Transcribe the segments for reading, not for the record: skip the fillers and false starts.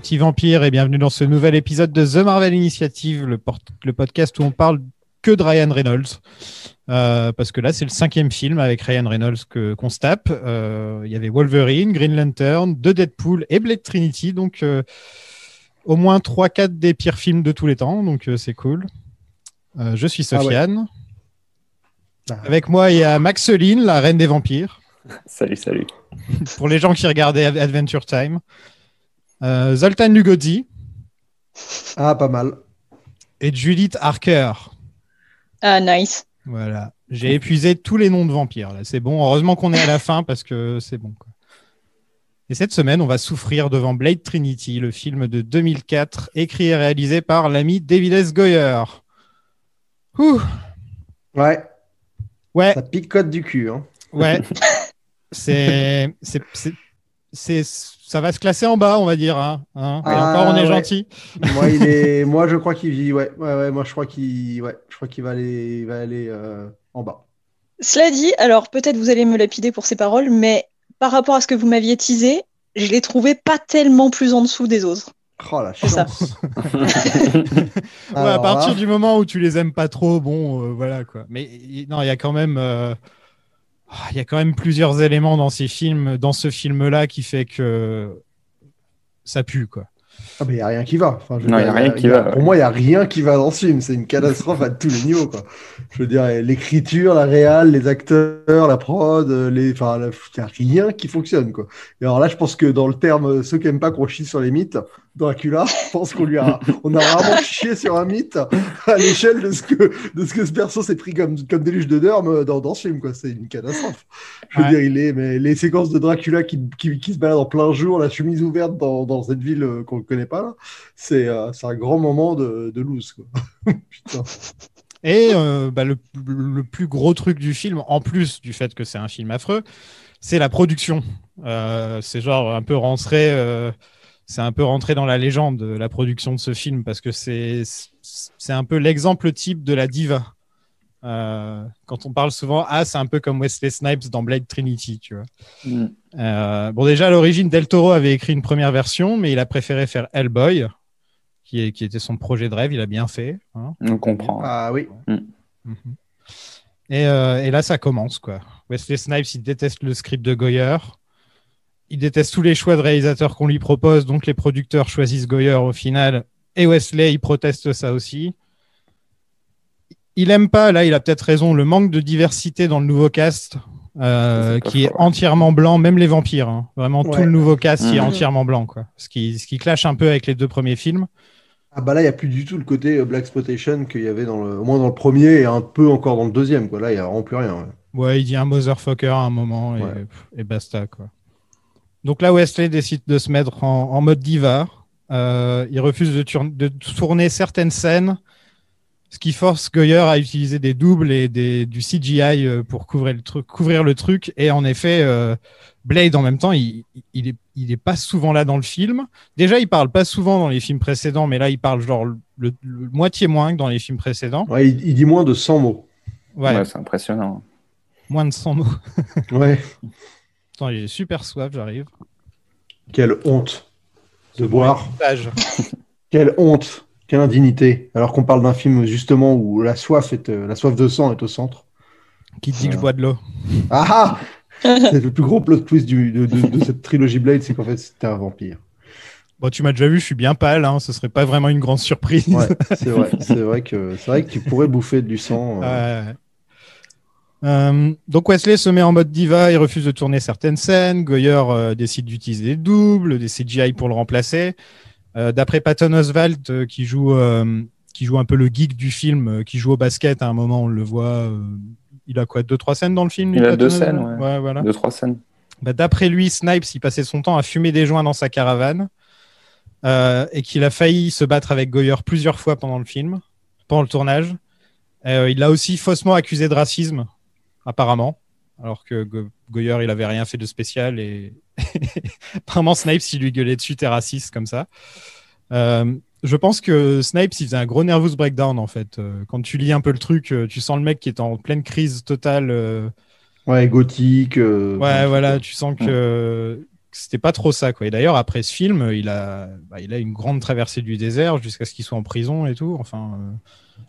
petits vampires, et bienvenue dans ce nouvel épisode de The Marvel Initiative, le podcast où on parle que de Ryan Reynolds. Parce que là, c'est le 5e film avec Ryan Reynolds qu'on se tape. Il y avait Wolverine, Green Lantern, The Deadpool et Blade Trinity. Donc, au moins 3-4 des pires films de tous les temps. Donc, c'est cool. Je suis Sofiane. Avec moi, il y a Maxeline, la reine des vampires. Salut, salut. Pour les gens qui regardaient Adventure Time. Zoltan Lugosi. Ah, pas mal. Et Judith Harker. Ah, nice. Voilà. J'ai épuisé tous les noms de vampires. Là. C'est bon. Heureusement qu'on est à la fin parce que c'est bon, quoi. Et cette semaine, on va souffrir devant Blade Trinity, le film de 2004, écrit et réalisé par l'ami David S. Goyer. Ouh. Ouais. Ouais. Ça picote du cul. Hein. Ouais. Ça va se classer en bas, on va dire. Hein. Et encore, on est gentil. Moi, je crois qu'il vit. Ouais. Moi, je crois qu'il va aller en bas. Cela dit, alors peut-être vous allez me lapider pour ces paroles, mais par rapport à ce que vous m'aviez teasé, je l'ai trouvé pas tellement plus en dessous des autres. Oh la C'est ça. chance. Ouais, à partir du moment où tu les aimes pas trop, bon, voilà quoi. Mais non, il y a quand même. Il y a quand même plusieurs éléments dans ce film-là qui fait que ça pue, quoi. Ah, mais il n'y a rien qui va. Enfin, il n'y a rien qui va. Pour moi, il n'y a rien qui va dans ce film. C'est une catastrophe à tous les niveaux, quoi. Je veux dire, l'écriture, la réal, les acteurs, la prod, il n'y a rien qui fonctionne, quoi. Et alors là, je pense que dans le terme, ceux qui n'aiment pas qu'on chie sur les mythes, Dracula, je pense qu'on a vraiment chié sur un mythe à l'échelle de ce que ce perso s'est pris comme déluge de derme dans ce film, quoi. C'est une catastrophe. Je veux dire, mais les séquences de Dracula qui se balade en plein jour, la chemise ouverte dans cette ville qu'on ne connaît pas, là, c'est un grand moment de lose, quoi. Putain. Et le plus gros truc du film, en plus du fait que c'est un film affreux, c'est la production. C'est genre un peu rentré... c'est un peu rentré dans la légende, la production de ce film, parce que c'est un peu l'exemple type de la diva. Quand on parle souvent, c'est un peu comme Wesley Snipes dans Blade Trinity, tu vois. Bon, déjà, à l'origine, Del Toro avait écrit une première version, mais il a préféré faire Hellboy, qui était son projet de rêve. Il a bien fait. Hein. On comprend. Ah oui. Et là, ça commence, quoi. Wesley Snipes, il déteste le script de Goyer. Il déteste tous les choix de réalisateurs qu'on lui propose, donc les producteurs choisissent Goyer au final. Et Wesley, il proteste ça aussi. Il aime pas, là, il a peut-être raison, le manque de diversité dans le nouveau cast, qui est entièrement blanc, même les vampires. Hein. Vraiment, tout le nouveau cast qui est entièrement blanc, quoi. Ce qui clash un peu avec les deux premiers films. Ah bah là, il n'y a plus du tout le côté Blaxploitation qu'il y avait au moins dans le premier et un peu encore dans le deuxième, quoi. Là, il n'y a vraiment plus rien. Ouais, il dit un motherfucker à un moment et basta, quoi. Donc là, Wesley décide de se mettre en mode diva. Il refuse de tourner certaines scènes, ce qui force Goyer à utiliser des doubles et du CGI pour couvrir le truc. Et en effet, Blade, en même temps, il est pas souvent là dans le film. Déjà, il parle pas souvent dans les films précédents, mais là, il parle genre le moitié moins que dans les films précédents. Ouais, il dit moins de 100 mots. Ouais, c'est impressionnant. Moins de 100 mots. Ouais. Attends, j'ai super soif, j'arrive. Quelle honte de boire. Quelle honte, quelle indignité. Alors qu'on parle d'un film justement où la soif de sang est au centre. Qui te dit que je bois de l'eau? Ah c'est le plus gros plot twist de cette trilogie Blade, c'est qu'en fait c'était un vampire. Bon, tu m'as déjà vu, je suis bien pâle, hein, ce serait pas vraiment une grande surprise. Ouais, c'est vrai que tu pourrais bouffer du sang. Donc Wesley se met en mode diva, il refuse de tourner certaines scènes. Goyer décide d'utiliser des doubles, des CGI pour le remplacer. D'après Patton Oswalt, qui joue un peu le geek du film, qui joue au basket, à un moment on le voit. Il a quoi, 2-3 scènes dans le film? Il a 2 scènes, ouais, voilà. 2-3 scènes. D'après lui, Snipes, il passait son temps à fumer des joints dans sa caravane et qu'il a failli se battre avec Goyer plusieurs fois pendant le tournage. Il l'a aussi faussement accusé de racisme, apparemment, alors que Goyer, il avait rien fait de spécial et apparemment Snipes, il lui gueulait dessus, t'es raciste, comme ça. Je pense que Snipes, il faisait un gros nervous breakdown, en fait. Quand tu lis un peu le truc, tu sens le mec qui est en pleine crise totale. Ouais, gothique. Ouais, voilà, tu sens que c'était pas trop ça, quoi. Et d'ailleurs, après ce film, il a une grande traversée du désert jusqu'à ce qu'il soit en prison et tout. Enfin,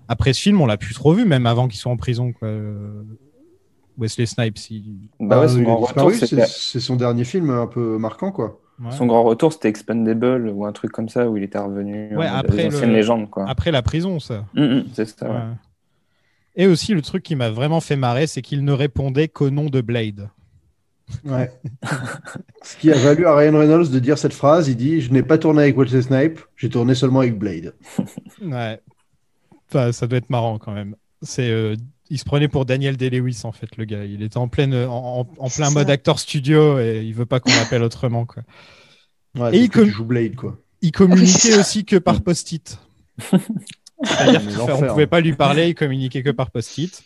après ce film, on l'a plus trop vu, même avant qu'il soit en prison, quoi. Wesley Snipes. Son grand retour, c'est son dernier film un peu marquant, quoi. Ouais. Son grand retour, c'était Expendable ou un truc comme ça où il était revenu. Après ancienne légende, quoi. Après la prison, ça. C'est ça. Ouais. Et aussi, le truc qui m'a vraiment fait marrer, c'est qu'il ne répondait qu'au nom de Blade. Ouais. Ce qui a valu à Ryan Reynolds de dire cette phrase, il dit « Je n'ai pas tourné avec Wesley Snipes, j'ai tourné seulement avec Blade. » Ouais. Enfin, ça doit être marrant quand même. Il se prenait pour Daniel Day-Lewis, en fait, le gars. Il était en plein mode acteur studio et il veut pas qu'on l'appelle autrement, quoi. Ouais, et il joue Blade, quoi. Il communiquait aussi que par post-it. C'est-à-dire qu'on ne pouvait pas lui parler, il communiquait que par post-it.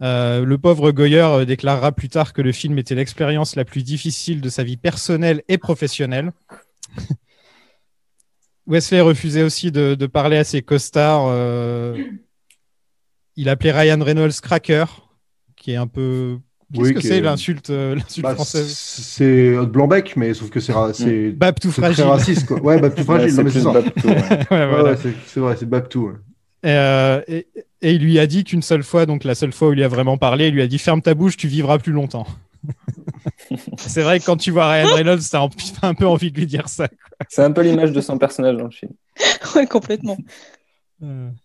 Le pauvre Goyer déclarera plus tard que le film était l'expérience la plus difficile de sa vie personnelle et professionnelle. Wesley refusait aussi de parler à ses costards. Il appelait Ryan Reynolds Cracker, qui est un peu... Qu'est-ce que c'est l'insulte française? C'est Blanc-Bec, mais sauf que c'est Babtou fragile. Très raciste, quoi. Ouais, Babtou fragile, non, mais c'est ça. Babtou, voilà. C'est vrai, c'est Babtou. Ouais. Et il lui a dit qu'une seule fois, donc la seule fois où il lui a vraiment parlé, il lui a dit « Ferme ta bouche, tu vivras plus longtemps ». C'est vrai que quand tu vois Ryan Reynolds, t'as un peu envie de lui dire ça, quoi. C'est un peu l'image de son personnage dans le film. Ouais, complètement.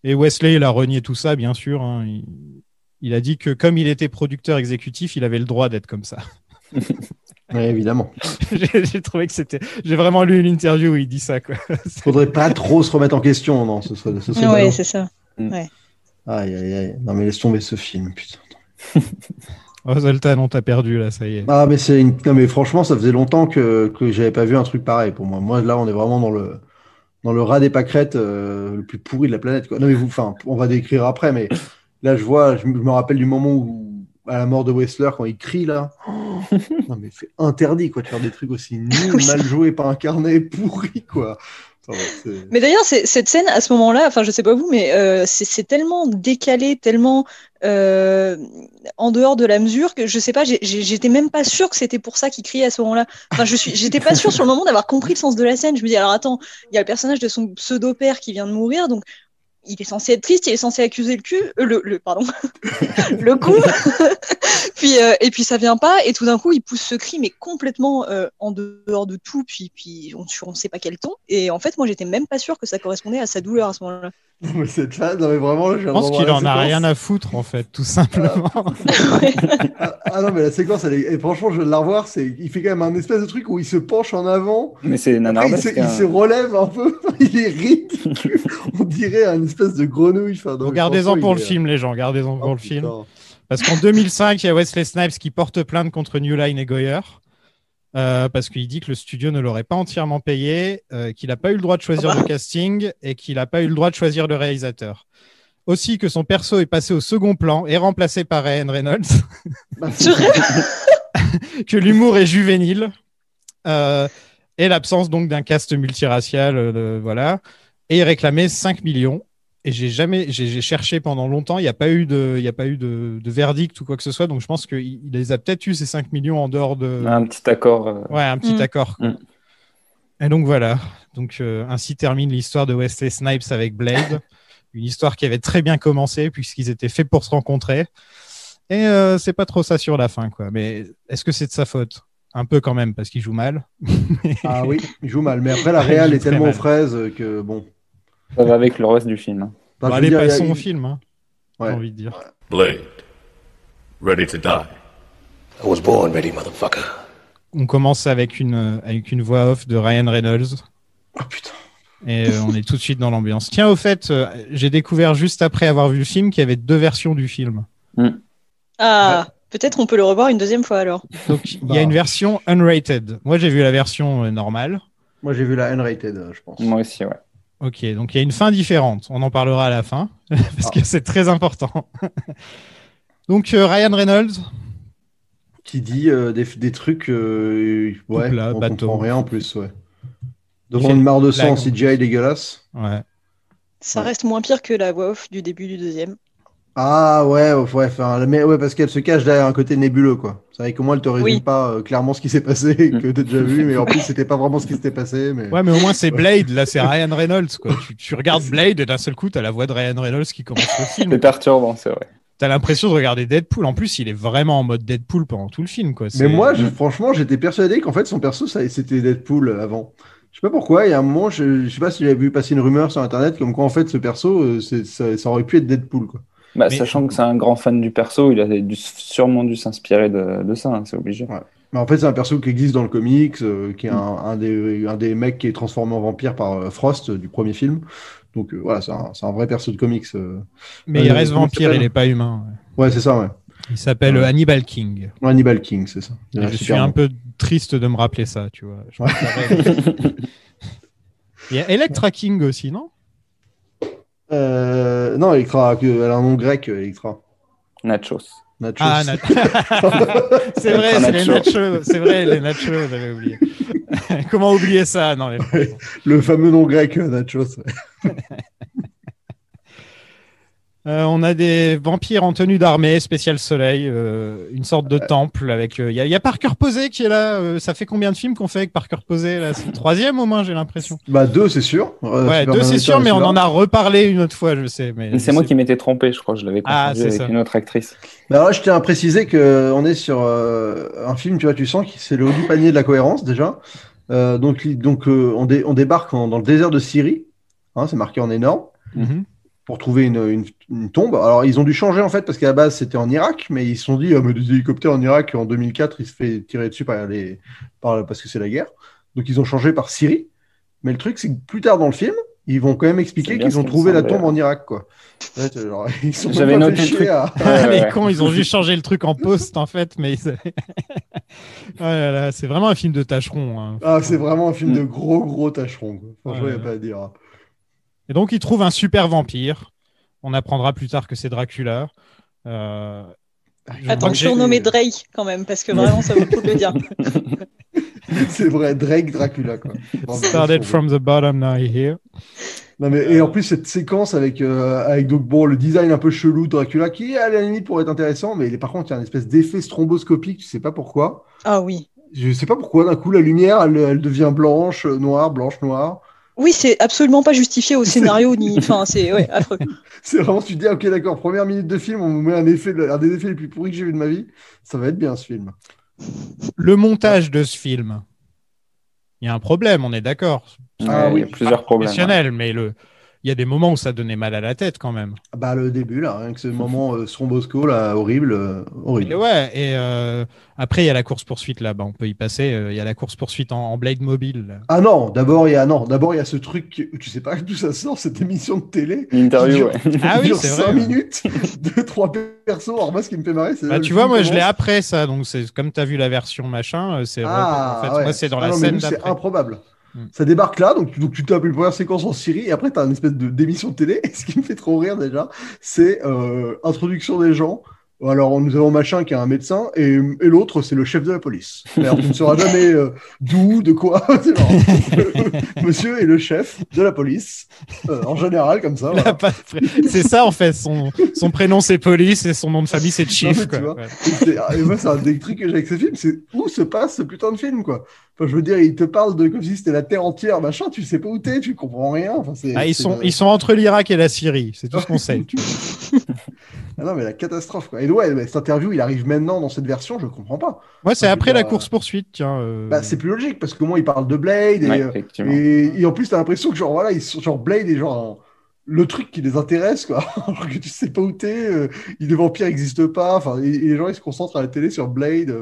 Et Wesley, il a renié tout ça, bien sûr. Hein. Il a dit que comme il était producteur exécutif, il avait le droit d'être comme ça. Oui, évidemment. J'ai trouvé que c'était... J'ai vraiment lu une interview où il dit ça, quoi. Faudrait pas trop se remettre en question, non. Ce serait ouais, c'est ça. Ouais. Aïe. Non, mais laisse tomber ce film, putain. Oh, Zoltan, on t'a perdu, là, ça y est. Ah, mais non, mais franchement, ça faisait longtemps que j'avais pas vu un truc pareil pour moi. Moi, là, on est vraiment dans le rat des pâquerettes le plus pourri de la planète, quoi. Non, mais on va décrire après, mais là, je me rappelle du moment où, à la mort de Whistler, quand il crie, là. Non, mais c'est interdit, quoi, de faire des trucs aussi nuls, mal joués, pas incarnés, pourris, quoi. Mais d'ailleurs, cette scène, à ce moment-là, enfin, je sais pas vous, mais c'est tellement décalé, tellement en dehors de la mesure que je sais pas, j'étais même pas sûre que c'était pour ça qu'il criait à ce moment-là. Enfin, j'étais pas sûre sur le moment d'avoir compris le sens de la scène. Je me dis, alors attends, il y a le personnage de son pseudo-père qui vient de mourir, donc il est censé être triste, il est censé accuser le cul, pardon, le coup. Et puis ça vient pas, et tout d'un coup il pousse ce cri, mais complètement en dehors de tout, puis on sait pas quel ton. Et en fait, moi j'étais même pas sûre que ça correspondait à sa douleur à ce moment-là. Mais cette phase, non mais vraiment, je pense qu'il en a rien à foutre en fait, tout simplement. Non mais la séquence, et franchement, je viens de la revoir, il fait quand même un espèce de truc où il se penche en avant. Mais c'est nanardesque. Il se relève un peu, il est ridicule. On dirait un espèce de grenouille. Regardez-en pour le film, les gens, regardez-en pour le film. Parce qu'en 2005, il y a Wesley Snipes qui porte plainte contre New Line et Goyer. Parce qu'il dit que le studio ne l'aurait pas entièrement payé, qu'il n'a pas eu le droit de choisir le casting et qu'il n'a pas eu le droit de choisir le réalisateur. Aussi que son perso est passé au second plan et remplacé par Ryan Reynolds. Que l'humour est juvénile. Et l'absence donc d'un cast multiracial. Voilà. Et il réclamait 5 millions. Et j'ai cherché pendant longtemps, il n'y a pas eu de verdict ou quoi que ce soit, donc je pense qu'il les a peut-être eu ces 5 millions en dehors de... Un petit accord. Ouais, un petit accord. Et donc voilà, ainsi termine l'histoire de Wesley Snipes avec Blade, une histoire qui avait très bien commencé puisqu'ils étaient faits pour se rencontrer. Et c'est pas trop ça sur la fin, quoi. Mais est-ce que c'est de sa faute ? Un peu quand même, parce qu'il joue mal. Ah oui, il joue mal, mais après la réal est tellement fraise que bon... Ça va avec le reste du film. Enfin, allez, passons au film, hein. J'ai envie de dire. Blade, ready to die. I was born ready, motherfucker. On commence avec une voix off de Ryan Reynolds. Oh putain. Et on est tout de suite dans l'ambiance. Tiens, au fait, j'ai découvert juste après avoir vu le film qu'il y avait 2 versions du film. Ah, peut-être on peut le revoir une deuxième fois alors. Donc, il y a une version unrated. Moi, j'ai vu la version normale. Moi, j'ai vu la unrated, je pense. Moi aussi, ouais. Ok, donc il y a une fin différente. On en parlera à la fin, parce que c'est très important. Donc, Ryan Reynolds. Qui dit des trucs... ouais, là, on bateau. comprend rien en plus, ouais. Devant une mare de sang, CGI dégueulasse. Ouais. Ça reste moins pire que la voix off du début du deuxième. Ah ouais, enfin, mais ouais, parce qu'elle se cache derrière un côté nébuleux, quoi. C'est vrai qu'au moins elle te résume Oui. pas clairement ce qui s'est passé, que t'as déjà vu, mais en plus c'était pas vraiment ce qui s'était passé. Mais... Ouais, mais au moins c'est Blade, là c'est Ryan Reynolds, quoi. Tu regardes Blade et d'un seul coup t'as la voix de Ryan Reynolds qui commence le film. C'est perturbant, c'est vrai. T'as l'impression de regarder Deadpool. En plus, il est vraiment en mode Deadpool pendant tout le film, quoi. Mais moi, franchement, j'étais persuadé qu'en fait son perso c'était Deadpool avant. Je sais pas pourquoi, il y a un moment, je sais pas si j'avais vu passer une rumeur sur internet comme quoi en fait ce perso, ça aurait pu être Deadpool, quoi. Bah, Mais- sachant que c'est un grand fan du perso, il a sûrement dû s'inspirer de ça, hein, c'est obligé. Ouais. Mais en fait, c'est un perso qui existe dans le comics, qui est un des mecs qui est transformé en vampire par Frost du premier film. Donc voilà, c'est un vrai perso de comics. Mais il reste comment vampire, s'appelle il est pas humain. Ouais. Ouais, c'est ça, ouais. Il s'appelle Hannibal King. Hannibal King, c'est ça. Et je suis Super un bon. peu triste de me rappeler ça, tu vois. Je Ouais. préférais- Il y a Electra King aussi, non? Non, Electra, elle a un nom grec, Electra. Nachos. Nachos. Ah, c'est vrai, Un c'est les nacho. nachos. C'est vrai, les nachos, j'avais oublié. Comment oublier ça? Non, mais... Le fameux nom grec, Nachos. Ouais. On a des vampires en tenue d'armée, spécial soleil, une sorte de temple avec. Il y a Parker Posey qui est là. Ça fait combien de films qu'on fait avec Parker Posey là? C'est le troisième au moins, j'ai l'impression. Bah, 2, c'est sûr. Ouais, Superman 2 c'est sûr, Returns, mais on celui-là. en a reparlé une autre fois, je sais. Mais C'est moi qui m'étais trompé, je crois que je l'avais Ah, confondu c'est avec ça. une autre actrice. Bah, alors là, je tiens à préciser qu'on est sur un film, tu vois, tu sens que c'est le haut du panier de la cohérence déjà. Donc on débarque dans le désert de Syrie. Hein, c'est marqué en énorme. Mhm. Pour trouver une tombe. Alors, ils ont dû changer en fait parce qu'à la base c'était en Irak, mais ils se sont dit mais des hélicoptères en Irak en 2004, il se fait tirer dessus parce que c'est la guerre. Donc ils ont changé par Syrie. Mais le truc, c'est que plus tard dans le film, ils vont quand même C'est expliquer bien qu'ils ce ont qui me trouvé la semblait, tombe ouais. en Irak, quoi. Ouais, genre, ils sont J'avais même pas noté fait le chier truc. à- Les Ouais. cons, ils ont juste changé le truc en post en fait, mais oh là là, c'est vraiment un film de tâcheron. Hein. Ah, c'est vraiment un film de gros tâcheron, quoi. Franchement, il Ouais. n'y a pas à dire. Et donc, ils trouvent un super vampire. On apprendra plus tard que c'est Dracula. Je crois Attends, que j'ai- surnommé Drake quand même, parce que vraiment, ça vaut le coup de le dire. C'est vrai, Drake Dracula, quoi. Started from the bottom, now you're here. Non, mais, et en plus, cette séquence avec donc, bon, le design un peu chelou de Dracula, qui à la limite pourrait être intéressant, mais par contre, il y a une espèce d'effet stromboscopique, tu sais pas pourquoi. Ah oui. Je sais pas pourquoi, d'un coup, la lumière, elle devient blanche, noire, blanche, noire. Oui, c'est absolument pas justifié au scénario, ni. Enfin, c'est ouais, affreux. C'est vraiment, tu te dis, ok, d'accord, première minute de film, on nous met un des effets les plus pourris que j'ai vu de ma vie. Ça va être bien, ce film. Le montage de ce film. Il y a un problème, on est d'accord. Ah Ouais, oui. il y a plusieurs problèmes. Professionnel, mais il y a des moments où ça donnait mal à la tête quand même. Ah bah, le début, là, rien que ce moment strombosco, là, horrible. Horrible. Et ouais, et après il y a la course-poursuite là, on peut y passer. Il y a la course-poursuite en Blade Mobile. Là. Ah d'abord, il y a ce truc, tu sais pas d'où ça sort, cette émission de télé. Une interview, qui dure- ouais. Ah qui oui, dure c'est 5 vrai. minutes, 2-3 persos. Alors, moi, ce qui me fait marrer, c'est. Bah, le tu vois, film moi je l'ai commence. après ça, donc c'est comme tu as vu la version machin, c'est Ah, en fait ouais. moi c'est dans Ah la non, mais scène nous, c'est d'après. improbable. Hmm. Ça débarque là, donc tu tapes une première séquence en Syrie, et après, tu as une espèce d'émission de télé. Et ce qui me fait trop rire déjà, c'est introduction des gens. Alors, nous avons machin qui est un médecin, et l'autre, c'est le chef de la police. Alors, tu ne sauras jamais d'où, de quoi. C'est marrant. Monsieur est le chef de la police, en général, comme ça. Il a Voilà. pas de c'est ça en fait, son prénom c'est Police et son nom de famille c'est Non, Chief. mais tu quoi. vois, Ouais. et moi, c'est un des trucs que j'ai avec ce film, c'est où se passe ce putain de film, quoi. Enfin, je veux dire, il te parle de comme si c'était la terre entière, machin, tu sais pas où t'es, tu comprends rien. Enfin, Ah, ils sont entre l'Irak et la Syrie, c'est tout ce qu'on sait. tu vois. Ah non, mais la catastrophe, quoi. Et ouais, cette interview, il arrive maintenant dans cette version, je comprends pas. Moi c'est je veux après la dire, course-poursuite, tiens. Bah, c'est plus logique, parce qu'au moins, il parle de Blade, Ouais, effectivement. et en plus, t'as l'impression que, genre, voilà, ils sont, genre, Blade est genre le truc qui les intéresse, quoi. Alors que tu sais pas où t'es, les vampires n'existent pas, enfin, et les gens, ils se concentrent à la télé sur Blade.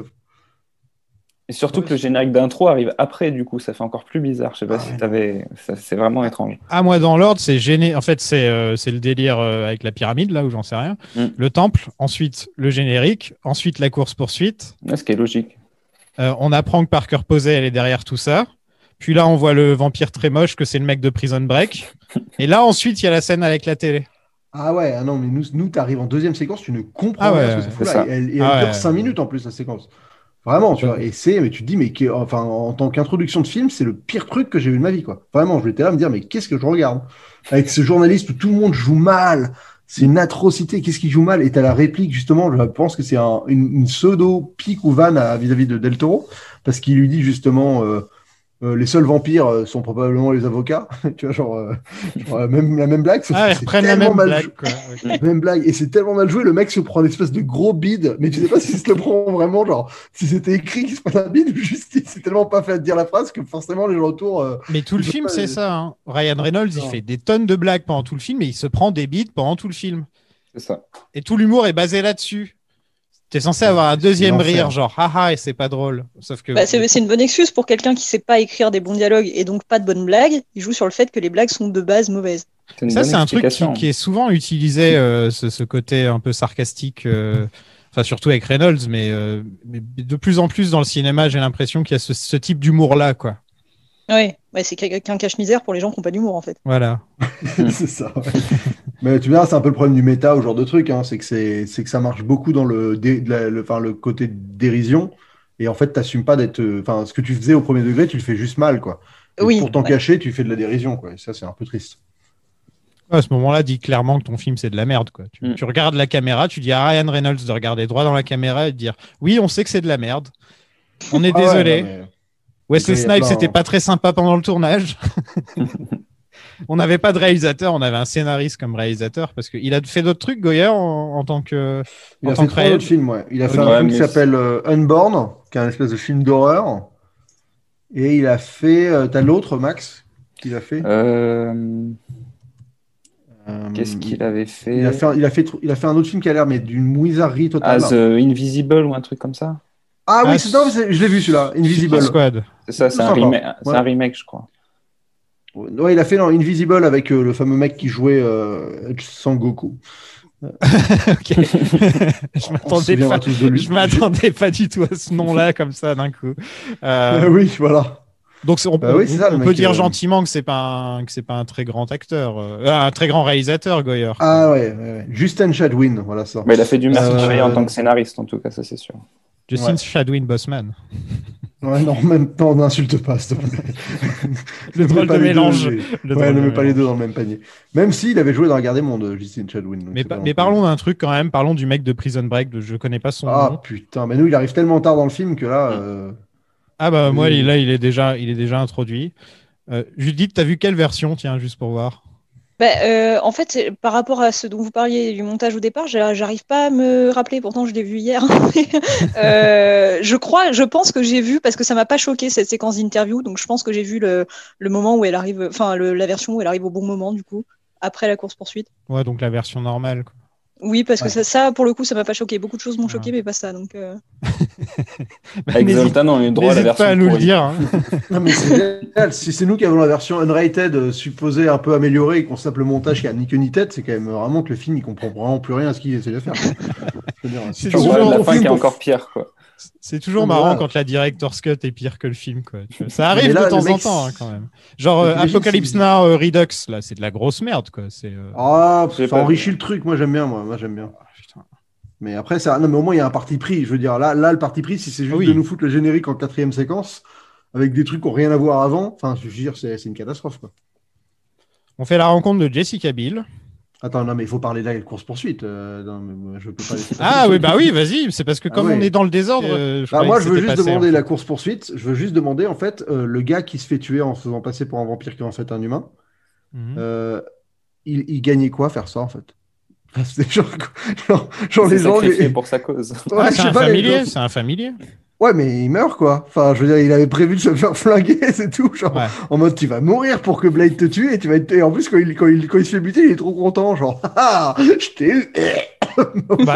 Et surtout que le générique d'intro arrive après, du coup, ça fait encore plus bizarre. Je sais pas Ah si ouais. t'avais. C'est vraiment étrange. Ah, moi, dans l'ordre, c'est gêné. En fait, c'est le délire avec la pyramide, là où j'en sais rien. Mm. Le temple, ensuite le générique, ensuite la course-poursuite. Ouais, ce qui est logique. On apprend que Parker Posey, elle est derrière tout ça. Puis là, on voit le vampire très moche, que c'est le mec de Prison Break. Et là, ensuite, il y a la scène avec la télé. Ah ouais, ah non, mais nous t'arrives en deuxième séquence, tu ne comprends Ah rien ouais, ce que ça fout c'est là. ça. Elle Ah dure ouais. 5 minutes en plus, la séquence. Vraiment, tu vois. Et mais tu te dis, mais enfin, en tant qu'introduction de film, c'est le pire truc que j'ai vu de ma vie, quoi. Vraiment, je l'étais là à me dire, mais qu'est-ce que je regarde? Avec ce journaliste où tout le monde joue mal. C'est une atrocité. Qu'est-ce qui joue mal? Et t'as la réplique, justement, je pense que c'est une pseudo-pique ou vanne vis-à-vis de Del Toro, parce qu'il lui dit justement les seuls vampires sont probablement les avocats. Tu vois, même la même blague. Ils reprennent la même blague. Quoi. La même blague. Et c'est tellement mal joué, le mec se prend une espèce de gros bide, mais tu sais pas s'il se le prend vraiment, genre, si c'était écrit qu'il se prend un bide, ou juste il s'est tellement pas fait à dire la phrase que forcément les gens autour. Mais tout le film, c'est ça. Hein. Ryan Reynolds, il fait des tonnes de blagues pendant tout le film, et il se prend des bides pendant tout le film. C'est ça. Et tout l'humour est basé là-dessus. T'es censé avoir un deuxième rire, genre haha, et c'est pas drôle. Sauf que c'est une bonne excuse pour quelqu'un qui sait pas écrire des bons dialogues et donc pas de bonnes blagues. Il joue sur le fait que les blagues sont de base mauvaises. Ça, c'est un truc qui est souvent utilisé, ce côté un peu sarcastique, enfin surtout avec Reynolds, mais de plus en plus dans le cinéma, j'ai l'impression qu'il y a ce type d'humour-là, quoi. Oui, c'est qu'un cache-misère pour les gens qui n'ont pas d'humour, en fait. Voilà. C'est ça. Ouais. Mais tu verras, c'est un peu le problème du méta, ou genre de truc, hein, c'est que ça marche beaucoup dans le côté dérision, et en fait, t'assumes pas d'être. Enfin, ce que tu faisais au premier degré, tu le fais juste mal, quoi. Et pour t'en cacher, tu fais de la dérision, quoi. Et ça, c'est un peu triste. À ce moment-là, dis clairement que ton film, c'est de la merde, quoi. Tu regardes la caméra, tu dis à Ryan Reynolds de regarder droit dans la caméra et de dire oui, on sait que c'est de la merde. On est désolé. Ouais, Wesley Snipes, c'était pas très sympa pendant le tournage. On n'avait pas de réalisateur, on avait un scénariste comme réalisateur parce qu'il a fait d'autres trucs, Goyer, en tant que. Il a fait 3 autres films, ouais. Il a fait un film qui s'appelle Unborn, qui est un espèce de film d'horreur. Et il a fait. T'as l'autre, Max, qu'il a fait Qu'est-ce qu'il avait fait? Il a fait un autre film qui a l'air mais d'une mouizarderie totale. The Invisible ou un truc comme ça? Ah oui, je l'ai vu celui-là, Invisible. Squad. C'est ça, c'est un remake, je crois. Ouais, il a fait Invisible avec le fameux mec qui jouait Sangoku. Ok. Je m'attendais pas du tout à ce nom-là comme ça d'un coup. Oui, voilà. Donc on peut dire gentiment que c'est pas un très grand acteur, un très grand réalisateur, Goyer. Ah ouais. Justin Chadwin, voilà ça. Mais il a fait du Mercenary en tant que scénariste, en tout cas, ça c'est sûr. Justin Chadwin Bossman. Ouais, non, même pas, on n'insulte pas, s'il te plaît. Le drôle de mélange. Ne mets pas les deux dans le même panier. Même s'il avait joué dans Regardez Monde, Justin Chadwin. Mais parlons d'un truc quand même, parlons du mec de Prison Break, je connais pas son nom. Ah putain, mais nous, il arrive tellement tard dans le film que là... Ah bah moi, il est déjà introduit. Judith, t'as vu quelle version, tiens, juste pour voir? En fait, par rapport à ce dont vous parliez du montage au départ, j'arrive pas à me rappeler, pourtant je l'ai vu hier. Je pense que j'ai vu, parce que ça m'a pas choqué cette séquence d'interview, donc je pense que j'ai vu le moment où elle arrive, enfin la version où elle arrive au bon moment, du coup, après la course-poursuite. Ouais, donc la version normale, quoi. Oui, parce que ça, pour le coup, ça m'a pas choqué. Beaucoup de choses m'ont choqué, mais pas ça. Donc, Avec Zoltan, on a eu droit à la version. N'hésite pas à nous le dire. Hein. Non, mais c'est génial. Si c'est nous qui avons la version unrated supposée un peu améliorée et qu'on sape le montage qui a ni queue ni tête, c'est quand même vraiment que le film il comprend vraiment plus rien à ce qu'il essaie de faire. C'est toujours la fin qui est encore pire, quoi. C'est toujours marrant quand la director's cut est pire que le film, quoi. Ça arrive de temps en temps, hein, quand même. Genre Apocalypse Now Redux, là, c'est de la grosse merde, quoi. Ça enrichit le truc. Moi, j'aime bien. Moi, j'aime bien. Mais après, non, mais au moins, il y a un parti pris. Je veux dire, là, le parti pris, si c'est juste de nous foutre le générique en 4e séquence, avec des trucs qui n'ont rien à voir avant, enfin, je veux dire, c'est une catastrophe, quoi. On fait la rencontre de Jessica Biel. Attends, non, mais il faut parler de la course-poursuite. Je peux pas oui, vas-y. C'est parce que comme on est dans le désordre. Moi, je veux juste demander la course-poursuite. Je veux juste demander, en fait, le gars qui se fait tuer en se faisant passer pour un vampire qui est en fait un humain, il gagnait quoi à faire ça, en fait? C'est genre les gens. Sacrifié pour sa cause. Ouais, c'est un familier. Ouais, mais il meurt, quoi. Enfin, je veux dire, il avait prévu de se faire flinguer, c'est tout. Genre, en mode, tu vas mourir pour que Blade te tue et tu vas être. Et en plus, quand il se fait buter, il est trop content. Genre, je t'ai eu.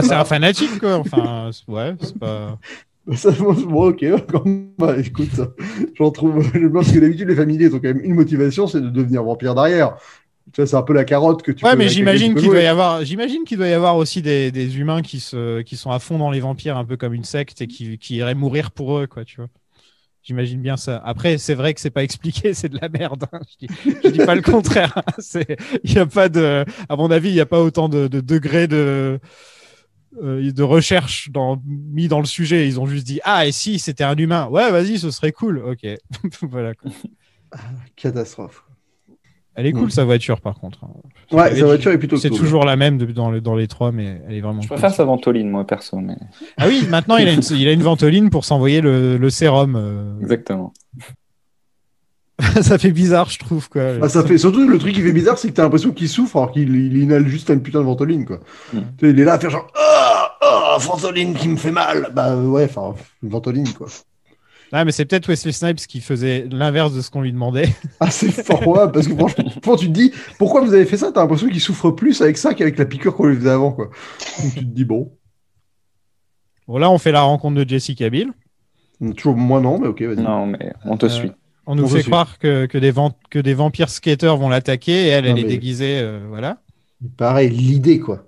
C'est un fanatique, quoi. Enfin, ouais, c'est pas. Bon, ok. Écoute, j'en trouve. Parce que d'habitude, les familiers ont quand même une motivation, c'est de devenir vampire derrière. Tu vois, c'est un peu la carotte que tu peux. Ouais, mais j'imagine qu'il doit y avoir aussi des humains qui sont à fond dans les vampires, un peu comme une secte, et qui iraient mourir pour eux, quoi, tu vois. J'imagine bien ça. Après, c'est vrai que c'est pas expliqué, c'est de la merde. Hein. Je dis pas le contraire. Il y a pas à mon avis, il n'y a pas autant de degrés de recherche mis dans le sujet. Ils ont juste dit et si c'était un humain, ouais, vas-y, ce serait cool. Ok, voilà. Quoi. Catastrophe. Elle est cool sa voiture par contre. Ouais, sa voiture est plutôt cool. C'est toujours la même dans les trois, mais elle est vraiment Je cool. préfère sa ventoline, moi, perso. Mais... Ah oui, maintenant il a une ventoline pour s'envoyer le sérum. Exactement. Ça fait bizarre, je trouve, quoi. Ah, ça fait... Surtout, le truc qui fait bizarre, c'est que t'as l'impression qu'il souffre alors qu'il inhale juste une putain de ventoline, quoi. Tu sais, il est là à faire genre ventoline qui me fait mal. Bah ouais, enfin, une ventoline, quoi. Ah, mais c'est peut-être Wesley Snipes qui faisait l'inverse de ce qu'on lui demandait. Ah, c'est fort, ouais, parce que franchement, tu te dis, pourquoi vous avez fait ça? T'as l'impression qu'il souffre plus avec ça qu'avec la piqûre qu'on lui faisait avant, quoi. Donc, tu te dis, bon. Bon, là, on fait la rencontre de Jessica Biel. Toujours moins non, mais ok, vas-y. Non, mais on te suit. On nous fait croire que des vampires skateurs vont l'attaquer et elle est déguisée, voilà. Pareil, l'idée, quoi.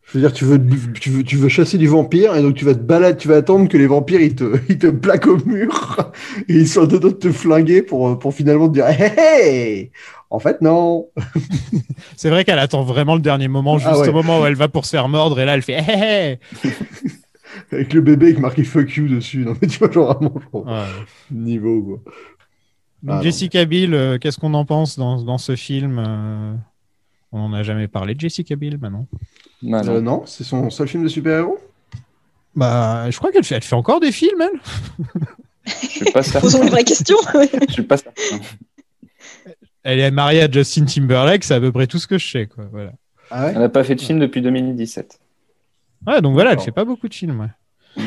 Je veux dire, tu veux chasser du vampire et donc tu vas te balader, tu vas attendre que les vampires ils te plaquent au mur et ils sont deux de te flinguer pour finalement te dire hey, hey en fait non. C'est vrai qu'elle attend vraiment le dernier moment, juste au moment où elle va pour se faire mordre et là elle fait hey, hey. Avec le bébé avec marqué fuck you dessus. Non mais tu vois genre vraiment niveau quoi. Jessica Biel, qu'est-ce qu'on en pense dans ce film On n'en a jamais parlé de Jessica Biel, maintenant. Non, c'est son seul film de super-héros. Bah, je crois qu'elle fait encore des films, elle. Je suis pas certain. Posons une vraie question. Je suis pas certain. Elle est mariée à Justin Timberlake, c'est à peu près tout ce que je sais, quoi. Voilà. Ah ouais. Elle n'a pas fait de film depuis 2017. Ouais, donc voilà, elle fait pas beaucoup de films. Ouais.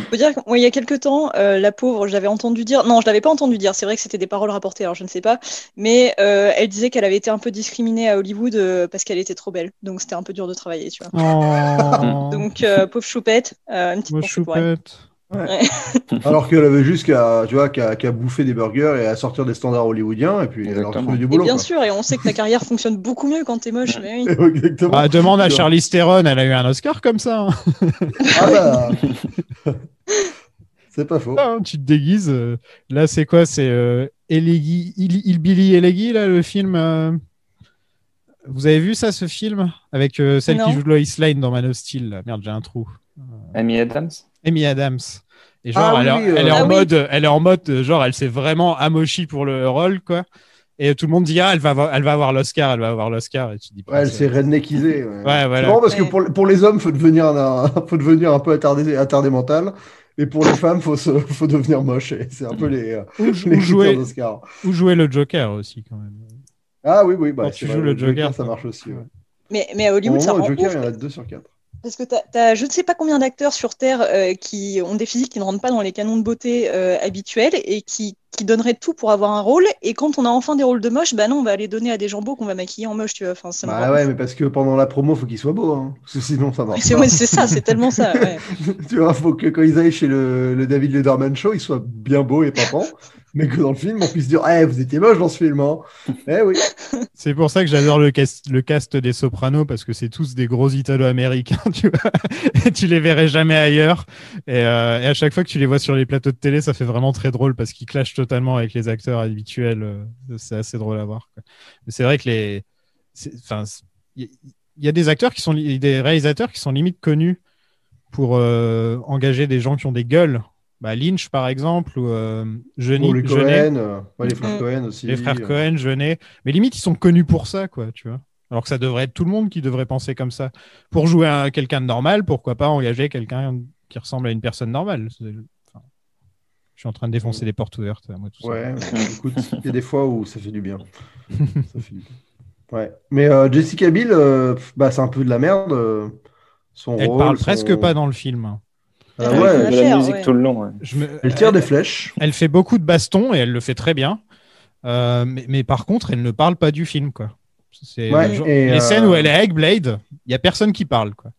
Faut dire qu'il y a quelques temps, la pauvre, je l'avais entendu dire. Non, je l'avais pas entendu dire. C'est vrai que c'était des paroles rapportées, alors je ne sais pas. Mais elle disait qu'elle avait été un peu discriminée à Hollywood parce qu'elle était trop belle. Donc c'était un peu dur de travailler, tu vois. Oh. Donc pauvre choupette, une petite pensée pour elle. Ouais. Alors qu'elle avait juste qu'à bouffer des burgers et à sortir des standards hollywoodiens et puis elle a retrouvé du boulot. Et bien sûr, et on sait que ta carrière fonctionne beaucoup mieux quand t'es moche. Mais oui. Exactement. Bah, demande à Charlize Theron, elle a eu un Oscar comme ça. Hein. Ah bah. C'est pas faux. Ah, tu te déguises. Là, c'est quoi? C'est Hillbilly Elegy, là, le film. Vous avez vu ça, ce film? Avec celle qui joue Lois Lane dans Man of Steel. Là. Merde, j'ai un trou. Amy Adams. Amy Adams. Et genre, elle est en mode, genre, elle s'est vraiment amochie pour le rôle, quoi. Et tout le monde dit, elle va avoir l'Oscar, elle va avoir l'Oscar. Et tu dis, elle s'est redneckisée. Ouais, voilà. C'est marrant parce que pour les hommes, faut devenir un peu attardé mental. Et pour les femmes, faut devenir moche. Et c'est un peu les critères d'Oscar. Ou jouer le Joker aussi, quand même. Ah oui. Bah, quand tu joues le Joker, ça marche aussi. Ouais. Mais à Hollywood, ça rend le Joker, ouf. il y en a 2 sur 4. Parce que t'as je ne sais pas combien d'acteurs sur Terre qui ont des physiques qui ne rentrent pas dans les canons de beauté habituels et qui donneraient tout pour avoir un rôle. Et quand on a enfin des rôles de moche, bah non, on va les donner à des gens beaux qu'on va maquiller en moche, tu vois. Enfin, ça mais parce que pendant la promo, faut qu'il soit beau, hein. Parce que sinon ça marche pas. C'est ça, c'est tellement ça. Ouais. Tu vois, faut que quand ils aillent chez le David Letterman Show, ils soient bien beaux et papants. Mais que dans le film, on puisse dire vous étiez moche dans ce film. Hein. Eh oui. C'est pour ça que j'adore le cast des Sopranos, parce que c'est tous des gros Italo-américains, tu vois. Et tu les verrais jamais ailleurs. Et à chaque fois que tu les vois sur les plateaux de télé, ça fait vraiment très drôle parce qu'ils clashent totalement avec les acteurs habituels. C'est assez drôle à voir. Quoi. Mais c'est vrai que il y a des acteurs des réalisateurs qui sont limite connus pour engager des gens qui ont des gueules. Bah, Lynch, par exemple, ou les Cohen, les frères Cohen aussi. Les frères Cohen, Jeunet. Mais limite, ils sont connus pour ça, quoi, tu vois. Alors que ça devrait être tout le monde qui devrait penser comme ça. Pour jouer quelqu'un de normal, pourquoi pas engager quelqu'un qui ressemble à une personne normale. Je suis en train de défoncer des portes ouvertes. Moi, tout ça. Écoute, il y a des fois où ça fait du bien. Ouais. Mais Jessica Biel, c'est un peu de la merde. Elle parle presque pas dans le film. De la musique tout le long. Ouais. Elle tire des flèches. Elle fait beaucoup de bastons et elle le fait très bien. Mais par contre, elle ne parle pas du film, quoi. Les scènes où elle est avec Blade, il n'y a personne qui parle, quoi.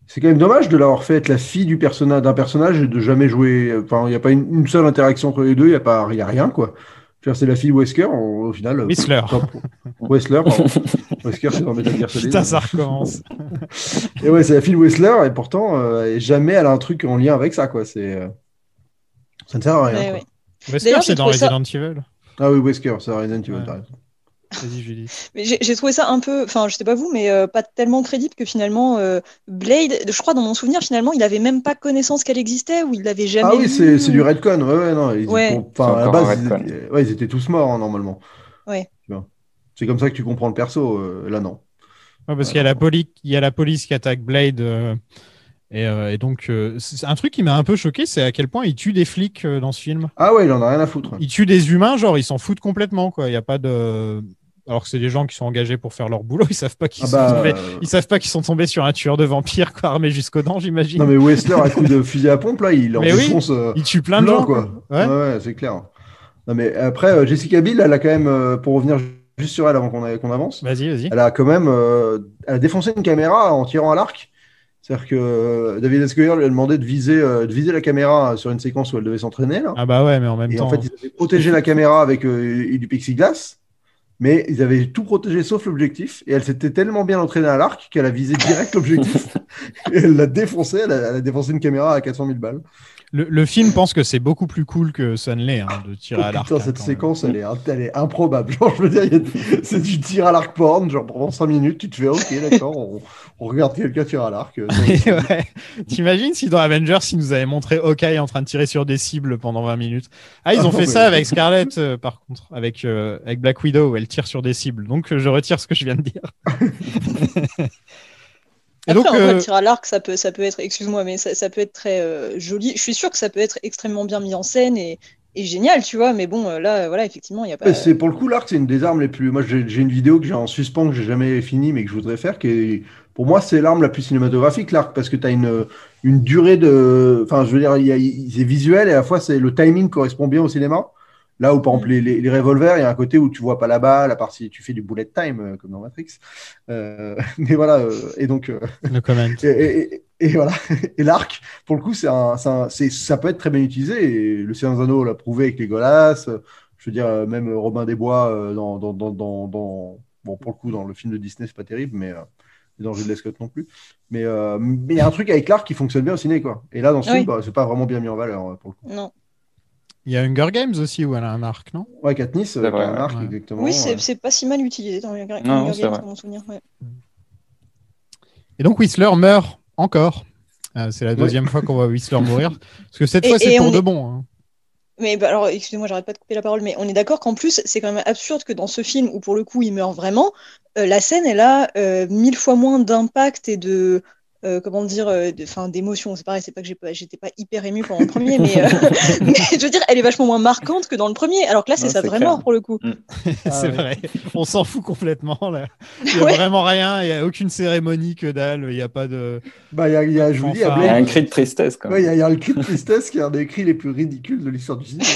C'est quand même dommage de l'avoir fait être la fille d'un personnage et de jamais jouer. Enfin, il n'y a pas une seule interaction entre les deux, il n'y a rien, quoi. C'est la fille Wesker, au final. Whistler. Whistler, pardon. Wesker, c'est dans Metal Gear Solid. Putain, ça recommence. Et ouais, c'est la fille Whistler, et pourtant, jamais elle a un truc en lien avec ça, quoi. Ça ne sert à rien. Ouais. Wesker, c'est dans Resident Evil. Ah oui, Wesker, c'est Resident Evil, t'as raison. Vas-y, Julie. Mais j'ai trouvé ça un peu, enfin, je sais pas vous, mais pas tellement crédible que finalement, Blade, je crois dans mon souvenir, finalement, il avait même pas connaissance qu'elle existait ou il l'avait jamais. Ah oui, c'est du retcon, non. À la base, ils étaient tous morts, hein, normalement. Ouais. C'est comme ça que tu comprends le perso. Là, non. Ouais, parce qu'il y a il y a la police qui attaque Blade. Et donc, c'est un truc qui m'a un peu choqué, c'est à quel point il tue des flics dans ce film. Ah ouais, il en a rien à foutre. Il tue des humains, genre, ils s'en foutent complètement, quoi. Il y a pas de... Alors que c'est des gens qui sont engagés pour faire leur boulot, ils savent pas qu'ils ils savent pas qu'ils sont tombés sur un tueur de vampires, quoi, armé jusqu'aux dents, j'imagine. Non, mais Whistler, à coup de fusil à pompe, là, il en défonce. Il tue plein de gens, quoi. Ouais, c'est clair. Non, mais après, Jessica Biel, elle a quand même, pour revenir juste sur elle avant qu'on avance, vas-y. Elle a quand même elle a défoncé une caméra en tirant à l'arc. C'est-à-dire que David S. Goyer lui a demandé de viser la caméra sur une séquence où elle devait s'entraîner. Là. Ah bah ouais, mais en même et temps... en fait, ils avaient protégé la caméra avec du plexiglas, mais ils avaient tout protégé sauf l'objectif. Et elle s'était tellement bien entraînée à l'arc qu'elle a visé direct l'objectif. Et elle l'a défoncé, elle a défoncé une caméra à 400 000 balles. Le film pense que c'est beaucoup plus cool que ça ne l'est, de tirer à l'arc. Putain, cette séquence, elle est improbable. Genre, je veux dire, c'est du tir à l'arc porn, genre pendant 5 minutes, tu te fais ok, d'accord, on regarde quelqu'un tirer à l'arc. Ouais. T'imagines si dans Avengers, ils nous avaient montré Hawkeye en train de tirer sur des cibles pendant 20 minutes. Ah, ils ont fait ça avec Scarlett, par contre, avec Black Widow, où elle tire sur des cibles. Donc, je retire ce que je viens de dire. Et après, donc, en vrai, tir à l'arc, ça peut être, excuse-moi, mais ça peut être très joli. Je suis sûre que ça peut être extrêmement bien mis en scène et génial, tu vois. Mais bon, là, voilà, effectivement, il n'y a pas. C'est pour le coup, l'arc, c'est une des armes les plus. Moi, j'ai une vidéo que j'ai en suspens que j'ai jamais fini, mais que je voudrais faire, qui est, pour moi, c'est l'arme la plus cinématographique, l'arc, parce que tu as une durée de. Enfin, je veux dire, c'est visuel et à la fois, le timing correspond bien au cinéma. Là où, par exemple, les revolvers, il y a un côté où tu vois pas la balle, à part si tu fais du bullet time, comme dans Matrix. Mais voilà, et donc... No comment. Et voilà. Et l'arc, pour le coup, ça peut être très bien utilisé. Et le Seigneur des Anneaux l'a prouvé avec Legolas. Je veux dire, même Robin des Bois, bon, pour le coup, dans le film de Disney, c'est pas terrible, mais... dans Ridley Scott non plus. Mais il y a un truc avec l'arc qui fonctionne bien au ciné, quoi. Et là, dans ce film, c'est pas vraiment bien mis en valeur, pour le coup. Non. Il y a Hunger Games aussi où elle a un arc, non? Ouais, Katniss, qui a un arc, exactement. Oui, c'est pas si mal utilisé dans Hunger Games, dans mon souvenir. Ouais. Et donc Whistler meurt encore. C'est la deuxième fois qu'on voit Whistler mourir. Parce que cette fois, c'est pour de bon. Hein. Mais bah, alors, excusez-moi, j'arrête pas de couper la parole, mais on est d'accord qu'en plus, c'est quand même absurde que dans ce film, où pour le coup, il meurt vraiment, la scène, elle a 1000 fois moins d'impact et de... comment dire, d'émotion. C'est pareil, c'est pas que j'étais pas hyper émue pendant le premier, mais je veux dire, elle est vachement moins marquante que dans le premier. Alors que là, c'est sa vraie mort pour le coup. C'est vrai. On s'en fout complètement là. Il y a vraiment rien. Il y a aucune cérémonie que dalle. Il y a pas de. Bah, il y a un cri de tristesse quand même. Ouais, il y a le cri de tristesse qui est un des cris les plus ridicules de l'histoire du cinéma.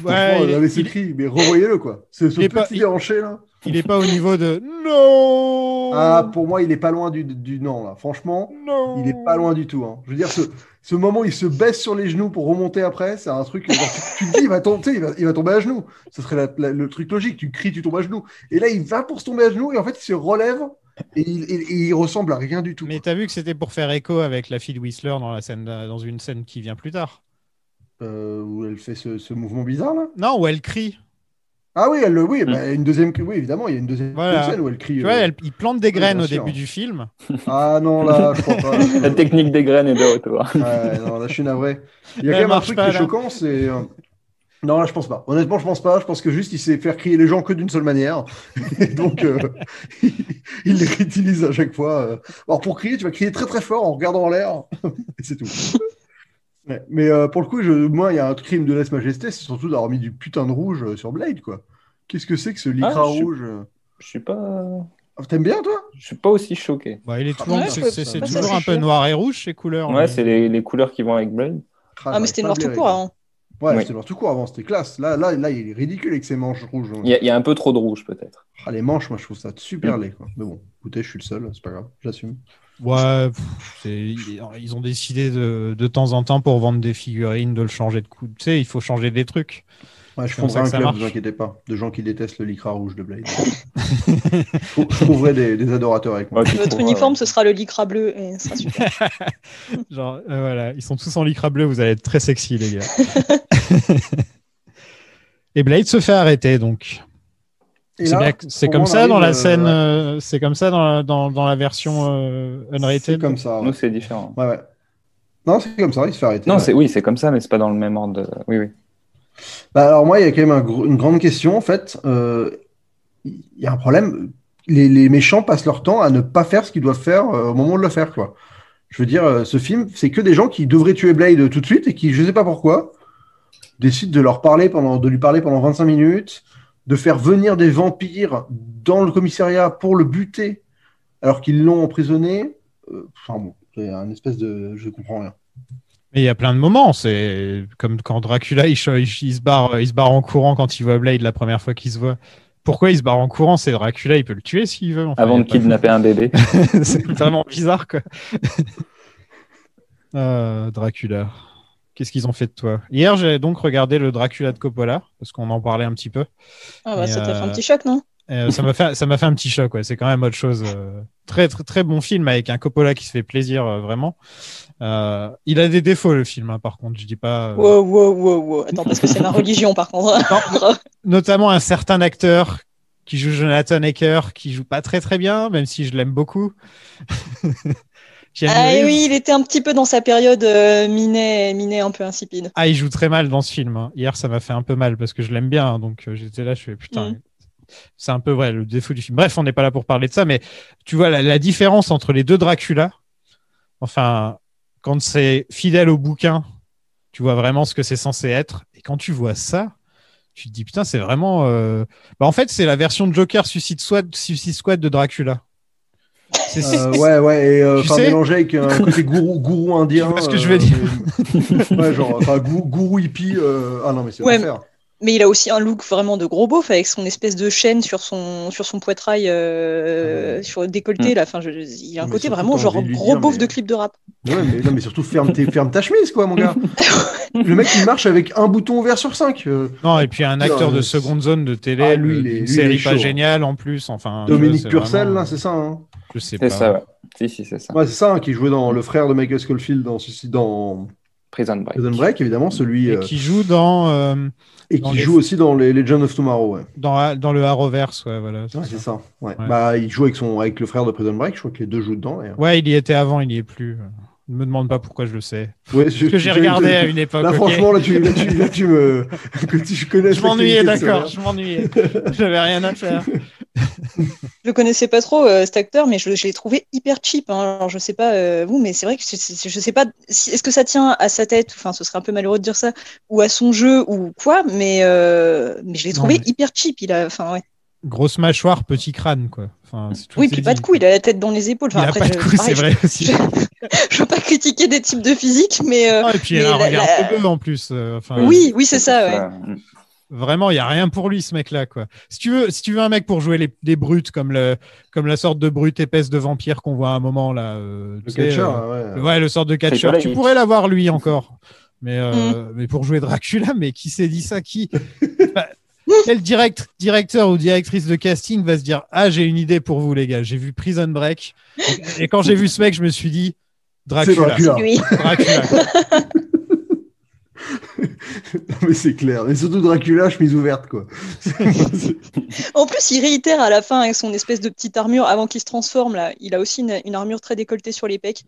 Ouais, ce cri, mais revoyez-le quoi. Ce petit déhanché là. Il est pas au niveau de non. Ah, pour moi, il est pas loin du non là. Franchement, il est pas loin du tout. Hein. Je veux dire, ce moment où il se baisse sur les genoux pour remonter après, c'est un truc. Genre, tu te dis, il va tomber à genoux. Ce serait le truc logique. Tu cries, tu tombes à genoux. Et là, il va pour se tomber à genoux et en fait, il se relève et il ressemble à rien du tout. Mais t'as vu que c'était pour faire écho avec la fille de Whistler dans une scène qui vient plus tard. Où elle fait ce mouvement bizarre là. Non, où elle crie. Ah oui, une deuxième, oui évidemment, il y a une deuxième scène où elle crie. Tu vois, il plante des graines au début du film. Ah non, là, je crois pas. La technique des graines est de retour. Ouais, non, là, je suis navré. Il y a quand même un truc qui est choquant, c'est... Non, là, je pense pas. Honnêtement, je pense pas. Je pense que juste, il sait faire crier les gens que d'une seule manière. Et donc, il les réutilise à chaque fois. Alors, pour crier, tu vas crier très très fort en regardant en l'air. Et c'est tout. Ouais. Mais pour le coup, moi, il y a un crime de lèse-majesté, c'est surtout d'avoir mis du putain de rouge sur Blade, quoi. Qu'est-ce que c'est que ce lycra rouge? Je suis pas... T'aimes bien, toi? Je suis pas aussi choqué. Bah, il est toujours, c'est toujours un peu noir et rouge, ces couleurs. Ouais, c'est les couleurs qui vont avec Blade. Mais c'était noir tout court avant. Ouais, c'était noir tout court avant, c'était classe. Là, il est ridicule avec ses manches rouges. Il y a un peu trop de rouge, peut-être. Ah, les manches, moi, je trouve ça super laid, quoi. Mais bon, écoutez, je suis le seul, c'est pas grave, j'assume. Ouais, ils ont décidé de temps en temps pour vendre des figurines de le changer de coup. Tu sais, il faut changer des trucs. Ouais, je fonderai un club, ne vous inquiétez pas, de gens qui détestent le lycra rouge de Blade. Je trouverai des adorateurs avec moi. Votre uniforme, ce sera le lycra bleu et ça sera super. Genre, voilà, ils sont tous en lycra bleu, vous allez être très sexy, les gars. Et Blade se fait arrêter, donc. C'est comme ça dans la scène, c'est comme ça dans la version unrated. C'est comme ça. Ouais. Nous, c'est différent. Ouais. Non, c'est comme ça, il se fait arrêter. Non, c'est comme ça, mais c'est pas dans le même ordre. Oui. Bah, alors moi, il y a quand même une grande question, en fait. il y a un problème. Les méchants passent leur temps à ne pas faire ce qu'ils doivent faire au moment de le faire, quoi. Je veux dire, ce film, c'est que des gens qui devraient tuer Blade tout de suite et qui, je sais pas pourquoi, décident de lui parler pendant 25 minutes, de faire venir des vampires dans le commissariat pour le buter alors qu'ils l'ont emprisonné. Enfin bon, c'est un espèce de... Je comprends rien. Mais il y a plein de moments. C'est comme quand Dracula, il se barre en courant quand il voit Blade la première fois qu'il se voit. Pourquoi il se barre en courant? C'est Dracula, il peut le tuer s'il veut. Enfin, Avant de kidnapper un bébé. C'est vraiment bizarre, quoi. Dracula. Qu'est-ce qu'ils ont fait de toi? Hier, j'ai donc regardé le Dracula de Coppola, parce qu'on en parlait un petit peu. Ah bah, ça t'a fait un petit choc, non? Ça m'a fait un petit choc, ouais. C'est quand même autre chose. Très, très, très bon film avec un Coppola qui se fait plaisir, vraiment. Il a des défauts, le film, hein, par contre. Je dis pas. Wow. Attends, parce que c'est ma religion, par contre. Notamment un certain acteur qui joue Jonathan Aker, qui joue pas très très bien, même si je l'aime beaucoup. Oui, il était un petit peu dans sa période minet un peu insipide. Ah, il joue très mal dans ce film, hein. Hier, ça m'a fait un peu mal parce que je l'aime bien, hein, donc j'étais là, je fais putain. C'est un peu vrai, le défaut du film. Bref, on n'est pas là pour parler de ça, mais tu vois la différence entre les deux Dracula. Enfin, quand c'est fidèle au bouquin, tu vois vraiment ce que c'est censé être. Et quand tu vois ça, tu te dis putain, c'est vraiment. En fait, c'est la version de Joker Suicide Squad de Dracula. Ouais, et mélangé avec un côté gourou indien. Tu vois ce que je veux dire? Ouais, genre, gourou hippie. Ah non, mais c'est l'enfer. Mais il a aussi un look vraiment de gros beauf avec son espèce de chaîne sur son poitrail sur le décolleté. Là. Enfin, il a un côté vraiment genre gros beauf de clip de rap. Ouais, mais surtout ferme ta chemise, quoi, mon gars. Le mec, il marche avec un bouton ouvert sur 5. Non, et puis un acteur de seconde zone de télé, une série pas géniale en plus. Enfin, Dominique Purcell, là, c'est ça, hein? Je sais pas. C'est ça, ouais. Si, c'est ça. Ouais, c'est ça, hein, qui jouait dans le frère de Michael Scofield dans Prison Break. Prison Break, évidemment, celui... Et qui joue dans... joue aussi dans les Legends of Tomorrow, ouais. Dans le Arrowverse, ouais, voilà. C'est ça. Ouais. Bah, il joue avec le frère de Prison Break, je crois que les deux jouent dedans. Ouais, il y était avant, il n'y est plus. Ne me demande pas pourquoi je le sais. Ouais, parce que j'ai regardé à une époque. Là, franchement, là, tu me... que tu connais. Je m'ennuyais, d'accord, je m'ennuyais. J'avais rien à faire. Je le connaissais pas trop, cet acteur, mais je l'ai trouvé hyper cheap. Hein. Alors, je sais pas vous, mais c'est vrai que je sais pas est-ce que ça tient à sa tête, enfin, ce serait un peu malheureux de dire ça, ou à son jeu, ou quoi, mais je l'ai trouvé hyper cheap. Ouais. Grosse mâchoire, petit crâne, quoi. Enfin, oui, puis pas de coups, il a la tête dans les épaules. Enfin, il a pas de coups, c'est vrai aussi. Je veux pas critiquer des types de physique, mais. Et puis il a un regard bleu en plus. Oui, c'est ça, ouais. Vraiment, il n'y a rien pour lui, ce mec-là, quoi. Si tu veux un mec pour jouer des brutes, comme la sorte de brute épaisse de vampire qu'on voit à un moment, là. Le catcheur, ouais, le sort de catcheur. Tu pourrais l'avoir, lui, encore. Mais pour jouer Dracula, mais qui s'est dit ça? Qui quel directeur ou directrice de casting va se dire « Ah, j'ai une idée pour vous, les gars. J'ai vu Prison Break. » Et quand j'ai vu ce mec, je me suis dit « Dracula. » C'est lui. Dracula. Non, mais c'est clair. Mais surtout Dracula, chemise ouverte, quoi. En plus, il réitère à la fin avec son espèce de petite armure avant qu'il se transforme. Là, il a aussi une armure très décolletée sur les pecs.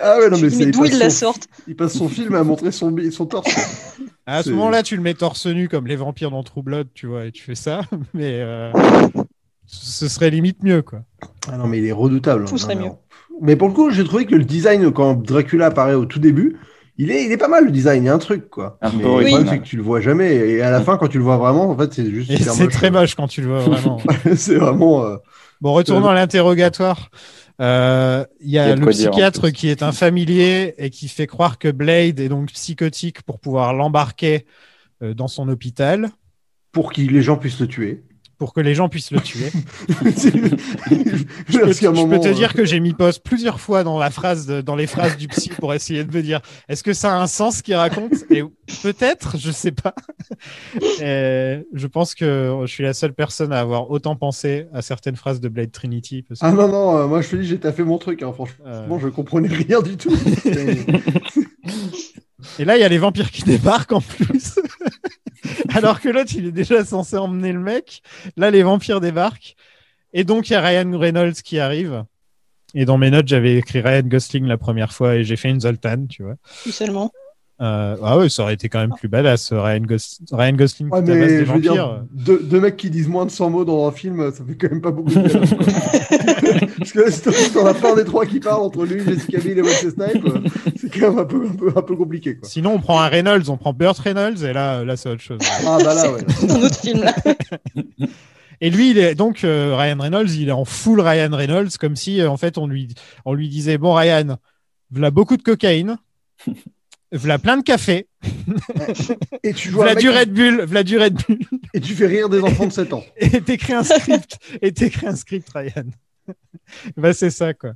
Ah ouais, non, mais d'où il la sorte? Il passe son film à montrer son torse. À ce moment-là, tu le mets torse nu comme les vampires dans True Blood, tu vois, et tu fais ça, mais ce serait limite mieux, quoi. Ah non, mais il est redoutable. Tout serait mieux. Mais pour le coup, j'ai trouvé que le design, quand Dracula apparaît au tout début, il est pas mal, le design, il y a un truc, quoi. Mais le problème, c'est que tu le vois jamais, et à la fin, quand tu le vois vraiment, en fait, c'est juste super moche. C'est très moche quand tu le vois vraiment. C'est vraiment... Bon, retournons à l'interrogatoire. Il y a le psychiatre qui est un familier et qui fait croire que Blade est donc psychotique pour pouvoir l'embarquer dans son hôpital. Pour que les gens puissent le tuer. Pour que les gens puissent le tuer. Je peux te dire que j'ai mis pause plusieurs fois dans les phrases du psy pour essayer de me dire est-ce que ça a un sens ce qu'il raconte? Et peut-être, je sais pas. Et je pense que je suis la seule personne à avoir autant pensé à certaines phrases de Blade Trinity. Parce que... Ah non, moi je te dis, j'ai taffé mon truc. Hein, franchement, je comprenais rien du tout. Et là, il y a les vampires qui débarquent en plus. Alors que l'autre, il est déjà censé emmener le mec. Là, les vampires débarquent. Et donc, il y a Ryan Reynolds qui arrive. Et dans mes notes, j'avais écrit Ryan Gosling la première fois et j'ai fait une Zoltan, tu vois. Tout seulement. Ah ouais, ça aurait été quand même plus badass. Ryan Gosling Ouais, qui tabasse des mais je veux dire, vampires. deux mecs qui disent moins de 100 mots dans un film, ça fait quand même pas beaucoup de dialogue, quoi. Parce que là, si t'en as pas un des trois qui parle entre lui, Jessica Biel et Wesley Snipes, c'est quand même un peu compliqué, quoi. Sinon, on prend un Reynolds, on prend Burt Reynolds, et là c'est autre chose. Ah bah là, ouais. C'est un autre film là. Et lui, il est donc Ryan Reynolds, il est en full Ryan Reynolds, comme si en fait on lui disait bon Ryan, voilà beaucoup de cocaïne, voilà plein de café, Et tu vois voilà un mec du Red Bull, voilà du Red Bull, et tu fais rire des enfants de 7 ans. et t'écris un script, Ryan. Bah c'est ça quoi.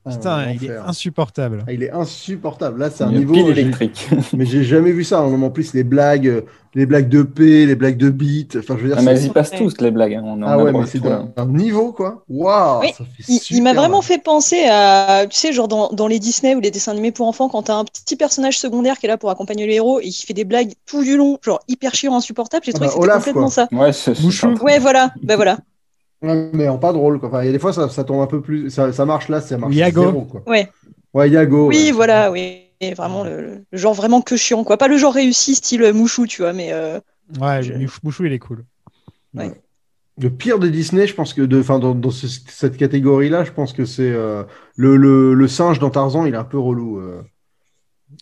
Putain, Ah, il est l'enfer. insupportable. Ah, il est insupportable. Là, c'est un Une niveau. pile électrique. Mais j'ai jamais vu ça. En plus, les blagues de P, les blagues de beat. Enfin, je veux dire, Ah, mais elles y c'est- passent tous, les blagues. Hein. On ah a ouais, droit mais à c'est tout, là. d'un niveau, quoi. Waouh, Oui, ça fait Il super m'a vraiment mal. fait penser à, tu sais, genre dans les Disney ou les dessins animés pour enfants, quand t'as un petit personnage secondaire qui est là pour accompagner le héros et qui fait des blagues tout du long, genre hyper chiant, insupportable, j'ai Ah trouvé bah, que c'était Olaf, complètement quoi. ça. Ouais, c'est Mouchou. sympa. Ouais, voilà, bah voilà. Ouais, mais en pas drôle, quoi. Enfin, il y a des fois, ça tombe un peu plus. Ça marche là, ça marche Yago. zéro, quoi. Ouais. Ouais, Yago. Oui, ouais. voilà, oui. Et vraiment le genre vraiment que chiant, quoi. Pas le genre réussi, style Mouchou, tu vois, mais Ouais, Je- Mouchou, il est cool. Ouais. Le pire de Disney, je pense que dans cette catégorie-là, je pense que c'est le singe dans Tarzan, il est un peu relou.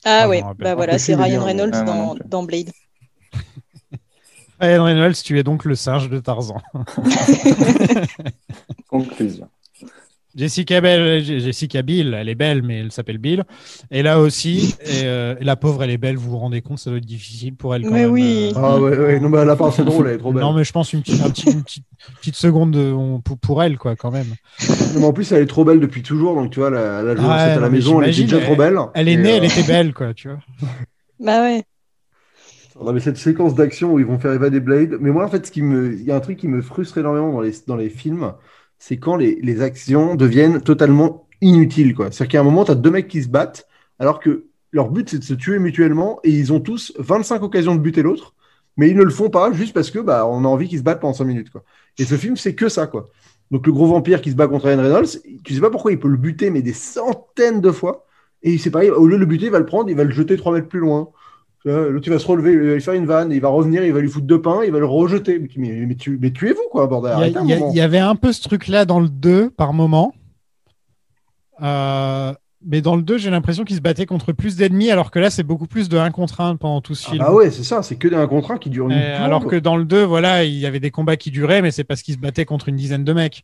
ah je ouais, m'en rappelle bah pas. voilà, Le c'est film est Ryan bien, mais- Reynolds Ah, moi non dans, plus. dans Blade. Ryan Reynolds, tu es donc le singe de Tarzan. Conclusion. Jessica Biel, elle est belle, mais elle s'appelle Bill. Et là aussi, et la pauvre, elle est belle, vous vous rendez compte, ça doit être difficile pour elle quand Mais même. oui. Ah ouais, non, mais à la part, c'est drôle, elle est trop belle. Non, mais je pense une petite seconde pour elle, quoi, quand même. Non, mais en plus, elle est trop belle depuis toujours, donc tu vois, la joueuse Ouais, à non, la mais maison, elle était j'imagine, déjà trop belle. Elle est Et, née, elle était belle, quoi, tu vois. Bah ouais. Non, mais cette séquence d'action où ils vont faire évader Blade, mais moi, en fait, il y a un truc qui me frustre énormément dans les films, c'est quand les actions deviennent totalement inutiles, quoi. C'est-à-dire qu'à un moment, tu as deux mecs qui se battent, alors que leur but, c'est de se tuer mutuellement, et ils ont tous 25 occasions de buter l'autre, mais ils ne le font pas juste parce que bah, on a envie qu'ils se battent pendant 5 minutes, quoi. Et ce film, c'est que ça, quoi. Donc le gros vampire qui se bat contre Ryan Reynolds, tu sais pas pourquoi il peut le buter, mais des centaines de fois, et c'est pareil, au lieu de le buter, il va le prendre, il va le jeter 3 mètres plus loin. L'autre, il va se relever, il va lui faire une vanne, il va revenir, il va lui foutre deux pains, il va le rejeter. Mais tuez-vous, quoi, bordel. Arrêtez un moment. Il y avait un peu ce truc-là dans le 2 par moment. Mais dans le 2, j'ai l'impression qu'il se battait contre plus d'ennemis, alors que là, c'est beaucoup plus de 1 contre 1 pendant tout ce Ah film. bah ouais, c'est ça, c'est que un contrat qui dure une plombe. Alors que dans le 2, voilà, il y avait des combats qui duraient, mais c'est parce qu'ils se battaient contre une dizaine de mecs.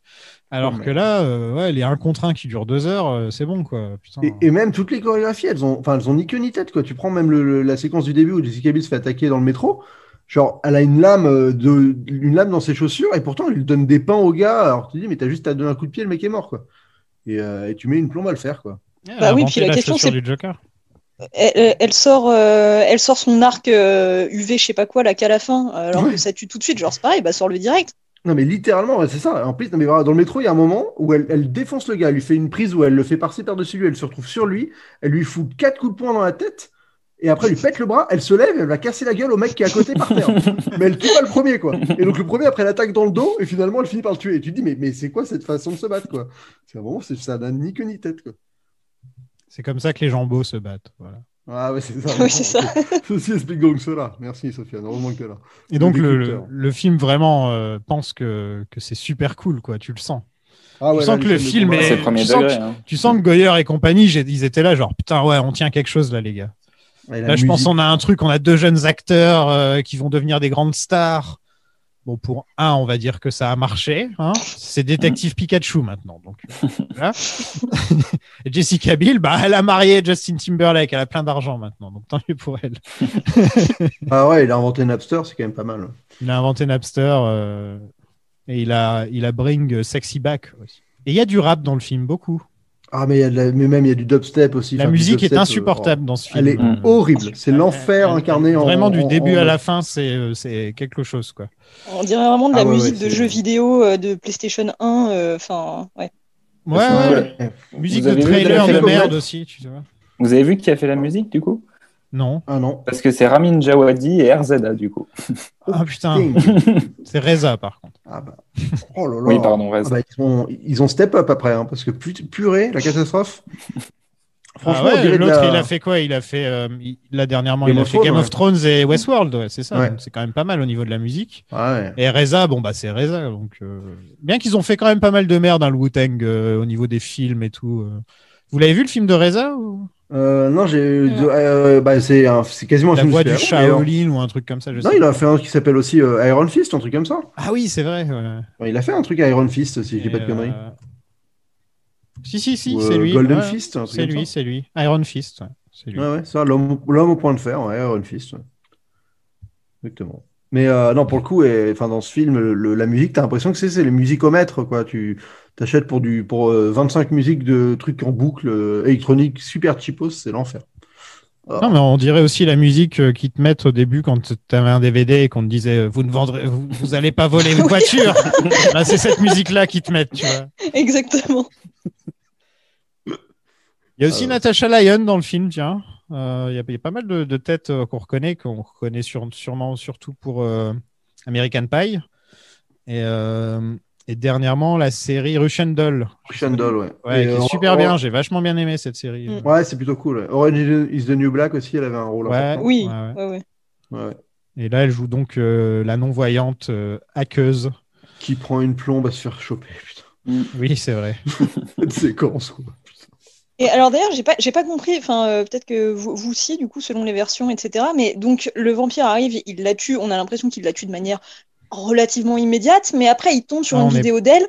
Alors Ouais, que là, ouais, les 1 contre 1 qui durent 2 heures, c'est bon, quoi. Putain. Et même toutes les chorégraphies, elles ont ni queue ni tête, quoi. Tu prends même la séquence du début où Jessica Biel se fait attaquer dans le métro. Genre, elle a une lame dans ses chaussures et pourtant elle lui donne des pains au gars. Alors tu te dis, mais t'as juste à donner un coup de pied, le mec est mort, quoi. Et tu mets une plombe à le faire, quoi. Elle Bah a oui, inventé puis la question, chaussure c'est- du Joker. Elle sort son arc UV, je sais pas quoi, là, qu'à la fin, alors Ouais. que ça tue tout de suite. Genre, c'est pareil, bah sors-le direct. Non, mais littéralement, ouais, c'est ça. En plus, non, mais voilà, dans le métro, il y a un moment où elle défonce le gars, elle lui fait une prise où elle le fait passer par-dessus lui, elle se retrouve sur lui, elle lui fout 4 coups de poing dans la tête, et après, elle lui pète le bras, elle se lève, et elle va casser la gueule au mec qui est à côté par terre. Mais elle tue pas le premier, quoi. Et donc, le premier, après, l'attaque dans le dos, et finalement, elle finit par le tuer. Et tu te dis, mais c'est quoi cette façon de se battre, quoi? C'est vraiment, ça n'a ni queue ni tête, quoi. C'est comme ça que les jambos se battent. Voilà. Ah ouais, c'est ça. Oui, c'est ça. Ceci explique donc cela. Merci, Sofiane. Heureusement que t'es là. Et donc, Le le décrypteur. film vraiment pense que c'est super cool, quoi. Tu le sens. Ah Tu sens que le film combat, est- C'est le premier tu sens degré. que- Hein. Tu sens que Goyer et compagnie, ils étaient là, genre, putain, ouais, on tient quelque chose, là, les gars. ouais, la Là, je pense musique. qu'on a un truc, on a 2 jeunes acteurs qui vont devenir des grandes stars. Bon, pour un, on va dire que ça a marché. Hein. C'est Détective Pikachu maintenant. Donc, voilà. Et Jessica Biel, bah, elle a marié Justin Timberlake. Elle a plein d'argent maintenant. Donc, tant mieux pour elle. Ah ouais, il a inventé Napster, c'est quand même pas mal. Il a inventé Napster et il a Bring Sexy Back aussi. Et il y a du rap dans le film, beaucoup. Ah, mais mais même il y a du dubstep aussi. La Enfin, du musique est dubstep, insupportable dans ce film. Elle est Mhm. horrible. C'est l'enfer incarné en. Vraiment, du début à en- la fin, c'est quelque chose, quoi. On dirait vraiment de la Ah ouais, musique ouais, de c'est- jeux vidéo de PlayStation 1. Enfin, ouais. Ouais, Parce que- ouais. Ouais. Musique Vous de avez vu trailer la de musique merde au aussi, tu vois. Vous avez vu qui a fait la musique, du coup? Non. Ah non. Parce que c'est Ramin Djawadi et RZA, du coup. Ah putain, Ding. c'est Reza par contre. Ah bah. Oh là là. Oui, pardon, Ah RZA. bah, ils ont step up après, hein, parce que purée, la catastrophe. Franchement, Ah on ouais, dirait de l'autre, la- il a fait quoi? Il a fait là dernièrement, Game il a of fait Thrones, Game ouais. of Thrones et Westworld, ouais, c'est ça. Ouais. Donc c'est quand même pas mal au niveau de la musique. Ouais. Et Reza, bon bah c'est Reza. Donc bien qu'ils ont fait quand même pas mal de merde, hein, le Wu-Tang au niveau des films et tout. Vous l'avez vu le film de Reza ou Non, Non. c'est quasiment un La film de Voix du super-héros, mais, Shaolin ou un truc comme ça, je non, sais il a pas. fait un qui s'appelle aussi Iron Fist, un truc comme ça. Ah oui, c'est vrai. Ouais. Enfin, il a fait un truc à Iron Fist, si je dis pas de Et, conneries. Si, Ou, c'est lui. Golden Ouais, Fist, un truc c'est comme lui, ça. c'est lui. Iron Fist, ouais, c'est lui. Ouais, ça, l'homme au point de fer, ouais, Iron Fist. Ouais. Exactement. Mais non, pour le coup, enfin, dans ce film, la musique, t'as l'impression que c'est le musicomètre, quoi. Tu t'achètes pour 25 musiques de trucs en boucle électronique super cheapos, c'est l'enfer. Non, mais on dirait aussi la musique qu'ils te mettent au début quand tu avais un DVD et qu'on te disait vous ne vendrez, vous allez pas voler une voiture. Bah, c'est cette musique-là qu'ils te mettent, tu vois. Exactement. Il y a aussi Natasha Lyon dans le film, tiens. Il y a pas mal de têtes qu'on reconnaît sûrement surtout pour American Pie. Et dernièrement, la série Russian Doll. Doll, ouais. Ouais, Et, qui est super bien. J'ai vachement bien aimé cette série. Mm. Ouais, c'est plutôt cool. Ouais. Orange is the New Black aussi, elle avait un rôle Ouais. important. Oui. Ouais. Ouais. Ouais. Et là, elle joue donc la non-voyante hackeuse. Qui prend une plombe à se faire choper, putain. Oui, c'est vrai. Cette séquence, quoi. Et alors d'ailleurs, j'ai pas compris, enfin peut-être que vous aussi, du coup, selon les versions, etc. Mais donc le vampire arrive, il la tue, on a l'impression qu'il la tue de manière relativement immédiate, mais après il tombe sur Ah, une on est- vidéo d'elle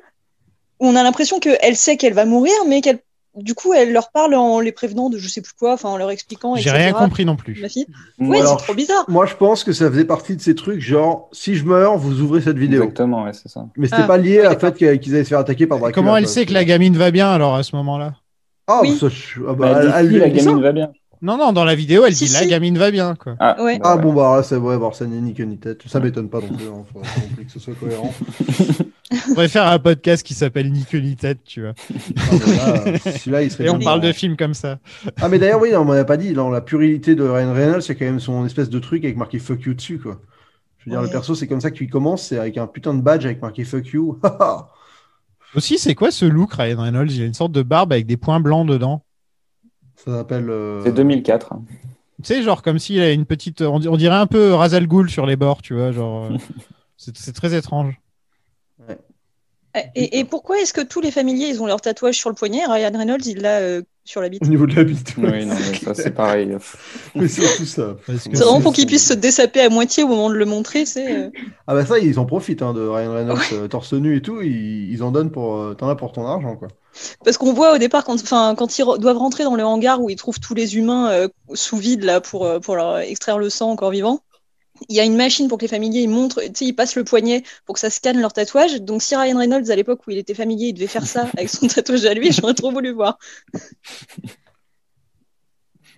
où on a l'impression qu'elle sait qu'elle va mourir, mais qu'elle du coup elle leur parle en les prévenant de je sais plus quoi, enfin en leur expliquant, J'ai etc. rien compris non plus. Ma fille. Ouais, Ouais, Alors, c'est trop bizarre. Moi, je pense que ça faisait partie de ces trucs, genre, si je meurs, vous ouvrez cette vidéo. Exactement, ouais, c'est ça. Mais c'était Ah, pas lié oui, à d'accord. fait qu'ils allaient se faire attaquer par Dracula. Comment elle quoi. sait que la gamine va bien alors à ce moment-là? Ah, Oui. ça, Bah, elle dit, lui la dit ça. gamine va bien. Non, dans la vidéo, elle Si, dit la si. gamine va bien, quoi. Ouais. Ah ouais. bon, bah là, ça n'est ni queue ni tête. Ça m'étonne pas non plus. Hein. Faut non plus que ce soit cohérent. On pourrait faire un podcast qui s'appelle Ni queue ni tête, tu vois. Ah, mais là, celui-là, il serait Et on bien parle marrant. de films comme ça. Ah, mais d'ailleurs, oui, on m'en a pas dit. Dans la puérilité de Ryan Reynolds, c'est quand même son espèce de truc avec marqué fuck you dessus, quoi. Je veux dire, Ouais. le perso, c'est comme ça qu'il commence, c'est avec un putain de badge avec marqué fuck you. Aussi, c'est quoi ce look, Ryan Reynolds? Il a une sorte de barbe avec des points blancs dedans. Ça s'appelle. C'est 2004. Tu sais, genre comme s'il a une petite. On dirait un peu Ra's al Ghul sur les bords, tu vois. Genre, c'est très étrange. Et pourquoi est-ce que tous les familiers ils ont leur tatouage sur le poignet, et Ryan Reynolds il l'a sur la bite? Au niveau de la bite. ouais. Oui, non, mais ça, c'est pareil. Mais surtout ça. Parce que C'est vraiment c'est- pour qu'il puisse se dessaper à moitié au moment de le montrer, c'est. Ah bah ça, ils en profitent hein, de Ryan Reynolds torse nu et tout. Ils en donnent pour. T'en as pour ton argent, quoi. Parce qu'on voit au départ, quand ils doivent rentrer dans le hangar où ils trouvent tous les humains sous vide là, pour leur extraire le sang encore vivant, il y a une machine pour que les familiers ils montrent, tu sais, ils passent le poignet pour que ça scanne leur tatouage. Donc si Ryan Reynolds, à l'époque où il était familier, il devait faire ça avec son tatouage à lui, j'aurais trop voulu voir.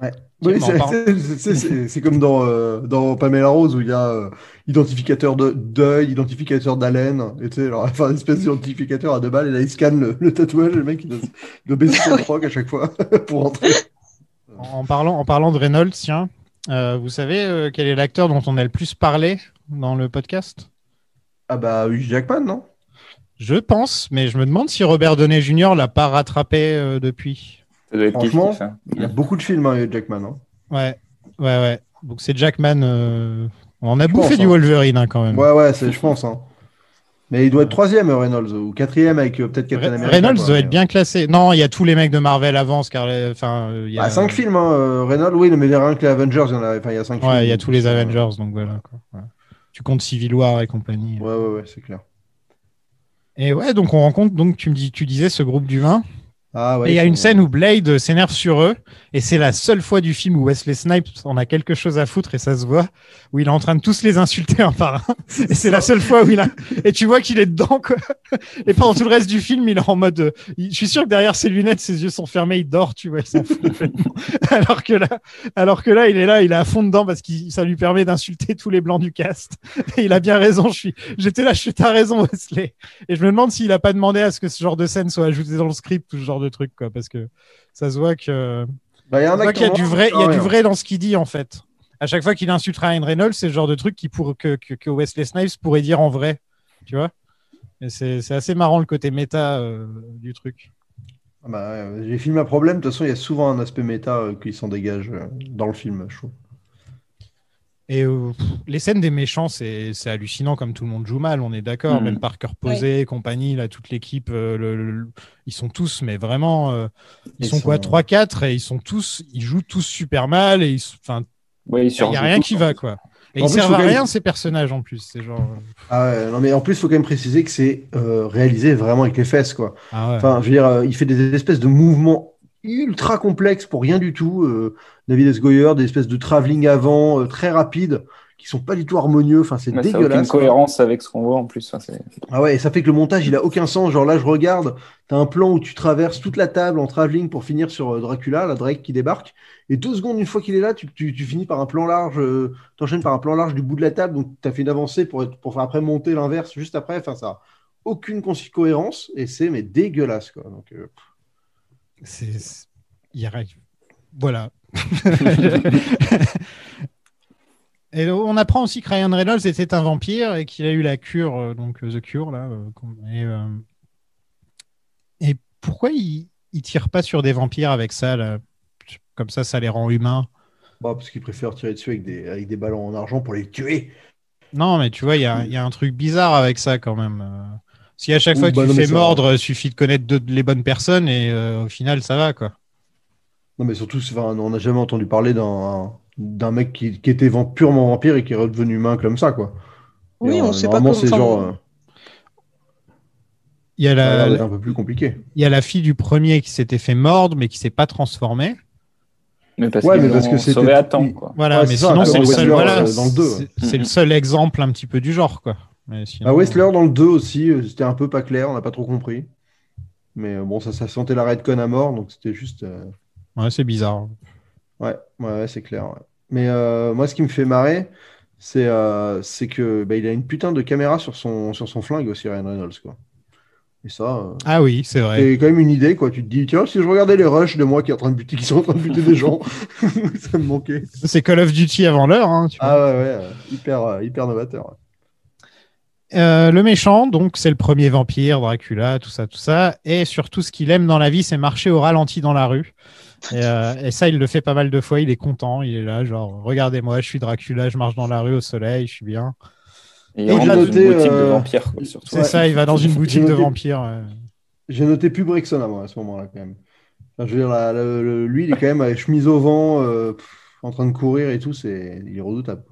Ouais. Tiens, Oui, mais en parlant- c'est comme dans Pamela Rose où il y a identificateur de deuil, identificateur d'haleine, et tu sais, alors, enfin, une espèce d'identificateur à 2 balles, et là il scanne le tatouage, le mec il doit baisser son froc à chaque fois pour rentrer. En parlant de Reynolds, tiens, vous savez quel est l'acteur dont on a le plus parlé dans le podcast? Ah bah Hugh Jackman, non? Je pense, mais je me demande si Robert Downey Jr. l'a pas rattrapé depuis. Ça doit être Franchement, kiff-kiff, hein. il y a beaucoup de films, hein, Hugh Jackman. Hein. Ouais. Donc c'est Jackman. On a Je bouffé pense, du hein. Wolverine hein, quand même. Ouais, je pense. Hein. Mais il doit être 3e, Reynolds, ou 4e avec peut-être Captain America. Reynolds quoi, doit mais, être bien classé. Non, il y a tous les mecs de Marvel avant, il y a 5 films, hein, Reynolds, oui, mais rien que les Avengers, il y a 5 films. Ouais, il y a tous les qui sont, Avengers, donc voilà. Quoi. Ouais. Tu comptes Civil War et compagnie. Ouais, c'est clair. Et ouais, donc on rencontre, donc tu disais ce groupe d'humains. Ah, ouais, Et il y a ils une sont- scène où Blade s'énerve sur eux, et c'est la seule fois du film où Wesley Snipes en a quelque chose à foutre, et ça se voit, où il est en train de tous les insulter un par un. Et c'est la seule fois où il a. Et tu vois qu'il est dedans, quoi. Et pendant tout le reste du film, il est en mode. Je suis sûr que derrière ses lunettes, ses yeux sont fermés, il dort, tu vois, il s'en fout complètement. Alors que là, il est là, il est à fond dedans parce que ça lui permet d'insulter tous les blancs du cast. Et il a bien raison, j'étais là, t'as raison, Wesley. Et je me demande s'il a pas demandé à ce que ce genre de scène soit ajouté dans le script ou ce genre de truc, quoi, parce que ça se voit que. Bah, il y a un On voit qu'il y a acteur du vrai, il y a noir, du ouais. vrai dans ce qu'il dit en fait. À chaque fois qu'il insulte Ryan Reynolds, c'est le genre de truc que Wesley Snipes pourrait dire en vrai, tu vois. Et c'est assez marrant le côté méta du truc. Ah bah, les films à problème, de toute façon, il y a souvent un aspect méta qui s'en dégage dans le film, je trouve. Et les scènes des méchants, c'est hallucinant comme tout le monde joue mal, on est d'accord. Même Parker Posey et compagnie, là, toute l'équipe, ils sont tous, mais vraiment, ils sont quoi, 3-4 et ils jouent tous super mal et il n'y a rien qui va, quoi. Et ils servent à rien, ces personnages, en plus. C'est genre... Ah ouais, non, mais en plus, il faut quand même préciser que c'est réalisé vraiment avec les fesses, quoi. Ah ouais. Enfin, je veux dire, il fait des espèces de mouvements ultra complexes pour rien du tout. David S. Goyer, des espèces de travelling avant très rapides qui sont pas du tout harmonieux. Enfin, c'est dégueulasse. Ça n'a aucune cohérence avec ce qu'on voit en plus. Ah ouais, et ça fait que le montage, il a aucun sens. Genre là, je regarde, t'as un plan où tu traverses toute la table en travelling pour finir sur Dracula, la Drake qui débarque. Et 2 secondes, une fois qu'il est là, tu finis par un plan large, t'enchaînes par un plan large du bout de la table. Donc, t'as fait une avancée pour faire après monter l'inverse juste après. Enfin, ça a aucune cohérence et c'est mais dégueulasse, quoi. Donc, Voilà. Et on apprend aussi que Ryan Reynolds était un vampire et qu'il a eu la cure, donc The Cure, là. Et pourquoi il tire pas sur des vampires avec ça, là? Comme ça les rend humains. Parce qu'il préfère tirer dessus avec des ballons en argent pour les tuer. Non, mais tu vois, il y a un truc bizarre avec ça quand même. Si à chaque fois que tu fais mordre, il suffit de connaître les bonnes personnes et au final, ça va, quoi. Non, mais surtout, on n'a jamais entendu parler d'un mec qui était purement vampire et qui est redevenu humain comme ça, quoi. Oui, on sait pas comment... c'est genre... ça a l'air d'être un peu plus compliqué. Il y a la fille du premier qui s'était fait mordre, mais qui s'est pas transformée. Mais parce que c'était sauvé à temps, quoi. Voilà, mais sinon, c'est le seul... dans le 2. C'est le seul exemple un petit peu du genre, quoi. Mais sinon, Whistler, dans le 2 aussi, c'était un peu pas clair, on n'a pas trop compris. Mais bon, ça sentait la redcon à mort, donc c'était juste... Ouais, c'est bizarre. Ouais, c'est clair. Ouais. Mais moi, ce qui me fait marrer, c'est que il a une putain de caméra sur son flingue aussi, Ryan Reynolds, quoi. Et ça. Ah oui, c'est vrai. C'est quand même une idée, quoi. Tu te dis, tiens, si je regardais les rushs de moi qui sont en train de buter des gens, ça me manquait. C'est Call of Duty avant l'heure, hein. Ouais, hyper novateur. Ouais. Le méchant, donc, c'est le premier vampire, Dracula, tout ça. Et surtout, ce qu'il aime dans la vie, c'est marcher au ralenti dans la rue. Et ça, il le fait pas mal de fois. Il est content. Il est là, genre, regardez-moi, je suis Dracula, je marche dans la rue au soleil, je suis bien. Et il rentre dans une boutique de vampires, quoi, surtout. C'est ça, il va dans une boutique de vampires. J'ai noté plus Brexon à moi, à ce moment-là, quand même. Enfin, je veux dire, lui, il est quand même avec chemise au vent, en train de courir et tout. Il est redoutable.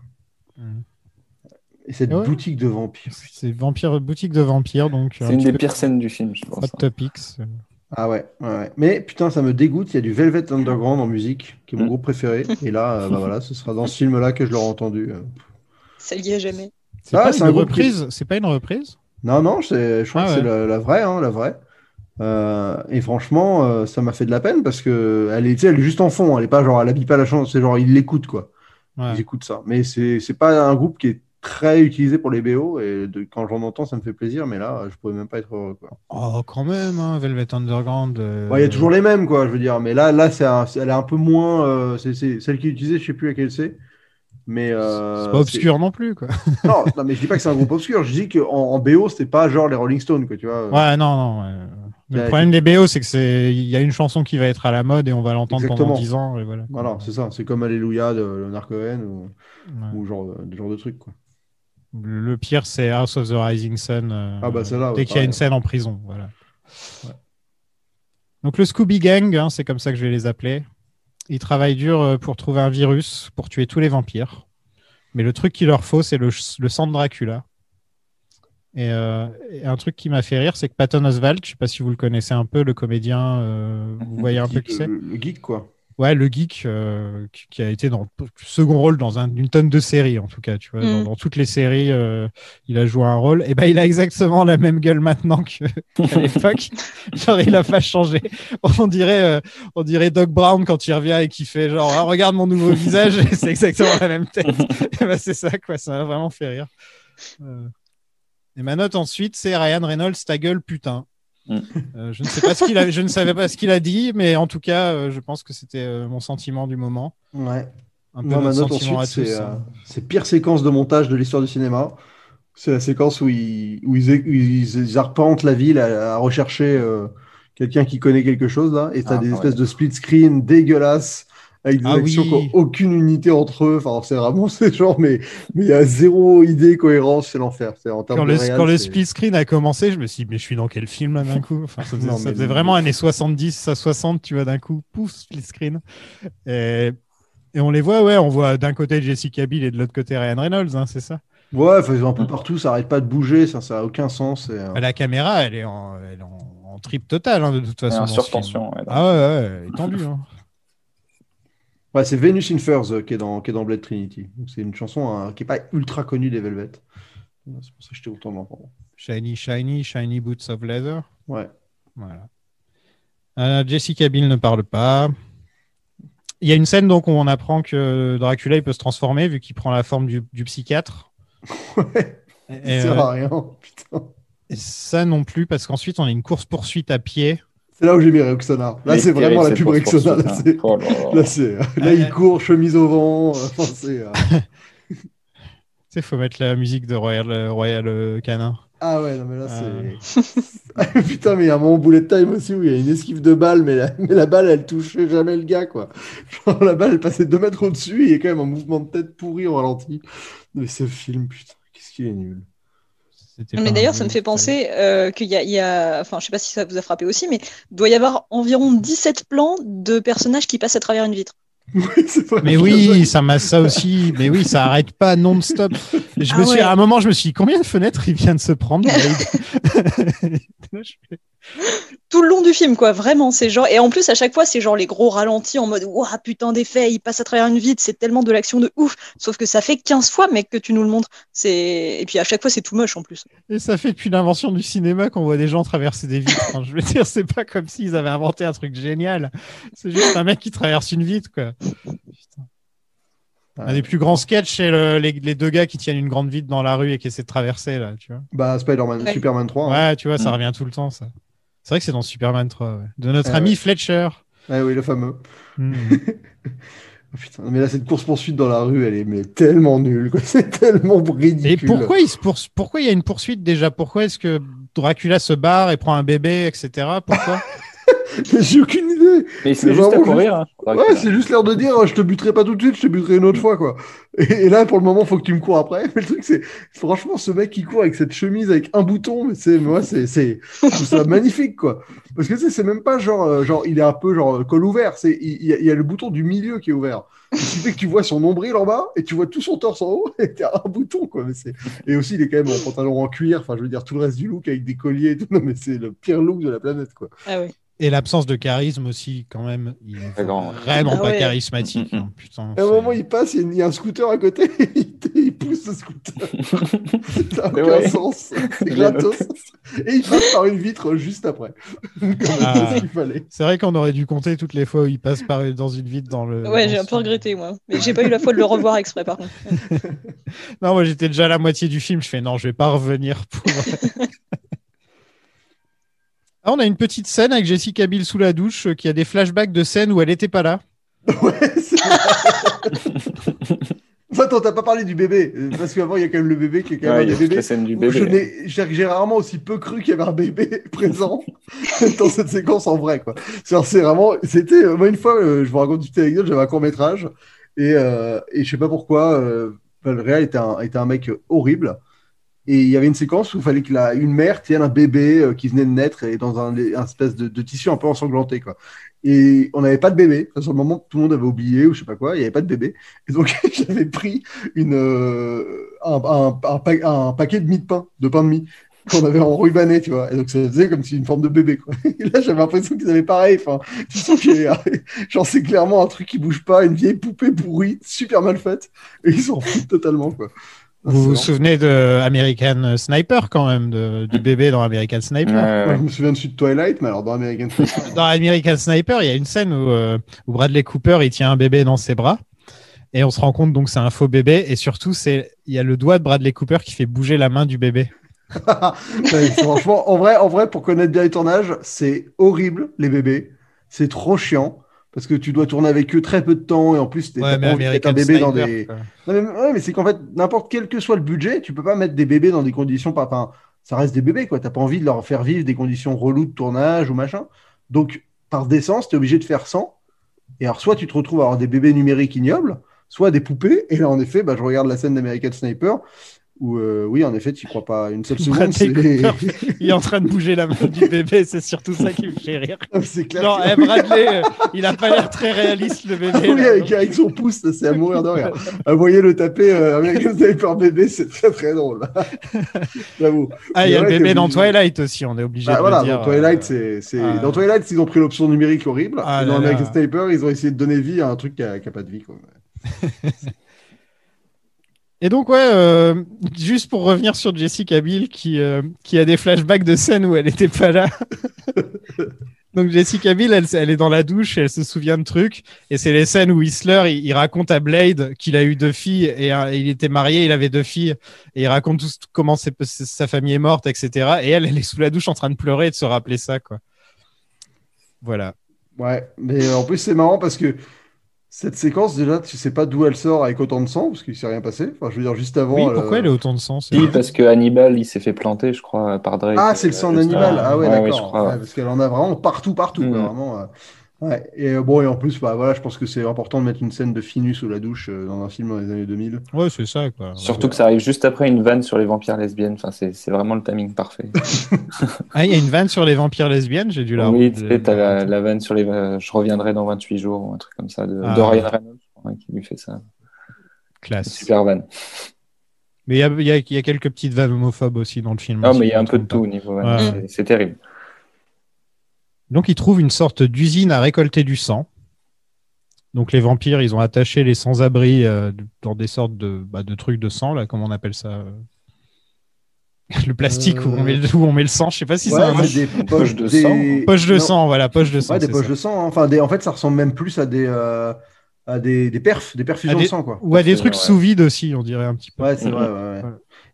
Et cette boutique de vampires. C'est boutique de vampires, donc. C'est une des pires scènes du film, je pense. Hot Topics. Ah ouais. Mais putain, ça me dégoûte. Il y a du Velvet Underground en musique, qui est mon groupe préféré. Et là, voilà, ce sera dans ce film-là que je l'aurai entendu. Ça y est jamais. C'est pas une reprise. C'est pas une reprise. Non, je crois que c'est la vraie, la vraie. Et franchement, ça m'a fait de la peine parce que elle est juste en fond. Elle est pas genre, elle habille pas la chanson. C'est genre, ils l'écoutent, quoi. Ils écoutent ça. Mais c'est pas un groupe qui est très utilisé pour les BO et quand j'en entends, ça me fait plaisir. Mais là, je pourrais même pas être heureux, quoi. Oh, quand même, hein, Velvet Underground. Il y a toujours les mêmes, quoi. Je veux dire. Mais là, elle est un peu moins. C'est celle qui est utilisée. Je sais plus laquelle c'est. Mais c'est pas obscur non plus, quoi. non, mais je dis pas que c'est un groupe obscur. Je dis qu'en BO, c'était pas genre les Rolling Stones, quoi, tu vois. Ouais, non. Le problème des BO, c'est que il y a une chanson qui va être à la mode et on va l'entendre pendant 10 ans. Et voilà. Voilà, c'est ça. C'est comme Alléluia de Leonard Cohen ou genre de trucs, quoi. Le pire, c'est House of the Rising Sun. Dès qu'il y a une scène en prison, voilà. Ouais. Donc le Scooby Gang, hein, c'est comme ça que je vais les appeler. Ils travaillent dur pour trouver un virus pour tuer tous les vampires. Mais le truc qu'il leur faut, c'est le sang de Dracula. Et un truc qui m'a fait rire, c'est que Patton Oswalt, je ne sais pas si vous le connaissez un peu, le comédien, vous voyez un peu qui c'est ? Le geek, quoi. Ouais, le geek qui a été dans le second rôle dans une tonne de séries, en tout cas. Tu vois, dans toutes les séries, il a joué un rôle. Et ben, il a exactement la même gueule maintenant qu'à l'époque. Genre, il a pas changé. On dirait Doc Brown quand il revient et qu'il fait genre, ah, regarde mon nouveau visage. Et c'est exactement la même tête. Et ben, c'est ça, quoi. Ça m'a vraiment fait rire. Et ma note ensuite, c'est Ryan Reynolds, ta gueule, putain. Je ne savais pas ce qu'il a dit, mais en tout cas, je pense que c'était mon sentiment du moment. Ouais. Un peu notre sentiment ensuite, c'est pire séquence de montage de l'histoire du cinéma. C'est la séquence où ils arpentent la ville à rechercher quelqu'un qui connaît quelque chose là, et t'as des ouais. espèces de split screen dégueulasses avec des actions qui n'ont aucune unité entre eux. Enfin, c'est vraiment mais il y a zéro idée cohérence, c'est l'enfer. En termes de réal, quand le split screen a commencé, je me suis dit, mais je suis dans quel film là d'un coup? Enfin, ça faisait vraiment années 70 à 60, tu vois, d'un coup, pouf, split screen. Et on les voit, on voit d'un côté Jessica Biel et de l'autre côté Ryan Reynolds, hein, c'est ça? Ouais, ils sont un peu partout, ça n'arrête pas de bouger, ça n'a aucun sens. La caméra, elle est en trip total, hein, de toute façon. En surtension. Ouais, elle est tendue. Hein. Ouais, c'est Venus in Furs qui est dans Blade Trinity. Donc, c'est une chanson qui n'est pas ultra connue des Velvet. C'est pour ça que j'étais autant d'en Shiny Boots of Leather. Ouais. Voilà. Jessica Biel ne parle pas. Il y a une scène donc où on apprend que Dracula il peut se transformer vu qu'il prend la forme du psychiatre. Ouais. Ça sert à rien, putain. Et ça non plus parce qu'ensuite on a une course-poursuite à pied. C'est là où j'ai mis Roxana. Là, c'est vraiment la pub Roxana. Là, il court, chemise au vent. Il faut mettre la musique de Royal Canin. Ah ouais, non, mais là, c'est. Putain, mais il y a un moment bullet time aussi où il y a une esquive de balle, mais la balle, elle touchait jamais le gars, quoi. Genre, la balle, elle passait 2 mètres au-dessus et il y a quand même un mouvement de tête pourri au ralenti. Mais ce film, putain, qu'est-ce qu'il est nul. Mais d'ailleurs, ça me fait penser qu'il y a, enfin, je sais pas si ça vous a frappé aussi, mais il doit y avoir environ 17 plans de personnages qui passent à travers une vitre. Oui, c'est vrai. Mais oui, ça aussi. Mais oui, ça arrête pas non-stop. À un moment, je me suis dit, combien de fenêtres il vient de se prendre? Tout le long du film, quoi, vraiment, c'est genre. Et en plus, à chaque fois, c'est genre les gros ralentis en mode ouah, putain d'effet, il passe à travers une vitre, c'est tellement de l'action de ouf. Sauf que ça fait 15 fois, mec, que tu nous le montres. Et puis à chaque fois, c'est tout moche en plus. Et ça fait depuis l'invention du cinéma qu'on voit des gens traverser des vitres. Enfin, je veux dire, c'est pas comme s'ils avaient inventé un truc génial. C'est juste un mec qui traverse une vitre, quoi. Putain. Un des plus grands sketchs, c'est les 2 gars qui tiennent une grande vitre dans la rue et qui essaient de traverser, là, tu vois. Bah, Spider-Man, ouais. Superman 3. Ouais, hein. Tu vois, ça revient tout le temps, ça. C'est vrai que c'est dans Superman 3, ouais. De notre ami Fletcher. Oui, le fameux. Oh, putain, mais là, cette course-poursuite dans la rue, elle est tellement nulle, quoi. C'est tellement ridicule. Et pourquoi il y a une poursuite déjà? Pourquoi est-ce que Dracula se barre et prend un bébé, etc. Pourquoi? J'ai aucune idée. Mais c'est juste à courir. Hein. Ouais, c'est juste l'air de dire je te buterai pas tout de suite, je te buterai une autre fois, quoi. Et là, pour le moment, faut que tu me cours après. Mais le truc, c'est franchement, ce mec qui court avec cette chemise avec un bouton, mais je trouve ça magnifique, quoi. Parce que c'est même pas genre, il est un peu genre col ouvert. Il y a le bouton du milieu qui est ouvert. Ce qui fait que tu vois son nombril en bas et tu vois tout son torse en haut et t'as un bouton, quoi. Et aussi, il est quand même en pantalon en cuir. Enfin, je veux dire, tout le reste du look avec des colliers et tout. Non, mais c'est le pire look de la planète, quoi. Ah oui. Et l'absence de charisme aussi, quand même. Il est vraiment pas charismatique. Hein, putain, à un moment, il passe, il y a un scooter à côté, il pousse le scooter. Ça n'a aucun sens. C'est gratos. Et il passe par une vitre juste après. C'est ce qu'il fallait. C'est vrai qu'on aurait dû compter toutes les fois où il passe dans une vitre dans le. Ouais, j'ai un peu regretté, moi. Mais j'ai pas eu la foi de le revoir exprès, par contre. Non, moi, j'étais déjà à la moitié du film. Je fais non, je vais pas revenir pour. Ah, on a une petite scène avec Jessica Biel sous la douche qui a des flashbacks de scènes où elle était pas là. Ouais, c'est vrai. Attends, t'as pas parlé du bébé, parce qu'avant il y a quand même le bébé qui est quand même un bébé. La scène du bébé. J'ai rarement aussi peu cru qu'il y avait un bébé présent dans cette séquence en vrai, quoi. C'est vraiment, moi une fois, je vous raconte une petite anecdote, j'avais un court-métrage et je sais pas pourquoi, le réal était un mec horrible. Et il y avait une séquence où il fallait qu'une mère tienne un bébé qui venait de naître et dans un espèce de tissu un peu ensanglanté, quoi. Et on n'avait pas de bébé. Enfin, sur le moment, tout le monde avait oublié ou je sais pas quoi. Il n'y avait pas de bébé. Et donc, j'avais pris un paquet de mie de pain de mie qu'on avait enrubanné, tu vois. Et donc, ça faisait comme si une forme de bébé, quoi. Et là, j'avais l'impression qu'ils avaient pareil. Enfin, tu sens genre, c'est clairement un truc qui bouge pas, une vieille poupée pourrie, super mal faite. Et ils s'en foutent totalement, quoi. Vous vous souvenez de American Sniper quand même, du bébé dans American Sniper? Moi, je me souviens de Twilight, mais alors dans American Sniper. Dans American Sniper, il y a une scène où Bradley Cooper il tient un bébé dans ses bras et on se rend compte donc c'est un faux bébé et surtout il y a le doigt de Bradley Cooper qui fait bouger la main du bébé. Ouais, franchement, en vrai, pour connaître bien les tournages, c'est horrible les bébés, c'est trop chiant. Parce que tu dois tourner avec eux très peu de temps et en plus, t'as pas envie de mettre un bébé dans des. Non, mais c'est qu'en fait, n'importe quel que soit le budget, tu peux pas mettre des bébés dans des conditions pas. Enfin, ça reste des bébés, quoi. T'as pas envie de leur faire vivre des conditions reloues de tournage ou machin. Donc, par décence, t'es obligé de faire 100. Et alors, soit tu te retrouves à avoir des bébés numériques ignobles, soit des poupées. Et là, en effet, je regarde la scène d'American Sniper où, oui, en effet, tu crois pas une seule seconde. Il est en train de bouger la main du bébé, c'est surtout ça qui me fait rire. C'est clair. Genre, Bradley, il a pas l'air très réaliste, le bébé. Oui, avec son pouce, c'est à mourir de rire. Vous voyez le taper American Sniper bébé, c'est très très drôle. J'avoue. Ah, il y a le bébé dans Twilight aussi, on est obligé de le dire. Dans Twilight, dans Twilight, ils ont pris l'option numérique horrible. Et dans American Sniper, ils ont essayé de donner vie à un truc qui a pas de vie, quoi. Et donc, juste pour revenir sur Jessica Biel qui a des flashbacks de scènes où elle n'était pas là. Donc, Jessica Biel, elle est dans la douche et elle se souvient de trucs. Et c'est les scènes où Whistler, il raconte à Blade qu'il a eu 2 filles et il était marié, il avait 2 filles. Et il raconte tout comment sa famille est morte, etc. Et elle est sous la douche en train de pleurer et de se rappeler ça, quoi. Voilà. Ouais, mais en plus, c'est marrant parce que cette séquence, déjà, tu sais pas d'où elle sort avec autant de sang, parce qu'il s'est rien passé. Enfin, je veux dire, juste avant. Oui, pourquoi elle a autant de sang? Oui, parce que Hannibal, il s'est fait planter, je crois, par Drake. Ah, c'est le sang d'Hannibal. Ah ouais, d'accord. Oui, je crois, ouais. Parce qu'elle en a vraiment partout, quoi, vraiment. Ouais. Et bon, et en plus, voilà, je pense que c'est important de mettre une scène de Finus sous la douche dans un film dans les années 2000. Ouais, c'est ça, quoi. Surtout que ça arrive juste après une vanne sur les vampires lesbiennes. Enfin, c'est vraiment le timing parfait. Ah, il y a une vanne sur les vampires lesbiennes, j'ai dû la Oui, tu sais, t'as la vanne sur les. Je reviendrai dans 28 jours, ou un truc comme ça, de Ryan Reynolds, qui lui fait ça. Classe. Super vanne. Mais il y a quelques petites vannes homophobes aussi dans le film. Non, mais il y a un peu de tout au niveau vanne. Ouais. C'est terrible. Donc, ils trouvent une sorte d'usine à récolter du sang. Donc, les vampires, ils ont attaché les sans-abri dans des sortes de trucs de sang, là, comment on appelle ça le plastique où on met le sang, je sais pas si c'est des poches de sang. Poches de sang, voilà, poches de sang. Ouais, des poches de sang. Enfin, en fait, ça ressemble même plus à des perfusions de sang, quoi. Ou à des trucs sous vide aussi, on dirait un petit peu. Ouais, c'est vrai, ouais.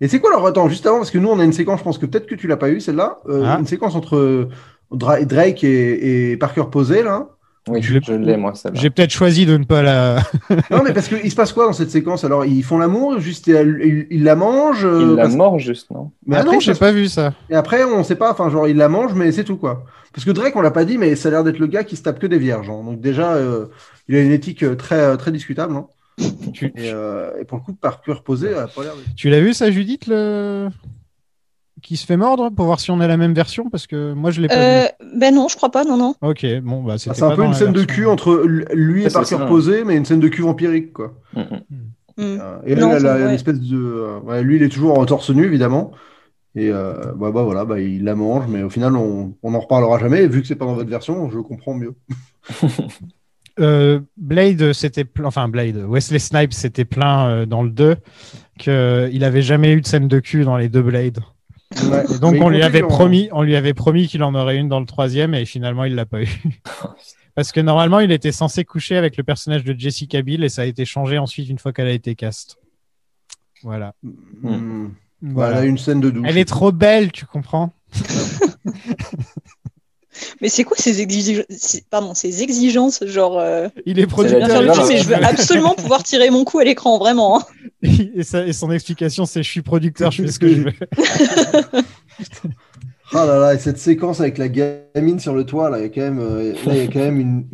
Et c'est quoi alors, attends, juste avant, parce que nous, on a une séquence, je pense que peut-être que tu l'as pas eu, celle-là, une séquence entre Drake et Parker Posey, là. Oui, je l'ai, moi, celle-là. J'ai peut-être choisi de ne pas la... Non, mais parce qu'il se passe quoi dans cette séquence? Alors, ils font l'amour, juste, ils la mangent Ils la mangent, juste, non? Mais après, non, j'ai pas vu ça. Et après, on sait pas, enfin, genre, ils la mangent, mais c'est tout, quoi. Parce que Drake, on l'a pas dit, mais ça a l'air d'être le gars qui se tape que des vierges. Hein. Donc, déjà, il a une éthique très, très discutable. Hein. Et pour le coup, Parker Posey a pas l'air de... Tu l'as vu, ça, Judith, qui se fait mordre pour voir si on a la même version, parce que moi je l'ai pas vu. Ben non, je crois pas, non. Ok, bon, bah c'est un peu une scène de cul entre lui et Parker Posey, mais une scène de cul vampirique, quoi. Et là, il a une espèce de... lui, il est toujours en torse nu, évidemment. Et voilà, il la mange, mais au final, on n'en reparlera jamais. Et vu que c'est pas dans votre version, je comprends mieux. Wesley Snipes s'était plaint dans le 2 qu'il avait jamais eu de scène de cul dans les 2 Blade. Ouais, et donc on lui avait promis qu'il en aurait une dans le 3e et finalement il l'a pas eu. Parce que normalement il était censé coucher avec le personnage de Jessica Biel et ça a été changé ensuite une fois qu'elle a été cast. Voilà. Voilà, une scène de douche. Elle est trop belle, tu comprends? Mais c'est quoi ces exigences, genre... Il est producteur. Faire le film, mais je veux absolument pouvoir tirer mon coup à l'écran, vraiment. Hein. Et son explication, c'est je suis producteur, je fais ce que je veux. Ah là là, et cette séquence avec la gamine sur le toit, là, il y a quand même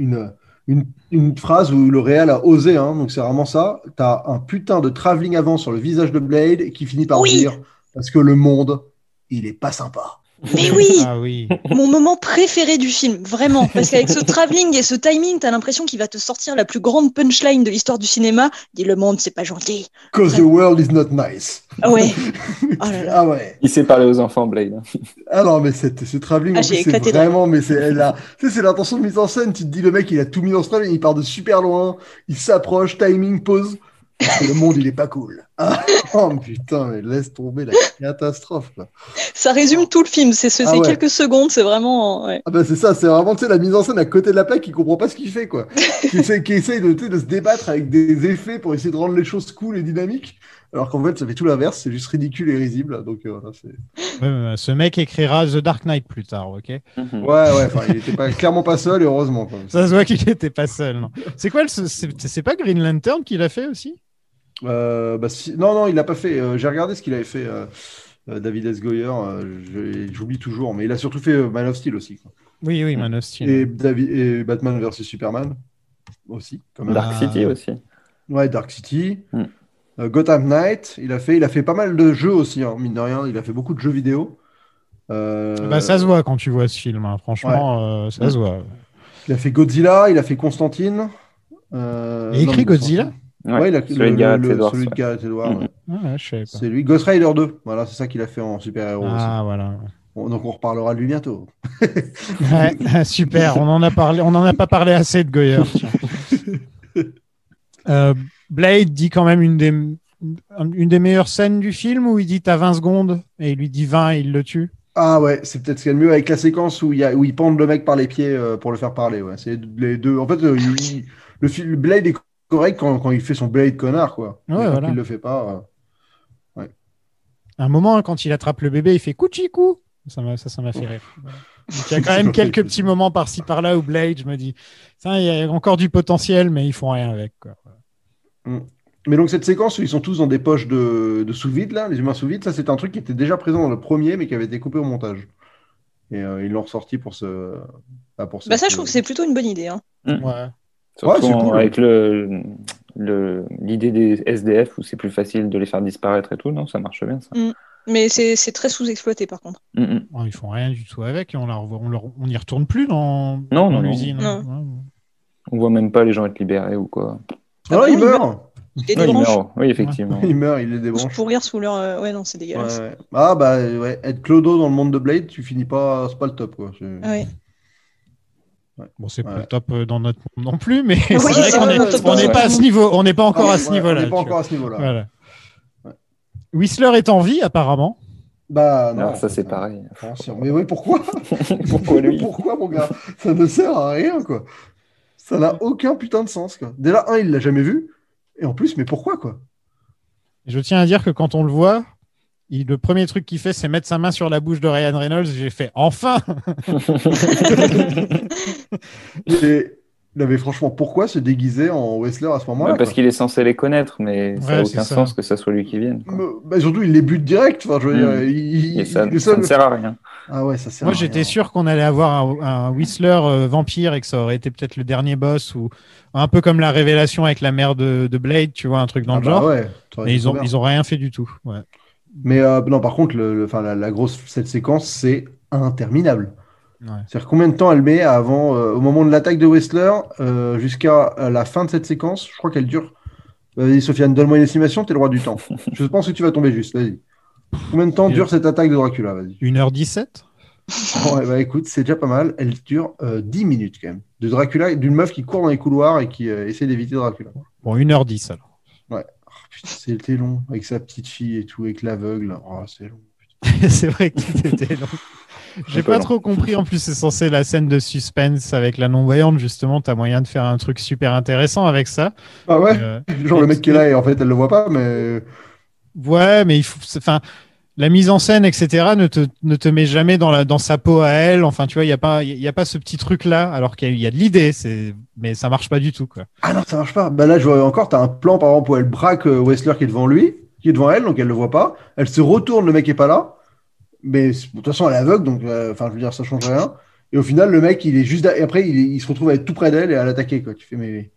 une phrase où le réal a osé, hein, donc c'est vraiment ça. T'as un putain de travelling avant sur le visage de Blade qui finit par dire parce que le monde, il est pas sympa. Mais oui, mon moment préféré du film, vraiment, parce qu'avec ce travelling et ce timing, t'as l'impression qu'il va te sortir la plus grande punchline de l'histoire du cinéma. Dit le monde, c'est pas gentil. Cause the world is not nice. Ah ouais. Oh là là. Ah ouais. Il sait parler aux enfants, Blade. Ah non, mais ce travelling, c'est vraiment, mais c'est l'intention de mise en scène. Tu te dis, le mec, il a tout mis dans ce travelling, il part de super loin, il s'approche, timing, pause. Le monde, il est pas cool. Ah, oh putain, mais laisse tomber la catastrophe, quoi. Ça résume tout le film. C'est quelques secondes, c'est vraiment. Ouais. Ah bah c'est ça, c'est vraiment la mise en scène à côté de la plaque qui comprend pas ce qu'il fait, quoi. qui essaye de se débattre avec des effets pour essayer de rendre les choses cool et dynamiques. Alors qu'en fait, ça fait tout l'inverse, c'est juste ridicule et risible. Donc voilà, ce mec écrira The Dark Knight plus tard, ok? Ouais, il était clairement pas seul et heureusement. Quoi. Ça se voit qu'il était pas seul. Non. C'est quoi c'est pas Green Lantern qui l'a fait aussi? Non, il l'a pas fait. J'ai regardé ce qu'il avait fait. David S. Goyer, j'oublie toujours, mais il a surtout fait Man of Steel aussi, quoi. Oui, Man of Steel. Et Batman vs Superman aussi. Quand même. Dark City aussi. Ouais, Dark City. Gotham Knight, il a fait pas mal de jeux aussi, hein, mine de rien. Il a fait beaucoup de jeux vidéo. Ça se voit quand tu vois ce film, hein. Franchement, ça se voit. Il a fait Godzilla, il a fait Constantine. Il a écrit Godzilla? Ouais, il a celui de Gareth Edwards. Celui de Gareth Edwards. Ouais, je sais pas. C'est lui. Ghost Rider 2. Voilà, c'est ça qu'il a fait en super-héros aussi. Voilà. Bon, donc on reparlera de lui bientôt. Ouais, super, on en a pas parlé assez de Goyer. Blade dit quand même une des meilleures scènes du film où il dit t'as 20 secondes et il lui dit 20 et il le tue. Ah ouais, c'est peut-être ce qu'il y a de mieux avec la séquence où il pendent le mec par les pieds pour le faire parler. Ouais. C'est les deux. En fait, le Blade est correct quand il fait son Blade connard, quoi. Ouais, mais quand voilà. il le fait pas. Ouais. À un moment, quand il attrape le bébé, il fait couchikou. Ça m'a fait rire. Donc, il y a quand même quelques petits moments par-ci par-là où Blade, je me dis, il y a encore du potentiel, mais ils font rien avec, quoi. Mais donc cette séquence où ils sont tous dans des poches de sous-vide, là, les humains sous-vide, ça c'est un truc qui était déjà présent dans le premier, mais qui avait été coupé au montage. Et ils l'ont ressorti pour ce. Ça, je trouve que c'est plutôt une bonne idée. Hein. Ouais. Surtout c'est cool. avec l'idée des SDF où c'est plus facile de les faire disparaître et tout, non, ça marche bien ça. Mais c'est très sous-exploité par contre. Ils font rien du tout avec et on n'y retourne plus dans l'usine. Non. On voit même pas les gens être libérés ou quoi. Ah, il meurt. Il meurt. Oui, effectivement. Il meurt, il les débranche. Pour rire sous leur. Ouais, non, c'est dégueulasse. Ouais. Ah bah ouais, être Clodo dans le monde de Blade, tu finis pas, c'est pas le top, quoi. Ouais. Ouais. Bon, c'est pas le top dans notre monde non plus, mais c'est Oui, vrai qu'on n'est pas à ce niveau, on n'est pas encore à ce niveau-là. On n'est pas encore à ce niveau-là. Voilà. Whistler est en vie apparemment. Bah non. Alors, ça c'est pareil. Mais oui, pourquoi? Pourquoi lui? Pourquoi mon gars? Ça ne sert à rien, quoi. Ça n'a aucun putain de sens, quoi. Déjà, il l'a jamais vu. Et en plus, mais pourquoi, quoi? Je tiens à dire que quand on le voit, le premier truc qu'il fait, c'est mettre sa main sur la bouche de Ryan Reynolds. J'ai fait enfin. Non, mais franchement, pourquoi se déguiser en Whistler à ce moment-là? Parce qu'il est censé les connaître, mais ça n'a aucun sens que ça soit lui qui vienne. Bah, surtout, il les bute direct. Enfin, je veux dire, ça ne sert à rien. Ah ouais, ça sert Moi, à rien. j'étais sûr qu'on allait avoir un Whistler vampire et que ça aurait été peut-être le dernier boss ou un peu comme la révélation avec la mère de Blade, tu vois, un truc dans le genre. Ouais, mais ils ont rien fait du tout. Ouais. Mais non, par contre, cette séquence, c'est interminable. Ouais. C'est-à-dire combien de temps elle met avant, au moment de l'attaque de Whistler, jusqu'à la fin de cette séquence. Je crois qu'elle dure. Vas-y, Sofiane, donne-moi une estimation, t'es le roi du temps. Je pense que tu vas tomber juste, vas-y. Combien de temps dure cette attaque de Dracula? Vas-y. 1h17. Ouais, bah écoute, c'est déjà pas mal. Elle dure 10 minutes quand même. De Dracula, d'une meuf qui court dans les couloirs et qui essaie d'éviter Dracula. Bon, 1h10 alors. Ouais. Oh, putain, c'était long, avec sa petite fille et tout, avec l'aveugle. Oh, c'est long. C'est vrai que tout était long. J'ai pas trop compris. En plus, c'est censé la scène de suspense avec la non-voyante. Justement, t'as moyen de faire un truc super intéressant avec ça. Ah ouais. Genre le mec qui est là et en fait, elle le voit pas, mais. Ouais, mais il faut. Enfin, la mise en scène, etc. ne te met jamais dans sa peau à elle. Enfin, tu vois, il y a pas ce petit truc là. Alors qu'il y a de l'idée, mais ça marche pas du tout, quoi. Ah non, ça marche pas. Bah là, je vois encore. T'as un plan par exemple où elle braque Whistler qui est devant lui, qui est devant elle, donc elle le voit pas. Elle se retourne, le mec est pas là. Mais de toute façon, elle est aveugle, donc je veux dire, ça change rien. Et au final, le mec, il est juste et après, il se retrouve à être tout près d'elle et à l'attaquer, quoi. Tu fais, mais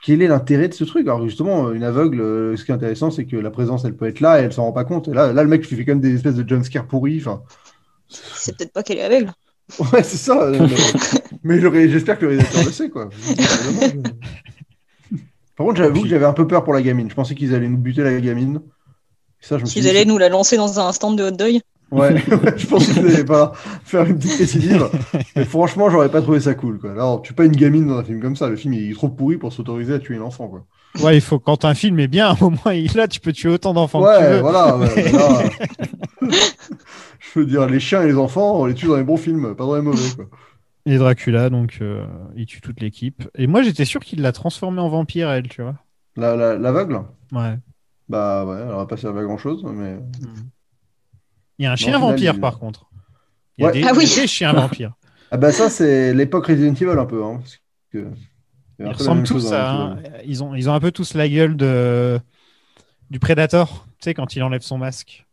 quel est l'intérêt de ce truc? Alors justement, une aveugle, ce qui est intéressant, c'est que la présence, elle peut être là et elle s'en rend pas compte. Et là, le mec, tu fais quand même des espèces de jumpscare pourris. C'est peut-être pas qu'elle est aveugle. Ouais, c'est ça. Mais j'espère que le réalisateur le sait, quoi. Par contre, j'avoue que j'avais un peu peur pour la gamine. Je pensais qu'ils allaient nous buter la gamine. Ça, je me suis Ils allaient nous la lancer dans un stand de hot dog. Ouais, je pense qu'ils n'allaient pas faire une petite récidive. Mais franchement, j'aurais pas trouvé ça cool, quoi. Alors, tu pas une gamine dans un film comme ça. Le film, il est trop pourri pour s'autoriser à tuer un enfant, quoi. Ouais, il faut, quand un film est bien, au moins, là, tu peux tuer autant d'enfants que tu veux. Voilà. Là, je veux dire, les chiens et les enfants, on les tue dans les bons films, pas dans les mauvais, quoi. Et Dracula, donc, il tue toute l'équipe. Et moi, j'étais sûr qu'il l'a transformée en vampire, elle, tu vois. L'aveugle? Ouais. Bah ouais, elle n'aurait pas servi à grand-chose, mais... Il y a un chien vampire, par contre. Il y a des chiens vampires. Ah bah ça, c'est l'époque Resident Evil, un peu. Hein, parce que ils ressemblent tous à... Ils ont un peu tous la gueule du Predator, tu sais, quand il enlève son masque.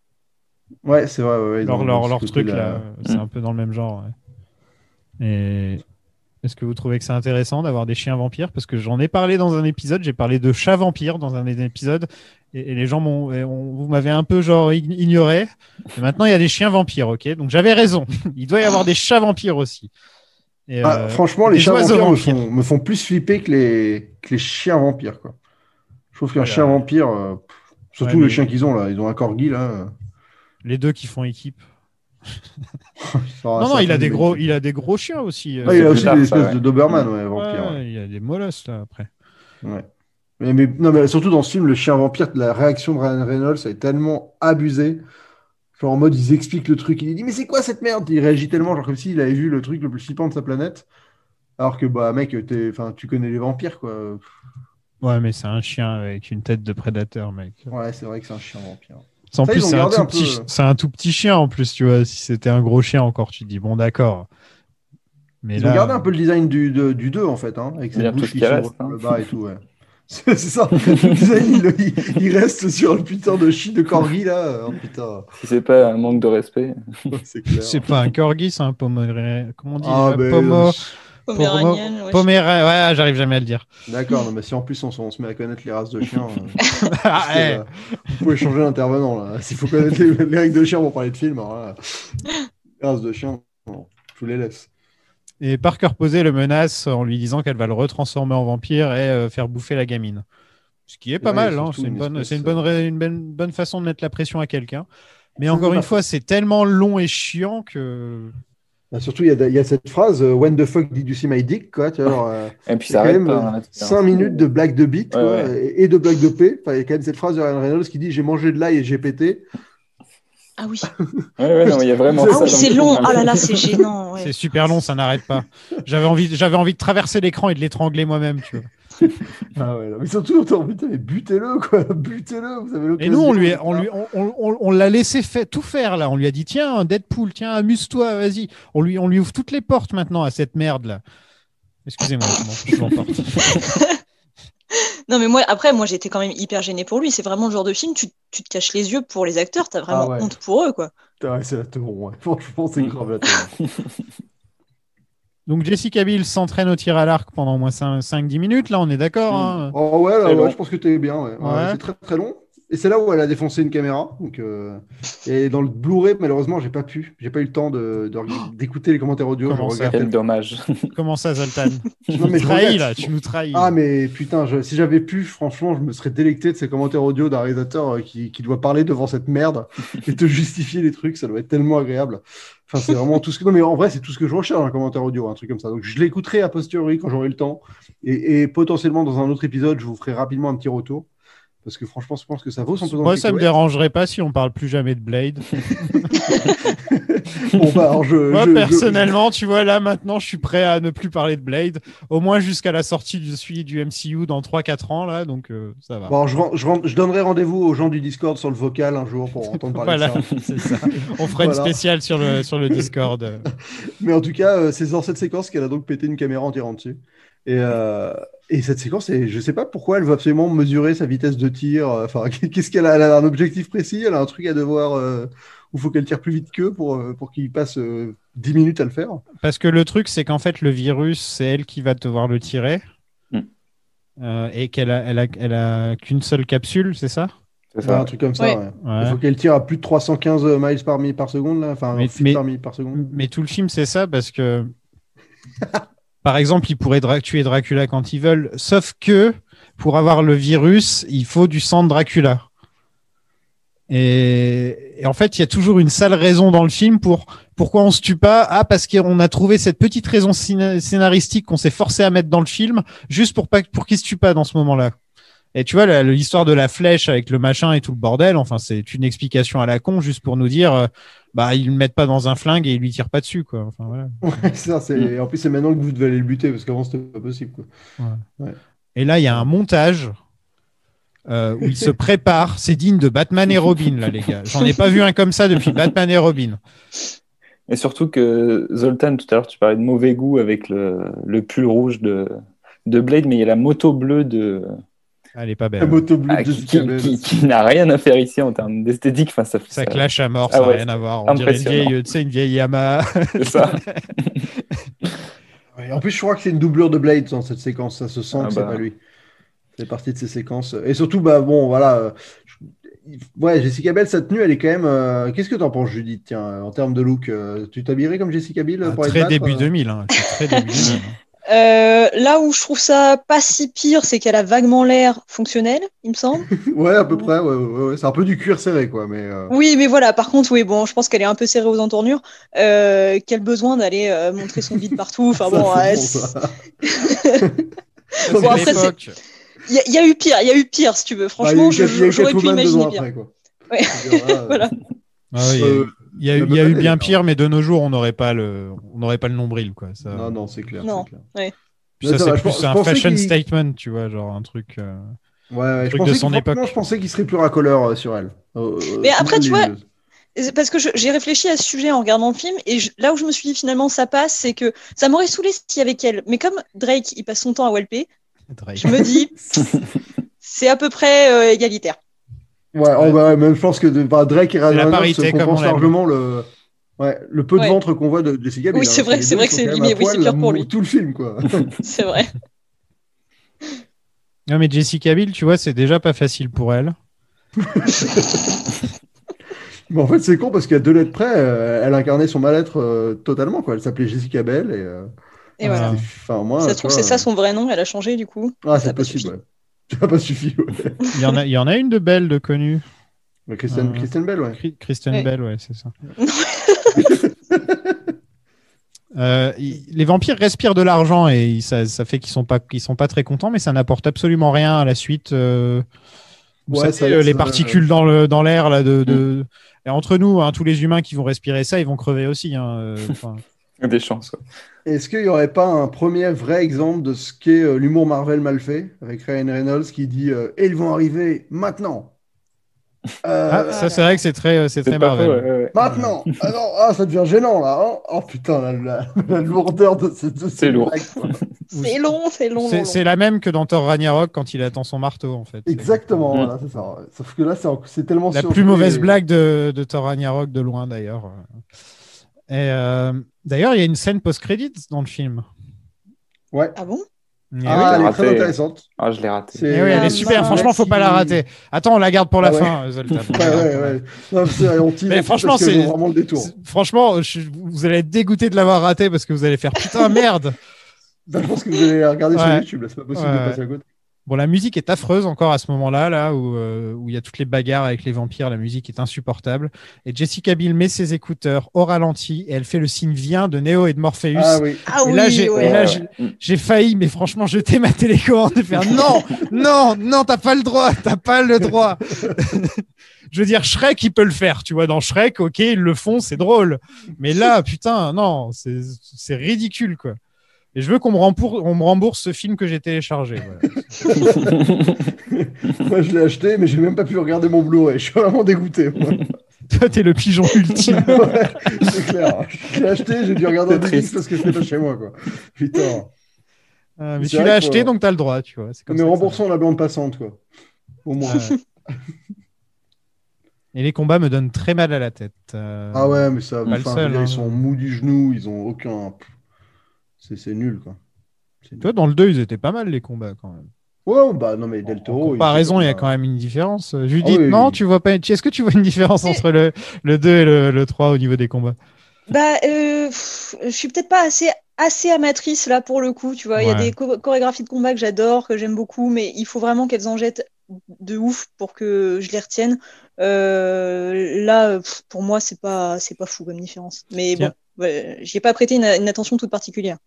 Ouais, c'est vrai. Ouais, Leur truc, là, c'est un peu dans le même genre. Ouais. Et est-ce que vous trouvez que c'est intéressant d'avoir des chiens vampires? Parce que j'en ai parlé dans un épisode, j'ai parlé de chats vampires dans un des épisodes, et les gens vous m'avez un peu genre ignoré. Et maintenant, il y a des chiens vampires, ok? Donc j'avais raison. Il doit y avoir des chats vampires aussi. Et, franchement, les chats oiseaux vampires me font plus flipper que les chiens vampires, quoi. Je trouve qu'un chien vampire, surtout les chiens qu'ils ont là, ils ont un corgi là. Les deux qui font équipe. Non, il a des gros chiens aussi. Il a aussi des espèces de Doberman, vampire. Ouais. Il y a des molosses là après. Ouais. Mais surtout dans ce film, le chien vampire, la réaction de Ryan Reynolds est tellement abusée. Genre en mode, ils expliquent le truc, il dit mais c'est quoi cette merde? Il réagit tellement, genre comme s'il avait vu le truc le plus flippant de sa planète. Alors que bah mec, tu connais les vampires quoi. Ouais, mais c'est un chien avec une tête de prédateur, mec. Ouais, c'est vrai que c'est un chien vampire. En plus, c'est un tout petit chien en plus, tu vois. Si c'était un gros chien encore, tu te dis bon, d'accord. Mais ils ont gardé un peu le design du 2 en fait, hein, avec cette bouche qui s'ouvre le bas et tout. Ouais. C'est ça. Le design, il reste sur le putain de chien de corgi là. Oh, putain. Si c'est pas un manque de respect. C'est clair. C'est pas un corgi, c'est un poméré. Comment on dit Poméranienne. Ouais, j'arrive jamais à le dire. D'accord, non, mais si en plus on se met à connaître les races de chiens, vous pouvez changer d'intervenant là. S'il faut connaître les règles de chiens pour parler de films, alors là, les races de chiens, non, je vous les laisse. Et Parker Posey le menace en lui disant qu'elle va le retransformer en vampire et faire bouffer la gamine. Ce qui est pas mal, hein. C'est une bonne façon de mettre la pression à quelqu'un. Mais encore une fois, c'est tellement long et chiant que... Bah, surtout, il y a cette phrase When the fuck did you see my dick, quoi, tu vois, alors, et puis ça arrête pas. 5 minutes de blague de bite et de blague de paix. Enfin, il y a quand même cette phrase de Ryan Reynolds qui dit j'ai mangé de l'ail et j'ai pété. Ah oui. Non, il y a vraiment ça. Ah oui, c'est long. Ah là là, c'est gênant. Ouais. C'est super long, ça n'arrête pas. J'avais envie de traverser l'écran et de l'étrangler moi-même, tu vois. Ah ouais, mais surtout, putain, mais butez-le, quoi. Butez-le. Vous avez et nous, on l'a laissé tout faire, là. On lui a dit, tiens, Deadpool, tiens, amuse-toi, vas-y. On lui ouvre toutes les portes maintenant à cette merde, là. Excusez-moi, je m'emporte. Non, mais moi, j'étais quand même hyper gênée pour lui. C'est vraiment le genre de film, tu te caches les yeux pour les acteurs, t'as vraiment honte pour eux, quoi. Ouais, c'est la teubon, ouais. Franchement, c'est grave la teubon. Donc Jessica Biel s'entraîne au tir à l'arc pendant au moins 5-10 minutes, là on est d'accord hein. Oh ouais, là, je pense que t'es bien, ouais. C'est très très long. Et c'est là où elle a défoncé une caméra. Donc, et dans le Blu-ray, malheureusement, j'ai pas eu le temps d'écouter les commentaires audio. Quel dommage. Comment ça, Zoltan? Tu nous trahis. Ah, mais putain, si j'avais pu, franchement, je me serais délecté de ces commentaires audio d'un réalisateur qui doit parler devant cette merde et te justifier les trucs. Ça doit être tellement agréable. Enfin, c'est vraiment tout ce que. Non, mais en vrai, c'est tout ce que je recherche, un commentaire audio, un truc comme ça. Donc, je l'écouterai a posteriori quand j'aurai le temps. Et potentiellement, dans un autre épisode, je vous ferai rapidement un petit retour. Parce que franchement, je pense que ça vaut son pesant. Moi, ça me dérangerait pas si on parle plus jamais de Blade. Bon, bah, alors moi, personnellement, tu vois, là, maintenant, je suis prêt à ne plus parler de Blade, au moins jusqu'à la sortie du MCU dans 3-4 ans, là, donc ça va. Bon, je donnerai rendez-vous aux gens du Discord sur le vocal un jour pour entendre parler de ça. C'est ça. On fera une spéciale sur le Discord. Mais en tout cas, c'est dans cette séquence qu'elle a donc pété une caméra en tirant dessus. Et cette séquence, je sais pas pourquoi elle veut absolument mesurer sa vitesse de tir. Enfin, qu'est-ce qu'elle a? Elle a un objectif précis? Elle a un truc à devoir où il faut qu'elle tire plus vite qu'eux pour qu'il passe 10 minutes à le faire. Parce que le truc, c'est qu'en fait, le virus, c'est elle qui va devoir le tirer. Et qu'elle a qu'une seule capsule, c'est ça? C'est ça. Un truc comme ça, ouais. Il faut qu'elle tire à plus de 315 miles par seconde, là. Enfin, par seconde. Mais tout le film, c'est ça, parce que... Par exemple, ils pourraient tuer Dracula quand ils veulent, sauf que pour avoir le virus, il faut du sang de Dracula. Et en fait, il y a toujours une sale raison dans le film pourquoi on se tue pas. Ah, parce qu'on a trouvé cette petite raison scénaristique qu'on s'est forcé à mettre dans le film, juste pour qu'il se tue pas dans ce moment-là. Et tu vois, l'histoire de la flèche avec le machin et tout le bordel, enfin, c'est une explication à la con, juste pour nous dire, ils le mettent pas dans un flingue et ils lui tirent pas dessus, quoi. Enfin, voilà. Ouais, ça, en plus, c'est maintenant que vous devez aller le buter, parce qu'avant, c'était pas possible, quoi. Ouais. Et là, il y a un montage où il se prépare. C'est digne de Batman et Robin, là, les gars. J'en ai pas vu un comme ça depuis Batman et Robin. Et surtout que, Zoltan, tout à l'heure, tu parlais de mauvais goût avec le pull rouge de Blade, mais il y a la moto bleue Elle est pas La belle. moto bleue de qui, Jessica Biel. qui n'a rien à faire ici en termes d'esthétique. Enfin, Ça clash à mort, Ah ça n'a ouais, rien à voir. On dirait une vieille Yamaha. c'est ça. Ouais, en plus, je crois que c'est une doublure de Blade dans cette séquence. Ça se sent Ah que bah. c'est pas lui. C'est partie de ces séquences. Et surtout, bah bon, voilà. Ouais, Jessica Biel, sa tenue, elle est quand même. Qu'est-ce que t'en penses, Judith, tiens, en termes de look tu t'habillerais comme Jessica Biel pour aller te Très battre, début 2000. Hein. C'est très début 2000. Hein. Là où je trouve ça pas si pire, c'est qu'elle a vaguement l'air fonctionnelle, il me semble. Ouais, à peu près. Ouais. C'est un peu du cuir serré, quoi. Mais Oui, mais voilà, par contre, oui, bon, je pense qu'elle est un peu serrée aux entournures. Quel besoin d'aller montrer son vide partout. Enfin ça, bon, c'est bon, ça. Ça, Bon, c'est après, l'époque. il y a eu pire, si tu veux. Franchement, Bah, il y a eu j'aurais pu Catwoman 2 imaginer ans pire. après, quoi. Ouais. Je veux dire, là, Voilà. Ah oui, il y a la eu bonne bien année, pire, mais de nos jours, on n'aurait pas le nombril, quoi. Ça... Non, c'est clair. Non. C'est clair. Ouais. Puis ça, Mais c'est va, plus je un pensais fashion qu'il- statement, tu vois, genre un truc. Ouais, truc de son époque. Je pensais qu'il serait plus racoleur sur elle. Mais après, tu vois, les- parce que j'ai réfléchi à ce sujet en regardant le film, et là où je me suis dit finalement ça passe, c'est que ça m'aurait saoulé s'il y avait qu'elle. Mais comme Drake, il passe son temps à walper, Drake. je me dis, c'est à peu près égalitaire. Ouais, même je pense que Drake et Ryan la Reynolds parité, comme compensent on l'aime. largement le peu de Ouais. ventre qu'on voit de Jessica Biel. Oui, c'est vrai parce que les deux c'est sont quand limite, même à oui, c'est poil pire pour lui. tout le film, quoi. C'est vrai. Non, mais Jessica Biel, tu vois, c'est déjà pas facile pour elle. Mais en fait, c'est con parce qu'à 2 lettres près, elle incarnait son mal-être totalement, quoi. Elle s'appelait Jessica Biel Et voilà. Enfin, moi, Ça se tu trouve, vois, c'est ça son vrai nom, elle a changé du coup. Ah, Ça c'est a pas possible. suffi. Ouais. Ça n'a pas suffi. Ouais. Il y en a une de belle, de connue. Kristen Bell, ouais. Kristen Ouais. Bell, ouais, c'est ça. Les vampires respirent de l'argent et ça fait qu'ils sont pas très contents, mais ça n'apporte absolument rien à la suite. Vous Ouais, savez, ça laisse, les particules dans l'air là Et entre nous, hein, tous les humains qui vont respirer ça, ils vont crever aussi. Hein, Des chances. Ouais. Est-ce qu'il n'y aurait pas un premier vrai exemple de ce qu'est l'humour Marvel mal fait, avec Ryan Reynolds qui dit et ils vont arriver maintenant. Ça c'est vrai que c'est très pas faux, Marvel. ouais. Maintenant. Ah non, ça devient gênant là. Hein. Oh putain, la lourdeur de C'est lourd. blague, quoi. C'est long. C'est la même que dans Thor Ragnarok quand il attend son marteau en fait. Exactement, voilà, c'est ça. Sauf que là, c'est tellement La surjoué plus mauvaise et- blague de Thor Ragnarok de loin d'ailleurs. Et d'ailleurs, il y a une scène post-credits dans le film. Ouais. Ah bon? Eh Ah, elle est raté. très intéressante. Ah, je l'ai raté. C'est- oui, elle est Ah, super. mince. Franchement, faut pas la rater. Attends, on la garde pour la Ah ouais. fin, Zoltan. Ouais. Non, on tease Mais un peu franchement, parce qu'elles c'est- ont vraiment le détour. Franchement, vous allez être dégoûté de l'avoir raté parce que vous allez faire putain merde. Je pense que vous allez regarder sur Ouais. YouTube, là, c'est pas possible Ouais. de passer à côté. Bon, la musique est affreuse encore à ce moment-là, là où il y a toutes les bagarres avec les vampires. La musique est insupportable. Et Jessica Biel met ses écouteurs au ralenti et elle fait le signe viens de Neo et de Morpheus. Ah oui. Ah Et oui, là, j'ai- ouais. et là, j'ai failli, mais franchement, jeter ma télécommande et faire non, t'as pas le droit. Je veux dire, Shrek, il peut le faire, tu vois. Dans Shrek, ok, ils le font, c'est drôle. Mais là, putain, non, c'est ridicule, quoi. Et je veux qu'on me rembourse ce film que j'ai téléchargé. Voilà. Moi, je l'ai acheté, mais j'ai même pas pu regarder mon Blu-ray. Je suis vraiment dégoûté. Moi. Toi, t'es le pigeon ultime. Ouais, c'est clair. Je l'ai acheté, j'ai dû regarder en C'est DVD triste. parce que c'était pas chez moi, quoi. Putain. Mais C'est tu vrai l'as que- acheté, donc t'as le droit, tu vois. C'est comme Mais ça que ça remboursons la bande passante, quoi. Au moins. marche. Ouais. Et les combats me donnent très mal à la tête. Ah ouais, mais ça, Pas le enfin, seul, je veux dire, hein. ils sont mous du genou, ils ont aucun. C'est nul, quoi. C'est nul. Tu vois, dans le 2, ils étaient pas mal, les combats, quand même. Ouais, bah non, mais Del En Toro. comparaison, il y a était quand même une différence. Judith, Ah oui. non, tu vois pas. Est-ce que tu vois une différence entre le 2 et le 3 au niveau des combats? Bah, je suis peut-être pas assez amatrice là pour le coup, tu vois. Il y a Ouais. des chorégraphies de combat que j'adore, que j'aime beaucoup, mais il faut vraiment qu'elles en jettent de ouf pour que je les retienne. Là, pour moi, c'est pas fou comme différence. Mais Tiens. bon, ouais, j'y ai pas prêté une attention toute particulière.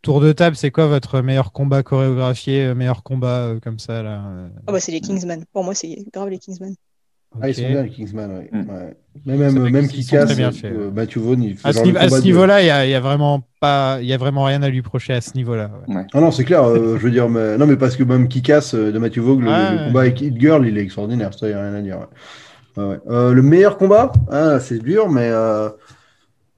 Tour de table, c'est quoi votre meilleur combat chorégraphié, meilleur combat comme ça là Ah bah c'est les Kingsman. Pour moi, c'est grave les Kingsman. Ah, ils Ok. sont bien, les Kingsman, ouais. Mm. Ouais. Mais C'est vrai même qu'ils qui sont casse, très bien faits, ouais. Matthew Vaughn, il fait À ce, genre niveau- le à ce combat de- niveau-là, il y a vraiment rien à lui reprocher à ce niveau-là. Ouais. Ah non, c'est clair, je veux dire, mais... non, mais parce que même qui casse de Matthew Vaughn, Ouais. le combat avec Hit Girl, il est extraordinaire, ça, il n'y a rien à dire. Ouais. Ouais. Le meilleur combat, c'est dur, mais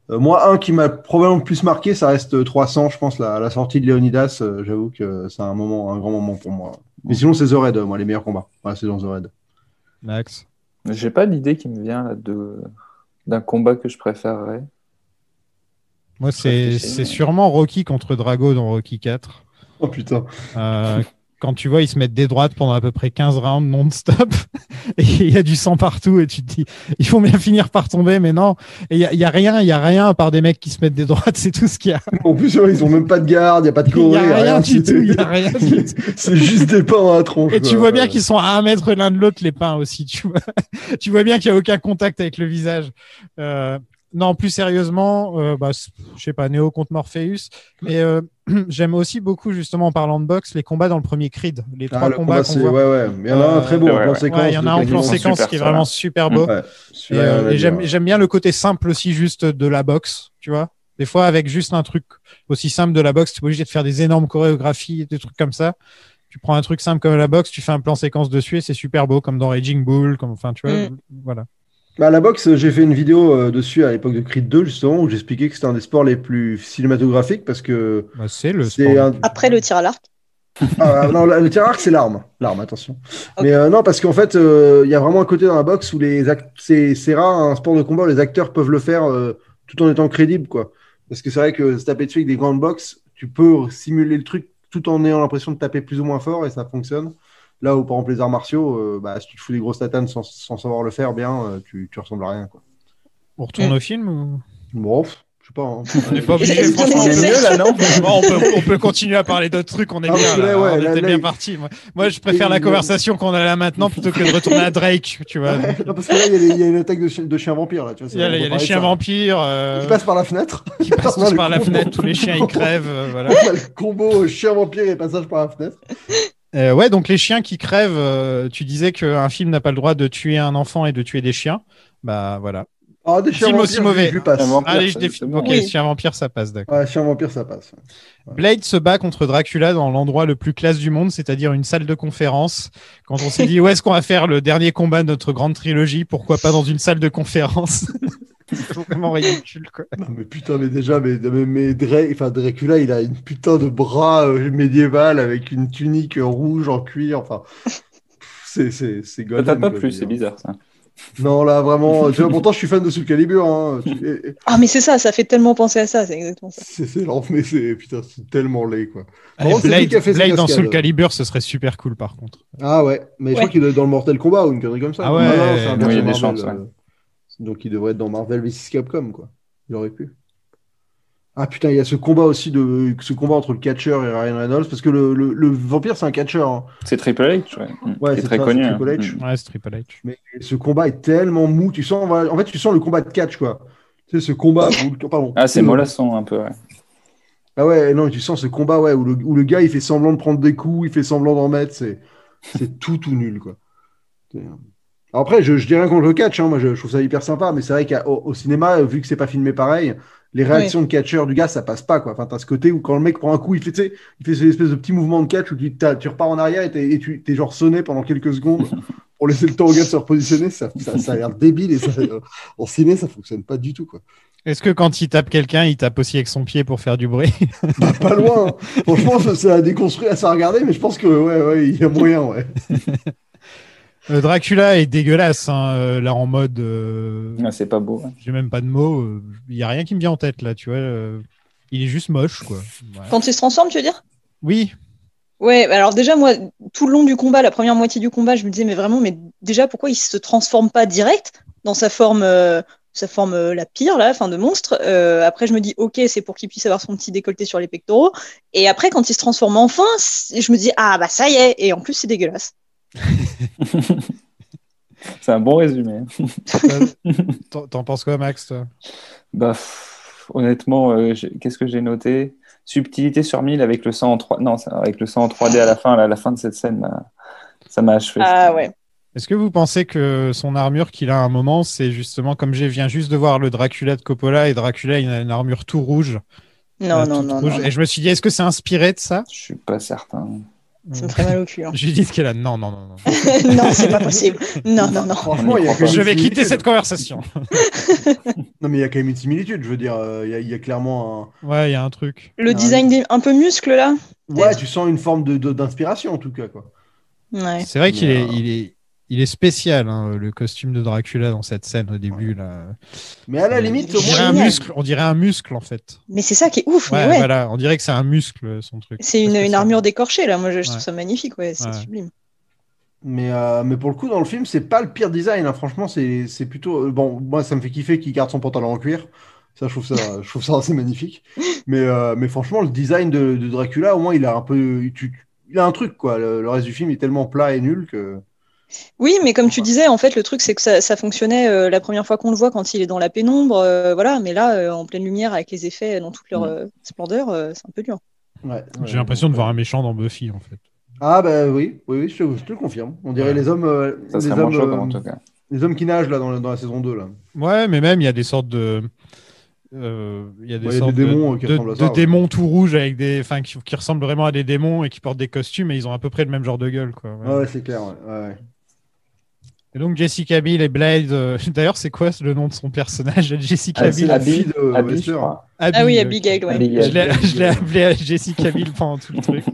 moi, un qui m'a probablement le plus marqué, ça reste 300, je pense, la sortie de Léonidas. J'avoue que c'est un grand moment pour moi. Mais sinon, c'est The Raid, moi, les meilleurs combats. Voilà, c'est dans The Raid. Max. J'ai pas d'idée qui me vient là d'un combat que je préférerais. Moi, c'est sûrement Rocky contre Drago dans Rocky 4. Oh putain. Quand tu vois, ils se mettent des droites pendant à peu près 15 rounds non-stop et il y a du sang partout et tu te dis, ils vont bien finir par tomber, mais non. Et il y a rien à part des mecs qui se mettent des droites, c'est tout ce qu'il y a. En plus, ils ont même pas de garde, il n'y a pas de Il corée. y a rien du tout, il y a rien du tout. C'est juste des pains dans la tronche. Et tu vois bien qu'ils sont à 1 mètre l'un de l'autre, les pains aussi. Tu vois bien qu'il n'y a aucun contact avec le visage. Non, plus sérieusement, je sais pas, Neo contre Morpheus. Mais j'aime aussi beaucoup, justement, en parlant de boxe, les combats dans le premier Creed. Les 3 combats qu'on voit. Ouais. Il y en a un très beau en plan séquence. Il y en a un en plan séquence qui est vraiment super beau. Et j'aime bien le côté simple aussi, juste de la boxe, tu vois. Des fois, avec juste un truc aussi simple de la boxe, tu es pas obligé de faire des énormes chorégraphies, des trucs comme ça. Tu prends un truc simple comme la boxe, tu fais un plan séquence dessus et c'est super beau, comme dans Raging Bull, enfin, tu vois, voilà. La boxe, j'ai fait une vidéo dessus à l'époque de Creed 2, justement, où j'expliquais que c'était un des sports les plus cinématographiques parce que. C'est le sport. Après le tir à l'arc. Non, le tir à l'arc, c'est l'arme. L'arme, attention. Okay. Mais non, parce qu'en fait, il y a vraiment un côté dans la boxe où c'est rare un sport de combat où les acteurs peuvent le faire tout en étant crédibles, quoi. Parce que c'est vrai que se taper dessus avec des grandes boxes, tu peux simuler le truc tout en ayant l'impression de taper plus ou moins fort et ça fonctionne. Là où, par exemple, les arts martiaux, si tu te fous des grosses tatanes sans savoir le faire bien, tu ressembles à rien, quoi. On retourne au film ou... Bon, je sais pas. Hein. On n'est pas obligé, franchement. C'est mieux, là, non? Bon, on peut continuer à parler d'autres trucs, on est bien là. On était bien partis. Moi, je préfère la conversation qu'on a là maintenant plutôt que de retourner à Drake, tu vois. Non, parce que là, il y a une attaque de chiens vampires, là. Tu vois, il y a les chiens vampires. Qui passent par la fenêtre. Qui passent tous par la fenêtre, tous les chiens, ils crèvent. Voilà. Le combo chien vampire et passage par la fenêtre. Ouais, donc les chiens qui crèvent, tu disais qu'un film n'a pas le droit de tuer un enfant et de tuer des chiens. Bah voilà. Ah, des chiens film vampires, aussi mauvais. je lui passe. Allez, ok, chien vampire, ça passe, d'accord. Ouais, chien vampire, ça passe. Ouais. Blade se bat contre Dracula dans l'endroit le plus classe du monde, c'est-à-dire une salle de conférence. Quand on s'est dit où est-ce qu'on va faire le dernier combat de notre grande trilogie, pourquoi pas dans une salle de conférence? C'est vraiment ridicule, quoi. Non, mais putain, mais déjà, Dracula, il a une putain de bras médiéval avec une tunique rouge en cuir. Enfin, c'est golden. Ça t'a pas plu, c'est bizarre, ça. Non, là, vraiment. Tu vois, pourtant, je suis fan de Soul Calibur. Hein. Ah, mais c'est ça fait tellement penser à ça, c'est exactement ça. C'est lent, mais c'est tellement laid, quoi. Allez, Blade dans Soul Calibur, ce serait super cool, par contre. Ah ouais, mais je crois qu'il est dans le Mortal Kombat ou une connerie comme ça. Ah ouais, c'est un il y a des chances, ouais. Donc il devrait être dans Marvel vs Capcom, quoi. Il aurait pu. Ah putain, il y a ce combat aussi entre le catcheur et Ryan Reynolds, parce que le vampire, c'est un catcheur. Hein. C'est Triple H, ouais. C'est très connu. Triple H. Ouais, c'est Triple H. Mais ce combat est tellement mou. Tu sens le combat de catch, quoi. Tu sais, ce combat. Pardon. Ah, c'est mollasson un peu, ouais. Ah ouais, non, tu sens ce combat, ouais, où le gars, il fait semblant de prendre des coups, il fait semblant d'en mettre. C'est tout nul, quoi. Alors après, je dis rien contre le catch, hein, moi je trouve ça hyper sympa, mais c'est vrai qu'au cinéma, vu que c'est pas filmé pareil, les réactions de catcheur du gars, ça passe pas, quoi. Enfin, t'as ce côté où quand le mec prend un coup, il fait ces espèces de petits mouvements de catch où tu repars en arrière et tu t'es genre sonné pendant quelques secondes pour laisser le temps au gars de se repositionner. Ça a l'air débile et en ciné, ça fonctionne pas du tout, quoi. Est-ce que quand il tape quelqu'un, il tape aussi avec son pied pour faire du bruit? Bah, pas loin. Hein. Franchement, ça a déconstruit à ça regarder, mais je pense que ouais, il y a moyen, ouais. Dracula est dégueulasse, hein, là en mode. C'est pas beau. Ouais. J'ai même pas de mots. Il y a rien qui me vient en tête là, tu vois. Il est juste moche, quoi. Ouais. Quand il se transforme, tu veux dire? Oui. Ouais, alors déjà moi, tout le long du combat, la première moitié du combat, je me disais mais déjà pourquoi il se transforme pas direct dans sa forme la pire là, fin de monstre. Après je me dis ok, c'est pour qu'il puisse avoir son petit décolleté sur les pectoraux. Et après quand il se transforme enfin, je me dis ah bah ça y est. Et en plus c'est dégueulasse. C'est un bon résumé. T'en penses quoi, Max, toi? Bah, honnêtement, qu'est-ce que j'ai noté? Subtilité sur 1000 avec le sang en 3... Non, avec le sang en 3D à la fin de cette scène, ça m'a achevé. Ah ouais. Est-ce que vous pensez que son armure qu'il a à un moment, c'est justement comme je viens juste de voir le Dracula de Coppola et Dracula il a une armure tout rouge? Non. Et je me suis dit, est-ce que c'est inspiré de ça? Je suis pas certain. Ça me ferait mal au cul. Hein. Judith qui est là. Non. Non, c'est pas possible. Non. Franchement, je vais quitter cette conversation. Non, mais il y a quand même une similitude. Je veux dire, il y a clairement un. Ouais, il y a un truc. Le design un peu muscle là. Ouais, tu sens une forme d'inspiration en tout cas, quoi. Ouais. C'est vrai qu'il Mais, il est spécial, hein, le costume de Dracula dans cette scène au début. Là. Mais à la limite, On au dirait moins, un Génial. muscle. On dirait un muscle en fait. Mais c'est ça qui est ouf, Ouais, mais ouais. voilà. On dirait que c'est un muscle son truc. C'est une armure décorchée, là. Moi, je trouve Ouais. ça magnifique, ouais. C'est Ouais. sublime. mais pour le coup, dans le film, c'est pas le pire design, hein. Franchement, c'est plutôt. Bon, moi, ça me fait kiffer qu'il garde son pantalon en cuir. Ça, je trouve ça assez magnifique. Mais franchement, le design de Dracula, au moins, il a un peu. Il a un truc, quoi. Le reste du film est tellement plat et nul que. Oui, mais comme tu disais, en fait, le truc, c'est que ça fonctionnait la première fois qu'on le voit quand il est dans la pénombre, voilà. Mais là, en pleine lumière, avec les effets dans toute leur splendeur, c'est un peu dur. Ouais, J'ai l'impression de voir un méchant dans Buffy en fait. Ah, bah oui, je te le confirme. On dirait Ouais. les hommes. Ça les serait moins hommes, choquant, en tout cas. les hommes qui nagent là, dans la saison 2. Là. Ouais, mais même il y a des sortes de. Il y a des Ouais, il y a sortes des démons qui de ressemblent à ça, ouais. démons tout rouges avec qui ressemblent vraiment à des démons et qui portent des costumes et ils ont à peu près le même genre de gueule. Quoi. Ouais. Ouais, c'est clair. Ouais. Et donc Jessica Biel et Blade. D'ailleurs, c'est quoi le nom de son personnage, Jessica c'est Biel la Abby, fille de Abby, Wester. je crois. Ah oui, ok. Abigail, ouais. Abigail. Je l'ai appelé Jessica Biel pendant tout le truc.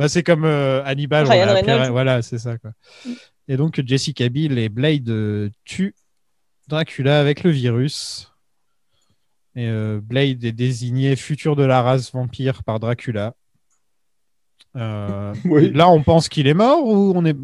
C'est comme Hannibal. Ryan on l'a appelé- Reynolds. Voilà, c'est ça. Quoi. Et donc Jessica Biel et Blade tuent Dracula avec le virus. Et Blade est désigné futur de la race vampire par Dracula. Oui. Là, on pense qu'il est mort ou on est.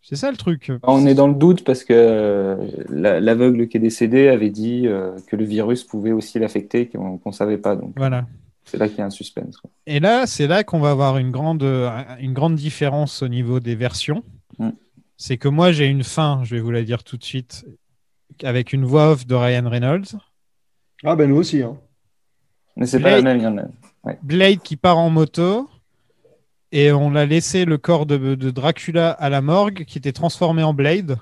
C'est ça le truc. On est dans le doute parce que l'aveugle qui est décédé avait dit que le virus pouvait aussi l'affecter, qu'on ne savait pas. Donc, Voilà. c'est là qu'il y a un suspense, quoi. Et là, c'est là qu'on va avoir une grande différence au niveau des versions. Mm. C'est que moi, j'ai une fin, je vais vous la dire tout de suite, avec une voix off de Ryan Reynolds. Ah, ben nous aussi. Hein. Mais c'est pas la même, il y en a. Ouais. Blade qui part en moto. Et on a laissé le corps de Dracula à la morgue qui était transformé en Blade.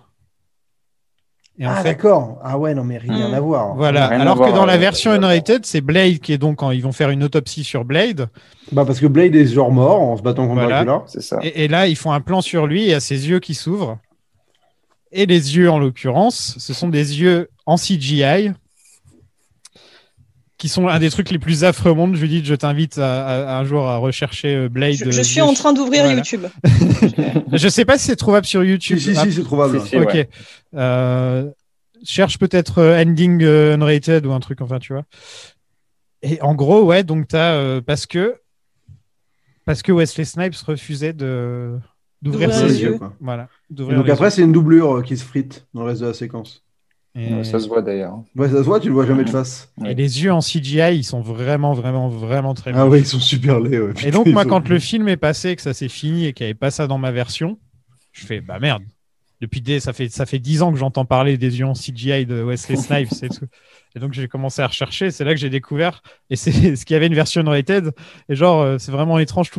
Et en fait, d'accord. Ah ouais, non, mais rien à voir. voilà. Rien à Alors voir, que dans la version Unrated, c'est Blade qui est donc quand ils vont faire une autopsie sur Blade. Bah, parce que Blade est genre mort en se battant contre Voilà. Dracula. C'est ça. Et là, ils font un plan sur lui et il y a ses yeux qui s'ouvrent. Et les yeux, en l'occurrence, ce sont des yeux en CGI qui sont un des trucs les plus affreux au monde. Judith, je t'invite un jour à rechercher Blade. Je suis en train d'ouvrir Voilà. YouTube. Je sais pas si c'est trouvable sur YouTube. Si, c'est trouvable. Si, Ok. ouais. Cherche peut-être Ending Unrated ou un truc, enfin, tu vois. Et en gros, ouais, donc t'as parce que Wesley Snipes refusait d'ouvrir D'ouvrir ses les yeux. yeux. Quoi. Voilà. Et D'ouvrir donc les après, yeux. c'est une doublure qui se frite dans le reste de la séquence. Et... Ça se voit d'ailleurs. Ouais, ça se voit, tu le vois jamais de face. et les yeux en CGI, ils sont vraiment, vraiment, vraiment très Ah moches. ouais, ils sont super laids. Ouais. Et donc, Putain, moi, ils quand sont- le film est passé, que ça s'est fini et qu'il n'y avait pas ça dans ma version, je fais, bah merde. Ça fait 10 ans que j'entends parler des yeux en CGI de Wesley Snipes et tout. Et donc, j'ai commencé à rechercher. C'est là que j'ai découvert. Et c'est ce qu'il y avait une version rated. Et genre, c'est vraiment étrange.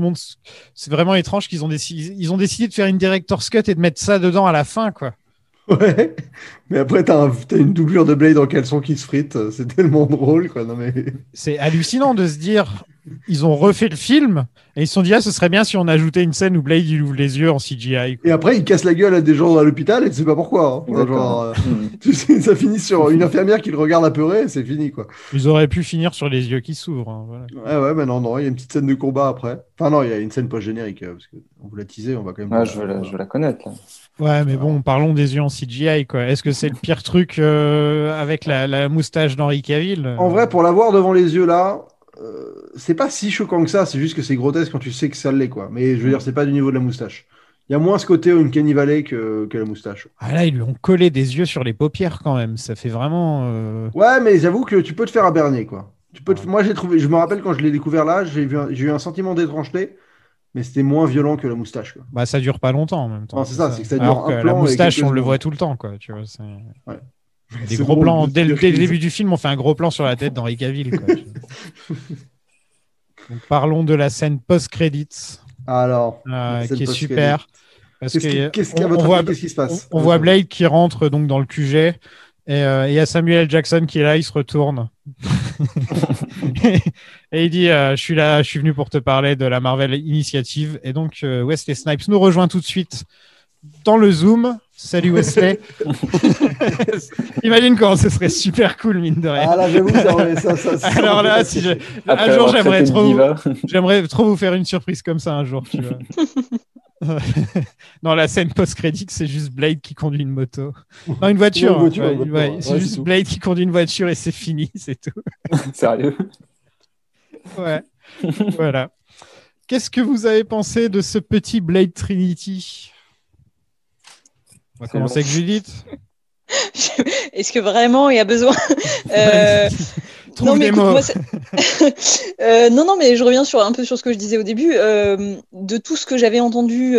C'est vraiment étrange qu'ils ont décidé de faire une director's cut et de mettre ça dedans à la fin, quoi. Ouais, mais après, t'as une doublure de Blade en caleçon qui se frite. C'est tellement drôle, quoi. Non, mais... C'est hallucinant de se dire, ils ont refait le film et ils se sont dit, ah, ce serait bien si on ajoutait une scène où Blade il ouvre les yeux en CGI. Et après, il casse la gueule à des gens à l'hôpital et tu sais pas pourquoi. Hein. Exactement. Genre, tu sais, ça finit sur une infirmière qui le regarde apeuré et c'est fini, quoi. Ils auraient pu finir sur les yeux qui s'ouvrent. Hein, voilà. Ouais, mais non, il y a une petite scène de combat après. Enfin, non, il y a une scène post-générique, parce qu'on vous l'a teasé, on va quand même... Ouais, je veux la connaître, là. Ouais, mais bon, parlons des yeux en CGI, quoi. Est-ce que c'est le pire truc avec la moustache d'Henry Cavill En vrai, pour l'avoir devant les yeux, là, c'est pas si choquant que ça, c'est juste que c'est grotesque quand tu sais que ça l'est, quoi. Mais je veux dire, c'est pas du niveau de la moustache. Il y a moins ce côté Uncanny Valley que la moustache. Ah là, ils lui ont collé des yeux sur les paupières quand même. Ça fait vraiment. Ouais, mais j'avoue que tu peux te faire un berner, quoi. Moi, j'ai trouvé... Je me rappelle quand je l'ai découvert là, j'ai eu un sentiment d'étrangeté, mais c'était moins violent que la moustache, quoi. Bah, ça dure pas longtemps en même temps. Non, c'est ça, c'est que ça dure Alors un que plan la et moustache, quelques on le secondes. voit tout le temps, quoi. Tu vois, c'est... Ouais. Des C'est gros drôle plans. de Dès le dire début du film, on fait un gros plan sur la tête d'Henry Cavill, quoi. Donc, parlons de la scène post-credits, Alors, la scène qui est post-crédit. super. Parce Qu'est-ce que qui se passe? on voit Blade qui rentre donc dans le QG et il y a Samuel Jackson qui est là, il se retourne et il dit je suis là, je suis venu pour te parler de la Marvel Initiative. Et donc Wesley Snipes nous rejoint tout de suite dans le Zoom. Salut Wesley. Imagine comment ce serait super cool, mine de rien. Ah là, j'avoue, ça Alors là, si un Après jour avoir traité de diva. j'aimerais trop vous faire une surprise comme ça un jour, tu vois. Dans la scène post-crédit, c'est juste Blade qui conduit une moto. Non, une voiture. Ouais, une voiture, Ouais, une voiture, ouais, ouais, c'est c'est juste tout. Blade qui conduit une voiture et c'est fini, c'est tout. Sérieux. Ouais, voilà. Qu'est-ce que vous avez pensé de ce petit Blade Trinity? On va C'est commencer long. avec Judith. Est-ce que vraiment il y a besoin Euh, Trouve Non, mais des écoute, mots. moi, non, mais je reviens un peu sur ce que je disais au début. De tout ce que j'avais entendu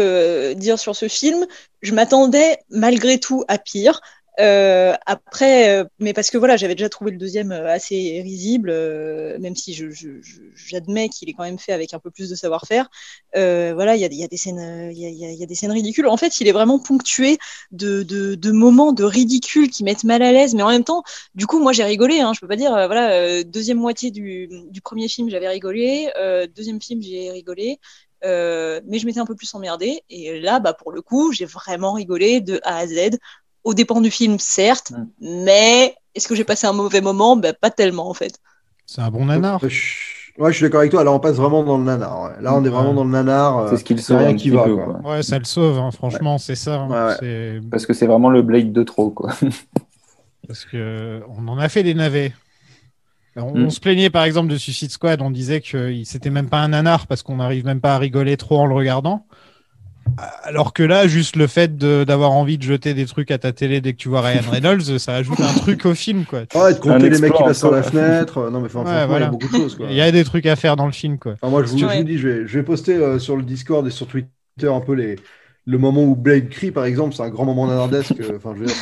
dire sur ce film, je m'attendais malgré tout à pire. Après, mais parce que voilà, j'avais déjà trouvé le deuxième assez risible, même si j'admets qu'il est quand même fait avec un peu plus de savoir-faire. Voilà, il y a des scènes, il y a des scènes ridicules. En fait, il est vraiment ponctué de moments de ridicule qui mettent mal à l'aise, mais en même temps, du coup, moi j'ai rigolé. Hein, je peux pas dire, voilà, deuxième moitié du premier film, j'avais rigolé. Deuxième film, j'ai rigolé. Mais je m'étais un peu plus emmerdée. Et là, bah, pour le coup, j'ai vraiment rigolé de A à Z. Aux dépens du film, certes, mais est-ce que j'ai passé un mauvais moment? Ben, pas tellement, en fait. C'est un bon nanar. Ouais, je suis d'accord avec toi. Là, on passe vraiment dans le nanar. Ouais. Là, on est vraiment dans le nanar. C'est ce qu'il y a sauve rien un qui petit va, peu, quoi. quoi. Ouais, ça le sauve, hein, franchement, c'est ça. Hein. Ouais, ouais. C'est... Parce que c'est vraiment le Blade de trop, quoi. Parce qu'on en a fait des navets. On se plaignait par exemple de Suicide Squad, on disait que c'était même pas un nanar parce qu'on n'arrive même pas à rigoler trop en le regardant. Alors que là, juste le fait d'avoir envie de jeter des trucs à ta télé dès que tu vois Ryan Reynolds, ça ajoute un truc au film, quoi. Ouais, de compter les mecs qui exploit passent par la encore. fenêtre. Non, mais enfin, Ouais, franchement, il y voilà. a beaucoup de choses, quoi. Il y a des trucs à faire dans le film, quoi. Enfin, moi, je vous Ouais. dis, je vais poster sur le Discord et sur Twitter un peu le moment où Blade crie, par exemple. C'est un grand moment nanardesque. Enfin, je veux dire,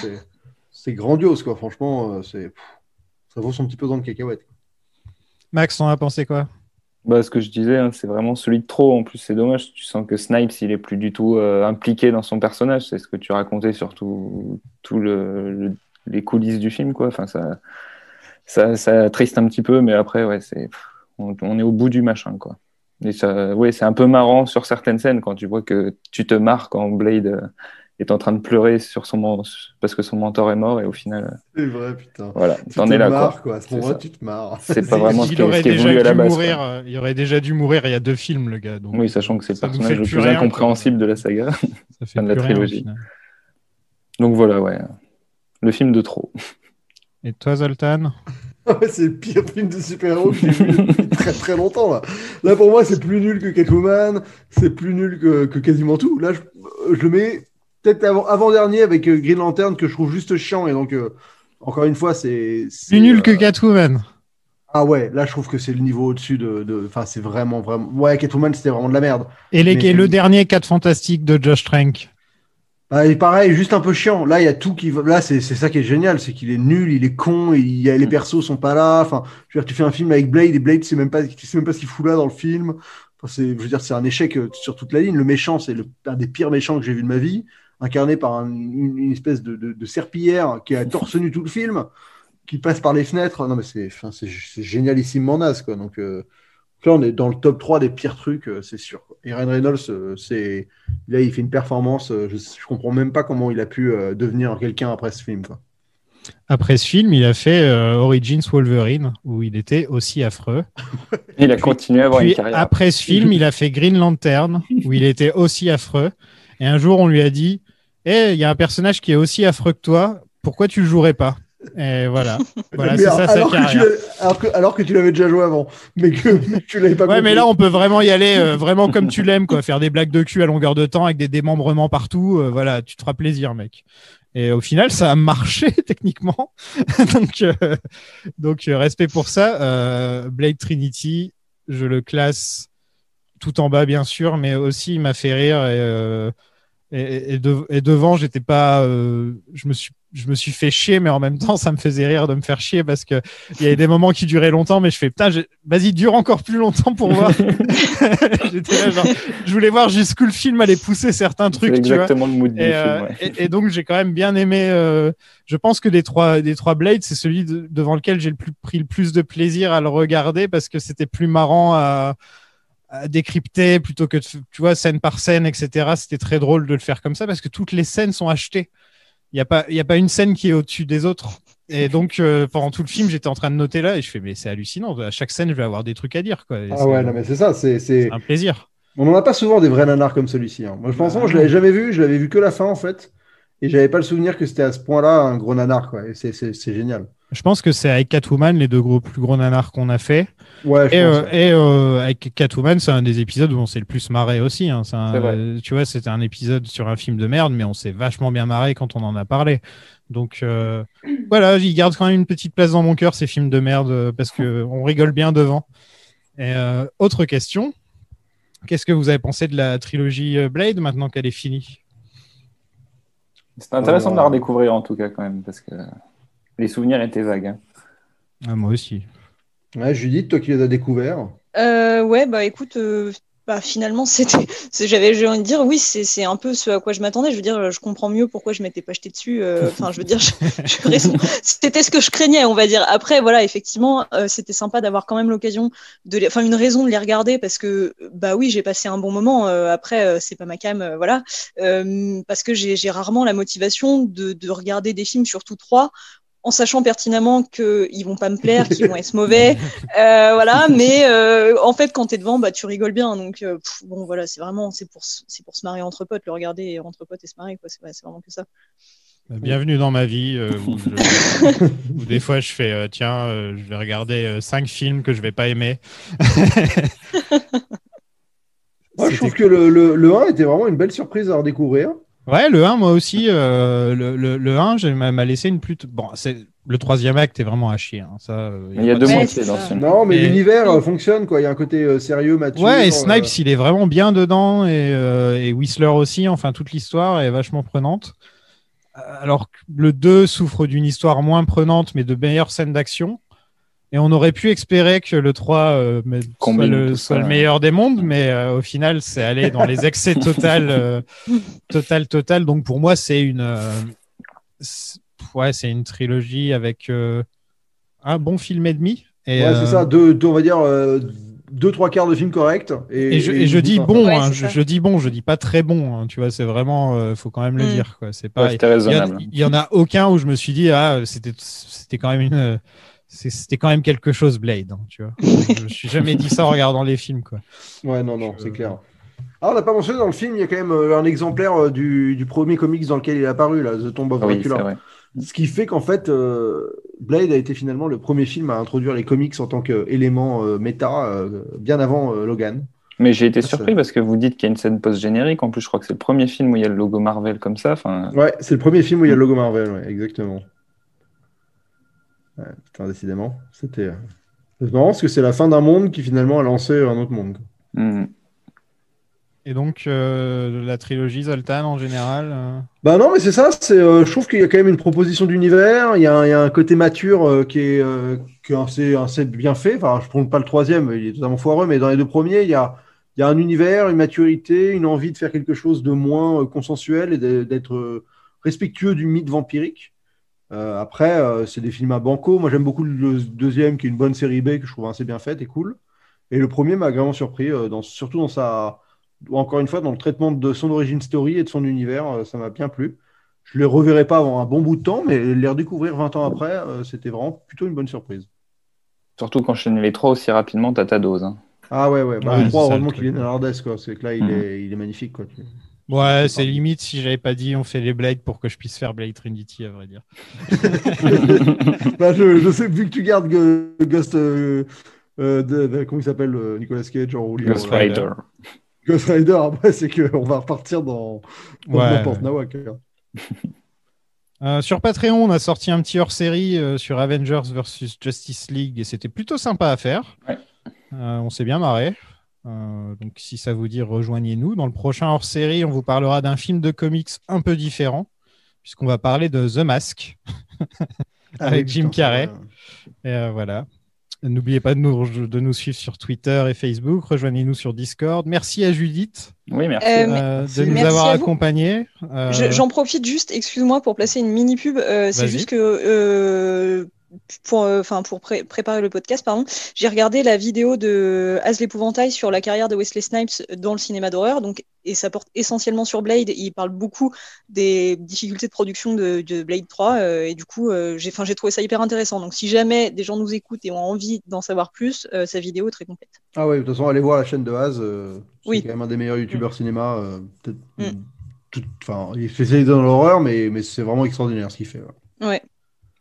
c'est grandiose, quoi. Franchement, ça vaut son petit pesant de cacahuètes. Max, t'en as pensé quoi? Bah, ce que je disais, hein, c'est vraiment celui de trop. En plus, c'est dommage. Tu sens que Snipes, il est plus du tout impliqué dans son personnage. C'est ce que tu racontais sur tout les coulisses du film, quoi. Enfin, ça attriste un petit peu, mais après, ouais, on est au bout du machin, quoi. Et ça, ouais, c'est un peu marrant sur certaines scènes quand tu vois que tu te marres quand Blade est en train de pleurer parce que son mentor est mort et au final, C'est vrai, putain. voilà, Tu t'en te es là, marres, quoi. À ce C'est moment-là, ça. tu te marres. C'est pas vraiment ce qui est voulu à la base, quoi. Il aurait déjà dû mourir il y a 2 films, le gars. Donc, Oui, sachant que c'est le ça nous personnage fait le plus plus rien, incompréhensible quoi. de la saga. Ça fait de la plus rien, au trilogie. final. Donc voilà, ouais. Le film de trop. Et toi, Zoltan? Ouais, c'est le pire film de super-héros que j'ai vu depuis très très longtemps. Là, pour moi, c'est plus nul que Catwoman, c'est plus nul que quasiment tout. Là, je le mets peut-être avant-dernier avec Green Lantern que je trouve juste chiant. Et donc, encore une fois, c'est Plus nul que Catwoman. Ah ouais, là, je trouve que c'est le niveau au-dessus Enfin, c'est vraiment, vraiment... Ouais, Catwoman, c'était vraiment de la merde. Et Mais le dernier 4 Fantastiques de Josh Trank. Bah, et pareil, juste un peu chiant. Là, il y a tout qui va. Là, c'est ça qui est génial, c'est qu'il est nul, il est con, les persos sont pas là. Enfin, je veux dire, tu fais un film avec Blade et Blade, tu sais même pas ce qu'il fout là dans le film. Enfin, je veux dire, c'est un échec sur toute la ligne. Le méchant, c'est un des pires méchants que j'ai vu de ma vie, incarné par une espèce de serpillière qui a torse nu tout le film, qui passe par les fenêtres. Non, mais c'est génialissimement naze, quoi. Donc là, on est dans le top 3 des pires trucs, c'est sûr, quoi. Et Ryan Reynolds, là, il fait une performance. Je comprends même pas comment il a pu devenir quelqu'un après ce film, quoi. Après ce film, il a fait Origins Wolverine, où il était aussi affreux. Il a continué à avoir une Puis carrière. après ce film, il a fait Green Lantern, où il était aussi affreux. Et un jour, on lui a dit il y a un personnage qui est aussi affreux que toi, pourquoi tu le jouerais pas? Et voilà, c'est ça sa carrière. Alors que tu l'avais déjà joué avant, mais que tu l'avais pas compris. Ouais, mais là, on peut vraiment y aller vraiment comme tu l'aimes, quoi. Faire des blagues de cul à longueur de temps avec des démembrements partout. Voilà, tu te feras plaisir, mec. Et au final, ça a marché techniquement. donc, respect pour ça. Blade Trinity, je le classe tout en bas, bien sûr, mais aussi, il m'a fait rire. Et devant, j'étais pas. Je me suis fait chier, mais en même temps, ça me faisait rire de me faire chier parce que il y avait des moments qui duraient longtemps, mais je fais putain, vas-y, dure encore plus longtemps pour voir. J'étais là, genre, je voulais voir jusqu'où le film allait pousser certains trucs. C'est exactement le mood du film. Ouais. Et donc, j'ai quand même bien aimé. Je pense que des trois Blades, c'est celui devant lequel j'ai pris le plus de plaisir à le regarder parce que c'était plus marrant à décrypter plutôt que, tu vois, scène par scène, etc. C'était très drôle de le faire comme ça parce que toutes les scènes sont achetées. Il y a pas une scène qui est au-dessus des autres. Et donc, pendant tout le film, j'étais en train de noter là et je fais, mais c'est hallucinant. À chaque scène, je vais avoir des trucs à dire, quoi. Ah ouais, non, mais c'est ça. C'est un plaisir. On n'en a pas souvent des vrais nanars comme celui-ci. Hein. Moi, franchement, je l'avais jamais vu. Je l'avais vu que la fin, en fait. Et j'avais pas le souvenir que c'était à ce point-là un gros nanar, quoi. Et c'est génial. Je pense que c'est avec Catwoman les deux plus gros nanars qu'on a fait. Ouais, je pense. Et avec Catwoman, c'est un des épisodes où on s'est le plus marré aussi. Hein. C'est vrai. Tu vois, c'était un épisode sur un film de merde, mais on s'est vachement bien marré quand on en a parlé. Donc voilà, ils gardent quand même une petite place dans mon cœur, ces films de merde, parce qu'on rigole bien devant. Et autre question, qu'est-ce que vous avez pensé de la trilogie Blade maintenant qu'elle est finie? C'est intéressant de la redécouvrir en tout cas quand même, parce que les souvenirs étaient vagues. Hein. Ah, moi aussi. Ouais, Judith, toi qui les as découverts. Ouais, bah écoute, finalement, j'avais envie de dire, oui, c'est un peu ce à quoi je m'attendais. Je veux dire, je comprends mieux pourquoi je m'étais pas jeté dessus. Enfin, je veux dire, c'était ce que je craignais, on va dire. Après, voilà, effectivement, c'était sympa d'avoir quand même l'occasion une raison de les regarder parce que, bah oui, j'ai passé un bon moment. Après, c'est pas ma cam, voilà, parce que j'ai rarement la motivation de regarder des films, surtout 3. En sachant pertinemment qu'ils vont pas me plaire, qu'ils vont être mauvais, voilà. Mais en fait, quand t'es devant, bah tu rigoles bien. Donc bon, voilà, c'est pour se marrer entre potes, le regarder entre potes et se marrer, quoi. C'est vraiment que ça. Bienvenue dans ma vie où des fois je fais je vais regarder 5 films que je vais pas aimer. Moi, je trouve que le 1 était vraiment une belle surprise à redécouvrir. Ouais, le 1, moi aussi, le 1, m'a laissé une plutôt. Bon, le troisième acte est vraiment à chier. Hein. Ça, il y a deux moitiés dans ce film. Non, mais l'univers fonctionne, quoi. Il y a un côté sérieux, mature. Ouais, et Snipes, il est vraiment bien dedans, et Whistler aussi. Enfin, toute l'histoire est vachement prenante. Alors que le 2 souffre d'une histoire moins prenante, mais de meilleures scènes d'action. Et on aurait pu espérer que le 3 soit le meilleur des mondes, mais au final, c'est allé dans les excès total. Donc pour moi, c'est une trilogie avec un bon film et demi. Et, ouais, c'est ça. On va dire 2-3 quarts de film correct. Et je dis bon, hein, je dis bon, je dis pas très bon. Hein, tu vois, c'est vraiment, faut quand même le dire. Quoi. C'est pas. C'était raisonnable. Il y en a aucun où je me suis dit c'était quand même une. C'était quand même quelque chose, Blade. Hein, tu vois. Je me suis jamais dit ça en regardant les films, quoi. Ouais, non, c'est clair. Alors, on n'a pas mentionné dans le film, il y a quand même un exemplaire du premier comics dans lequel il est apparu, là, The Tomb of Dracula. Ce qui fait qu'en fait, Blade a été finalement le premier film à introduire les comics en tant qu'élément méta, bien avant Logan. Mais j'ai été surpris parce que vous dites qu'il y a une scène post-générique. En plus, je crois que c'est le premier film où il y a le logo Marvel comme ça. Ouais, c'est le premier film où il y a le logo Marvel, ouais, exactement. Ouais, putain, décidément. C'était marrant parce que c'est la fin d'un monde qui finalement a lancé un autre monde. Et donc, la trilogie Zoltan en général Bah non, mais c'est ça. Je trouve qu'il y a quand même une proposition d'univers. Il y a un côté mature qui est assez bien fait. Enfin, je ne prends pas le troisième, il est totalement foireux, mais dans les deux premiers, il y a un univers, une maturité, une envie de faire quelque chose de moins consensuel et d'être respectueux du mythe vampirique. Après, c'est des films à banco. Moi, j'aime beaucoup le deuxième, qui est une bonne série B, que je trouve assez bien faite et cool. Et le premier m'a vraiment surpris, surtout dans encore une fois, dans le traitement de son origin story et de son univers, ça m'a bien plu. Je ne les reverrai pas avant un bon bout de temps, mais les redécouvrir 20 ans après, c'était vraiment plutôt une bonne surprise. Surtout qu'enchaîner les 3 aussi rapidement, t'as ta dose. Hein. Ah ouais. Le 3, heureusement qu'il est nanardesque, quoi. C'est que là, il est magnifique, quoi. Ouais, c'est limite si j'avais pas dit on fait les Blades pour que je puisse faire Blade Trinity, à vrai dire. Bah, je sais, vu que tu gardes Ghost, comment il s'appelle, Nicolas Cage en roulis. Ghost Rider. Ghost Rider, après, c'est qu'on va repartir dans n'importe nawak. Sur Patreon, on a sorti un petit hors-série sur Avengers versus Justice League et c'était plutôt sympa à faire. Ouais. On s'est bien marré. Donc, si ça vous dit, rejoignez-nous. Dans le prochain hors-série, on vous parlera d'un film de comics un peu différent, puisqu'on va parler de The Mask avec Jim Carrey. Et voilà. N'oubliez pas de nous suivre sur Twitter et Facebook. Rejoignez-nous sur Discord. Merci à Judith oui, merci. De nous avoir accompagnés. J'en profite juste, excuse-moi, pour placer une mini-pub. C'est juste que pour préparer le podcast, pardon, j'ai regardé la vidéo de Az l'épouvantail sur la carrière de Wesley Snipes dans le cinéma d'horreur, et ça porte essentiellement sur Blade. Il parle beaucoup des difficultés de production de Blade 3, et du coup, j'ai trouvé ça hyper intéressant. Donc, si jamais des gens nous écoutent et ont envie d'en savoir plus, sa vidéo est très complète. Ah ouais, de toute façon, allez voir la chaîne de Az. C'est Oui. quand même un des meilleurs youtubeurs cinéma. Il est spécialisé dans l'horreur, mais c'est vraiment extraordinaire ce qu'il fait. Ouais.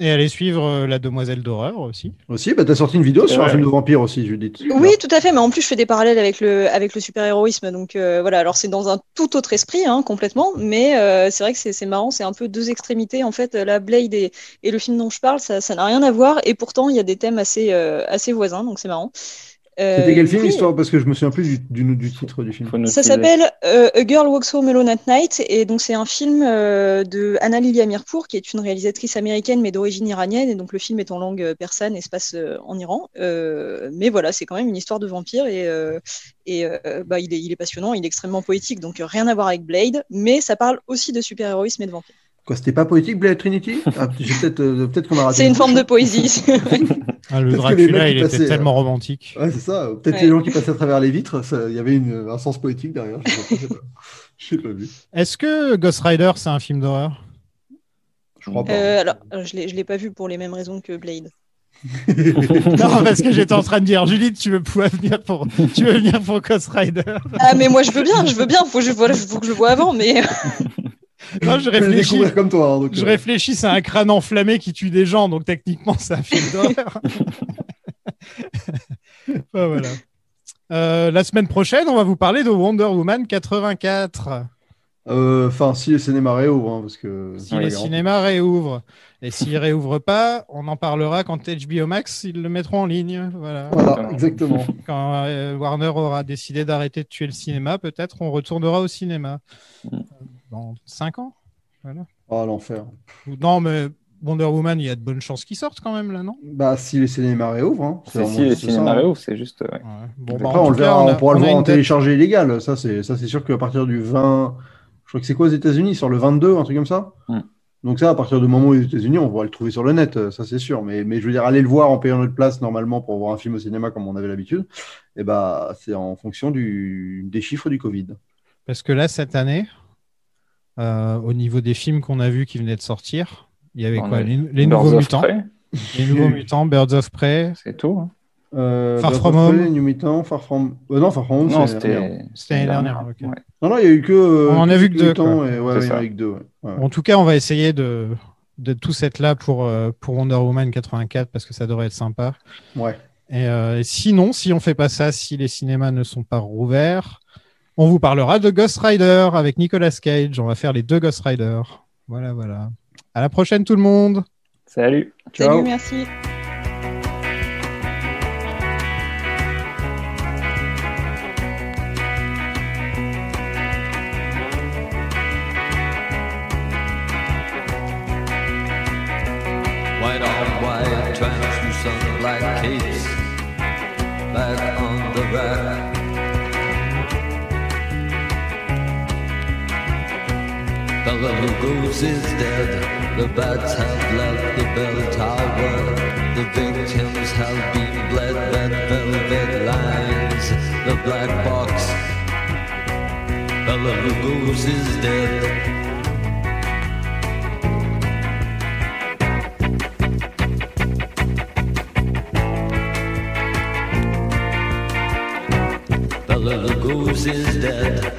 Et allez suivre La Demoiselle d'horreur aussi. Aussi, t'as sorti une vidéo sur un film de vampire aussi, Judith. Oui, tout à fait, mais en plus je fais des parallèles avec le super-héroïsme, donc voilà, alors c'est dans un tout autre esprit, complètement, mais c'est vrai que c'est marrant, c'est un peu deux extrémités, en fait, la Blade et le film dont je parle, ça n'a rien à voir, et pourtant il y a des thèmes assez voisins, donc c'est marrant. C'était quel film, l'histoire? Parce que je me souviens plus du titre du film. Ça s'appelle A Girl Walks Home Alone at Night, et donc c'est un film de Anna Lilia Mirpour, qui est une réalisatrice américaine mais d'origine iranienne, et donc le film est en langue persane et se passe en Iran. Mais voilà, c'est quand même une histoire de vampire, et il est passionnant, il est extrêmement poétique, donc rien à voir avec Blade, mais ça parle aussi de super-héroïsme et de vampire. Quoi, c'était pas poétique, Blade Trinity? Peut-être qu'on a raté. C'est une forme de poésie. Le Dracula, il était tellement romantique. Ouais, c'est ça. Peut-être les gens qui passaient à travers les vitres, il y avait un sens poétique derrière. Je n'ai pas vu. Est-ce que Ghost Rider, c'est un film d'horreur? Je crois pas. Alors, je l'ai pas vu pour les mêmes raisons que Blade. Non, parce que j'étais en train de dire, Judith, tu veux venir pour Ghost Rider? Ah, mais moi, je veux bien. Faut que je le vois avant, mais... Non, je réfléchis. Comme toi, je réfléchis, c'est un crâne enflammé qui tue des gens, donc techniquement, c'est un film d'horreur. Voilà. La semaine prochaine, on va vous parler de Wonder Woman 84. Si le cinéma réouvre, parce que... Si les cinémas réouvrent. Et s'ils réouvrent pas, on en parlera quand HBO Max, ils le mettront en ligne. Voilà, exactement. Quand Warner aura décidé d'arrêter de tuer le cinéma, peut-être on retournera au cinéma. Dans 5 ans, voilà. Oh, l'enfer. Non, mais Wonder Woman, il y a de bonnes chances qu'il sorte quand même, là, non? Bah, si les cinémas réouvrent. Si les cinémas réouvrent, c'est juste... Ouais. Bon, après, on pourra le voir en téléchargé illégal. Ça, c'est sûr qu'à partir du 20... Je crois que c'est quoi aux États-Unis? Sur le 22, un truc comme ça? Donc ça, à partir du moment où les États-Unis, on pourra le trouver sur le net, ça c'est sûr. Mais je veux dire, aller le voir en payant notre place normalement pour voir un film au cinéma comme on avait l'habitude, et c'est en fonction des chiffres du Covid. Parce que là, cette année... au niveau des films qu'on a vus qui venaient de sortir, il y avait quoi? Les Nouveaux Mutants. Les Nouveaux Mutants, Birds of Prey. C'est tout. Far From Home. New Mutants, Far From... non, Far From Home, non, c'était l'année dernière. Okay. Ouais. Non, il y a eu que... on en a vu que 2. Il y en a eu que 2. En tout cas, on va essayer de tous être là pour Wonder Woman 84 parce que ça devrait être sympa. Ouais. Et sinon, si on fait pas ça, si les cinémas ne sont pas rouverts, on vous parlera de Ghost Rider avec Nicolas Cage. On va faire les 2 Ghost Rider. Voilà. À la prochaine, tout le monde. Salut. Ciao. Salut, merci. White on white, translucent black capes, back on the rack. Bela Lugos is dead, the bats have left the bell tower, the victims have been bled, red velvet lines, the black box. Bela Lugos is dead. Bela Lugos is dead.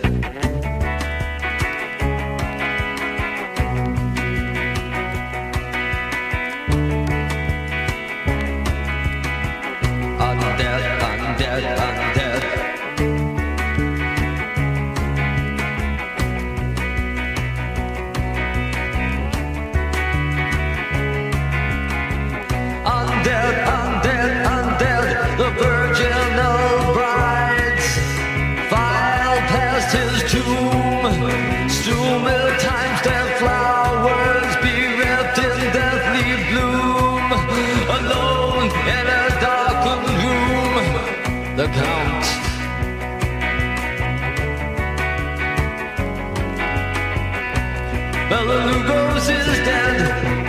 Bela Lugos is dead.